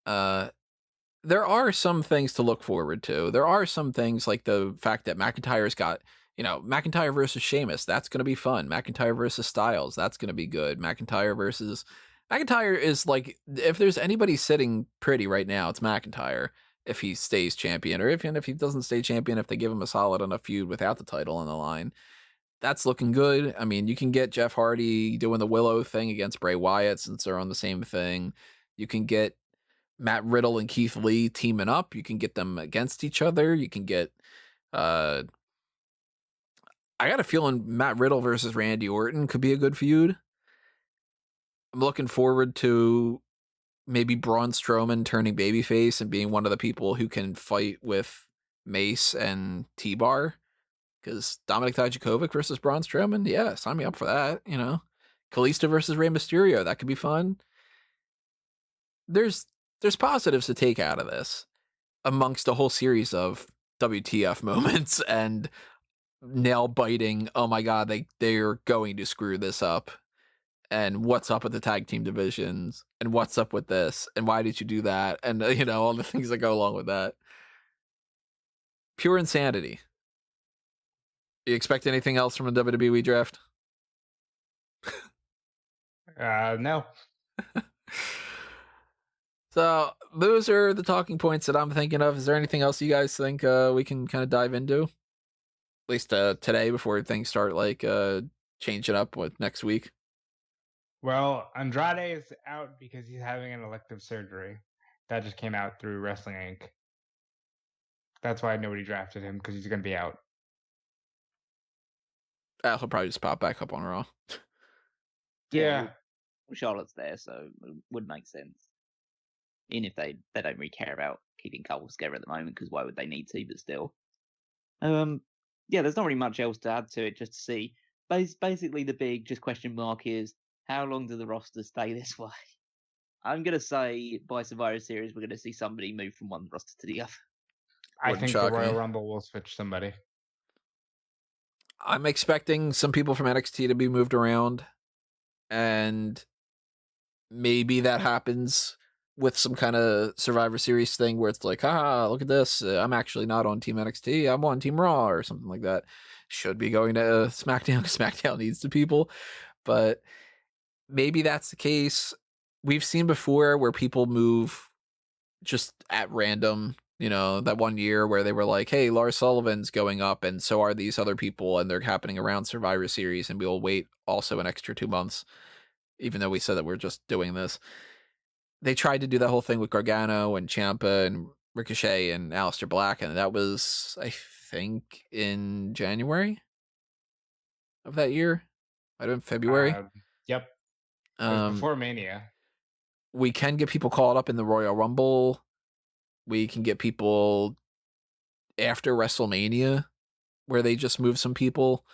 There are some things to look forward to. There are some things like the fact that McIntyre's got, McIntyre versus Sheamus. That's going to be fun. McIntyre versus Styles. That's going to be good. McIntyre is like, if there's anybody sitting pretty right now, it's McIntyre. If he stays champion, or even if he doesn't stay champion, if they give him a solid enough feud without the title on the line, that's looking good. I mean, you can get Jeff Hardy doing the Willow thing against Bray Wyatt since they're on the same thing. You can get Matt Riddle and Keith Lee teaming up. You can get them against each other. You can get, I got a feeling Matt Riddle versus Randy Orton could be a good feud. I'm looking forward to maybe Braun Strowman turning babyface and being one of the people who can fight with Mace and T-Bar. Because Dominic Dijakovic versus Braun Strowman, yeah, sign me up for that, you know. Kalisto versus Rey Mysterio, that could be fun. There's positives to take out of this amongst a whole series of WTF moments and nail biting, oh my god, they're going to screw this up. And what's up with the tag team divisions? And what's up with this? And why did you do that? And, you know, all the things that go along with that. Pure insanity. You expect anything else from a WWE draft? No. So those are the talking points that I'm thinking of. Is there anything else you guys think we can kind of dive into? At least today before things start like changing up with next week. Well, Andrade is out because he's having an elective surgery. That just came out through Wrestling Inc. That's why nobody drafted him, because he's going to be out. He'll probably just pop back up on Raw. Yeah. Well, Charlotte's there, so it would make sense. Even if they don't really care about keeping couples together at the moment, because why would they need to? But still, yeah, there's not really much else to add to it. Just to see, basically, the big just question mark is how long do the rosters stay this way? I'm gonna say by Survivor Series we're gonna see somebody move from one roster to the other. I think the Royal Rumble will switch somebody. I'm expecting some people from NXT to be moved around, and maybe that happens with some kind of Survivor Series thing where it's like, haha, look at this. I'm actually not on Team NXT. I'm on Team Raw or something like that. Should be going to SmackDown because SmackDown needs the people. But maybe that's the case. We've seen before where people move just at random. You know, that one year where they were like, hey, Lars Sullivan's going up and so are these other people, and they're happening around Survivor Series, and we'll wait also an extra 2 months, even though we said that we're just doing this. They tried to do that whole thing with Gargano and Ciampa and Ricochet and Aleister Black, and that was, I think, in January of that year. Might have been February. Yep. It was before Mania. We can get people caught up in the Royal Rumble. We can get people after WrestleMania where they just move some people.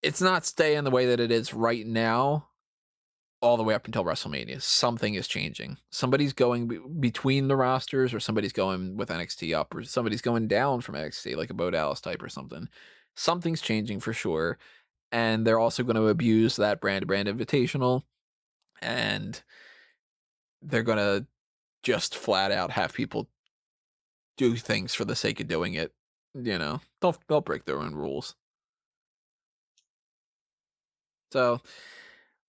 It's not staying the way that it is right now all the way up until WrestleMania. Something is changing. Somebody's going between the rosters, or somebody's going with NXT up, or somebody's going down from NXT, like a Bo Dallas type or something. Something's changing for sure. And they're also going to abuse that brand invitational. And they're going to just flat out have people do things for the sake of doing it. You know, they'll break their own rules. So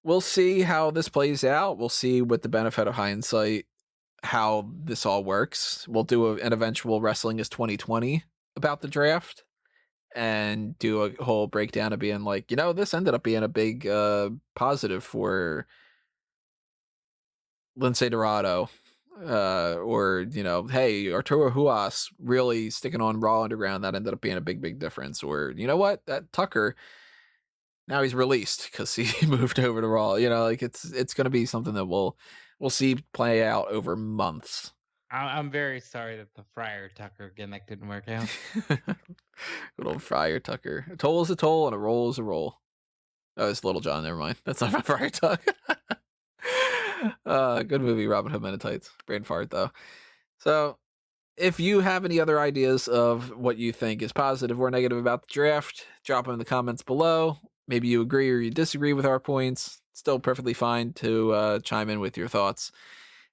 we'll see how this plays out. We'll see, with the benefit of hindsight, how this all works. We'll do an eventual Wrestling is 2020 about the draft and do a whole breakdown of being like, you know, this ended up being a big positive for Lince Dorado. Or, you know, hey, Arturo Huas really sticking on Raw Underground, that ended up being a big difference. Or, you know what, that Tucker, now he's released because he moved over to Raw. You know, like it's going to be something that we'll see play out over months. I'm very sorry that the Friar Tucker gimmick didn't work out. Good old Friar Tucker. A toll is a toll and a roll is a roll. Oh, it's Little John. Never mind. That's not Friar Tucker. Good movie, Robin Hood Men in Tights. Brain fart, though. So, if you have any other ideas of what you think is positive or negative about the draft, drop them in the comments below. Maybe you agree or you disagree with our points. Still perfectly fine to chime in with your thoughts.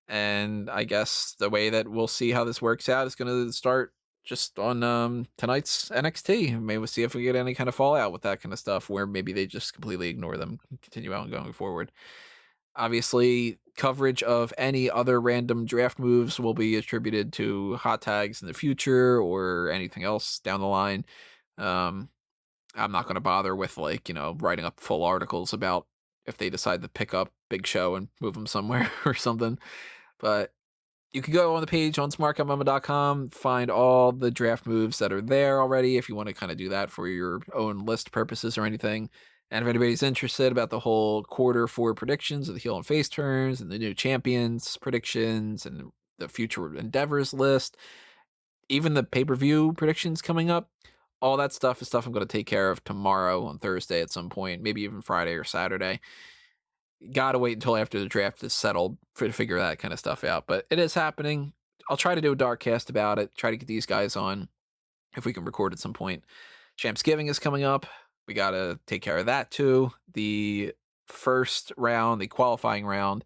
And I guess the way that we'll see how this works out is going to start just on tonight's NXT. Maybe we'll see if we get any kind of fallout with that kind of stuff, where maybe they just completely ignore them and continue on going forward. Obviously, coverage of any other random draft moves will be attributed to hot tags in the future or anything else down the line. I'm not going to bother with, like, you know, writing up full articles about if they decide to pick up Big Show and move them somewhere or something. But you can go on the page on smark.com, find all the draft moves that are there already if you want to kind of do that for your own list purposes or anything. And if anybody's interested about the whole quarter 4 predictions of the heel and face turns and the new champions predictions and the future endeavors list, even the pay-per-view predictions coming up, all that stuff is stuff I'm going to take care of tomorrow on Thursday at some point, maybe even Friday or Saturday. Gotta wait until after the draft is settled to figure that kind of stuff out. But it is happening. I'll try to do a dark cast about it, try to get these guys on if we can record at some point. Champsgiving is coming up. We got to take care of that too. The first round, the qualifying round,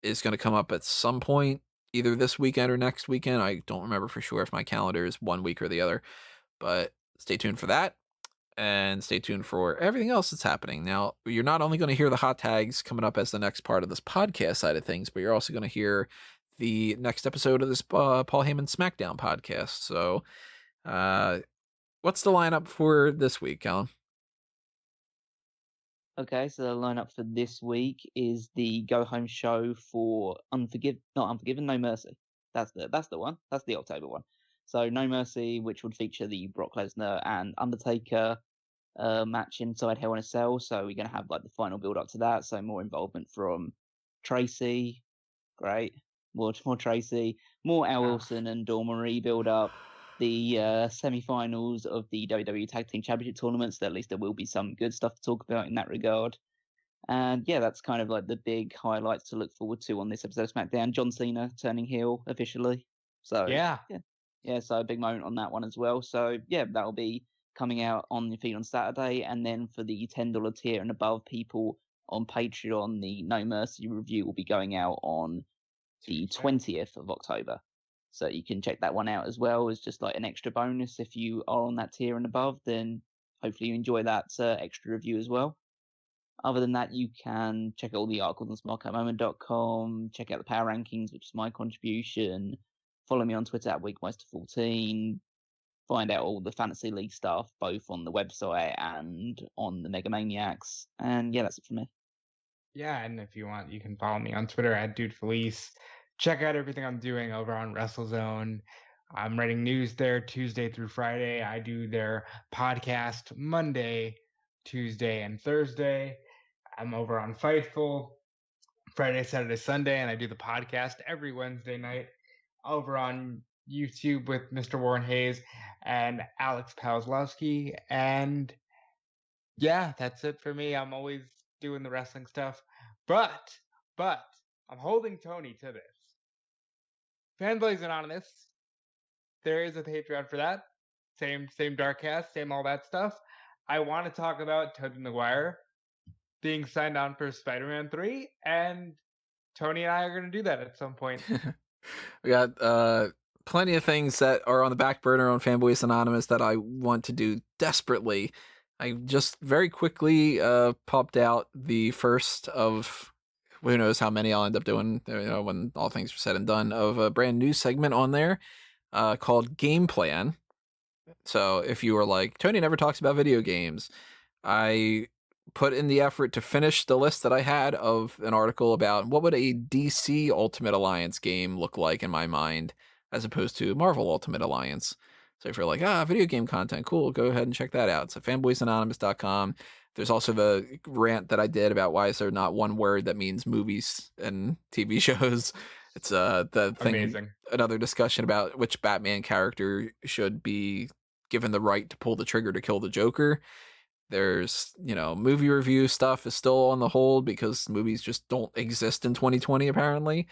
is going to come up at some point, either this weekend or next weekend. I don't remember for sure if my calendar is one week or the other, but stay tuned for that. And stay tuned for everything else that's happening. Now, you're not only going to hear the hot tags coming up as the next part of this podcast side of things, but you're also going to hear the next episode of this Paul Heyman SmackDown podcast. So, what's the lineup for this week, Alan? Okay, so the lineup for this week is the go home show for not Unforgiven, No Mercy. That's the one. That's the October one. So No Mercy, which would feature the Brock Lesnar and Undertaker match inside Hell in a Cell. So we're gonna have like the final build up to that. So more involvement from Tracy. Great. More Tracy. More Al Wilson and Dawn Marie build up. The semi-finals of the WWE Tag Team Championship tournament, so at least there will be some good stuff to talk about in that regard. And yeah, that's kind of like the big highlights to look forward to on this episode of SmackDown. John Cena turning heel officially. So yeah, so a big moment on that one as well. So yeah, that'll be coming out on the feed on Saturday. And then for the $10 tier and above people on Patreon, the No Mercy review will be going out on the 20th of October. So you can check that one out as well as just like an extra bonus. If you are on that tier and above, then hopefully you enjoy that extra review as well. Other than that, you can check out all the articles on smarkatmoment.com, check out the power rankings, which is my contribution. Follow me on Twitter at Weekmeister14. Find out all the Fantasy League stuff, both on the website and on the Mega Maniacs. And yeah, that's it for me. Yeah, and if you want, you can follow me on Twitter at DudeFelice. Check out everything I'm doing over on WrestleZone. I'm writing news there Tuesday through Friday. I do their podcast Monday, Tuesday, and Thursday. I'm over on Fightful Friday, Saturday, Sunday, and I do the podcast every Wednesday night over on YouTube with Mr. Warren Hayes and Alex Pawlowski. And yeah, that's it for me. I'm always doing the wrestling stuff. But I'm holding Tony to this. Fanboys Anonymous, there is a Patreon for that. Same Darkcast, same all that stuff. I want to talk about Tobey Maguire being signed on for Spider-Man 3, and Tony and I are going to do that at some point. We got plenty of things that are on the back burner on Fanboys Anonymous that I want to do desperately. I just very quickly popped out the first of who knows how many I'll end up doing, when all things are said and done, of a brand new segment on there called Game Plan. So if you were like, Tony never talks about video games, I put in the effort to finish the list that I had of an article about what would a DC Ultimate Alliance game look like in my mind, as opposed to Marvel Ultimate Alliance. So if you're like, video game content, cool, go ahead and check that out. It's at fanboysanonymous.com. There's also the rant that I did about why is there not one word that means movies and TV shows. It's the thing. Amazing. Another discussion about which Batman character should be given the right to pull the trigger to kill the Joker. There's, movie review stuff is still on the hold because movies just don't exist in 2020 apparently.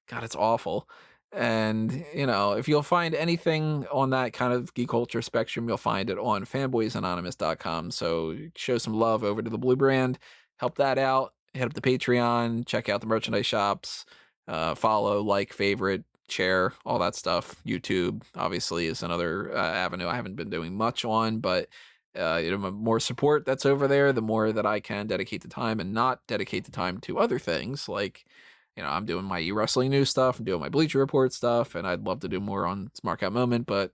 God, it's awful. And, if you'll find anything on that kind of geek culture spectrum, you'll find it on fanboysanonymous.com. So show some love over to the Blue Brand, help that out, hit up the Patreon, check out the merchandise shops, follow, like, favorite, share, all that stuff. YouTube, obviously, is another avenue I haven't been doing much on, but the more support that's over there, the more that I can dedicate the time and not dedicate the time to other things like, I'm doing my e-wrestling news stuff, I'm doing my Bleacher Report stuff, and I'd love to do more on Smark Out Moment, but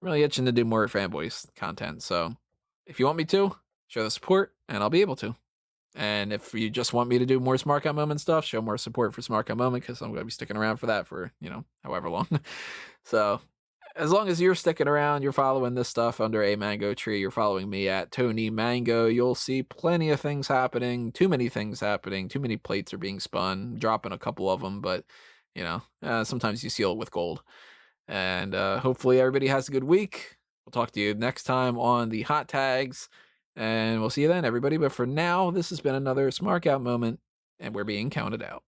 I'm really itching to do more Fanboys content. So if you want me to, show the support, and I'll be able to. And if you just want me to do more Smark Out Moment stuff, show more support for Smark Out Moment, because I'm going to be sticking around for that for, however long. So as long as you're sticking around, you're following this stuff under a mango tree, you're following me at Tony Mango, you'll see plenty of things happening, too many things happening, too many plates are being spun, dropping a couple of them, but, sometimes you seal it with gold. And hopefully everybody has a good week. We'll talk to you next time on the Hot Tags, and we'll see you then, everybody. But for now, this has been another Smark Out moment, and we're being counted out.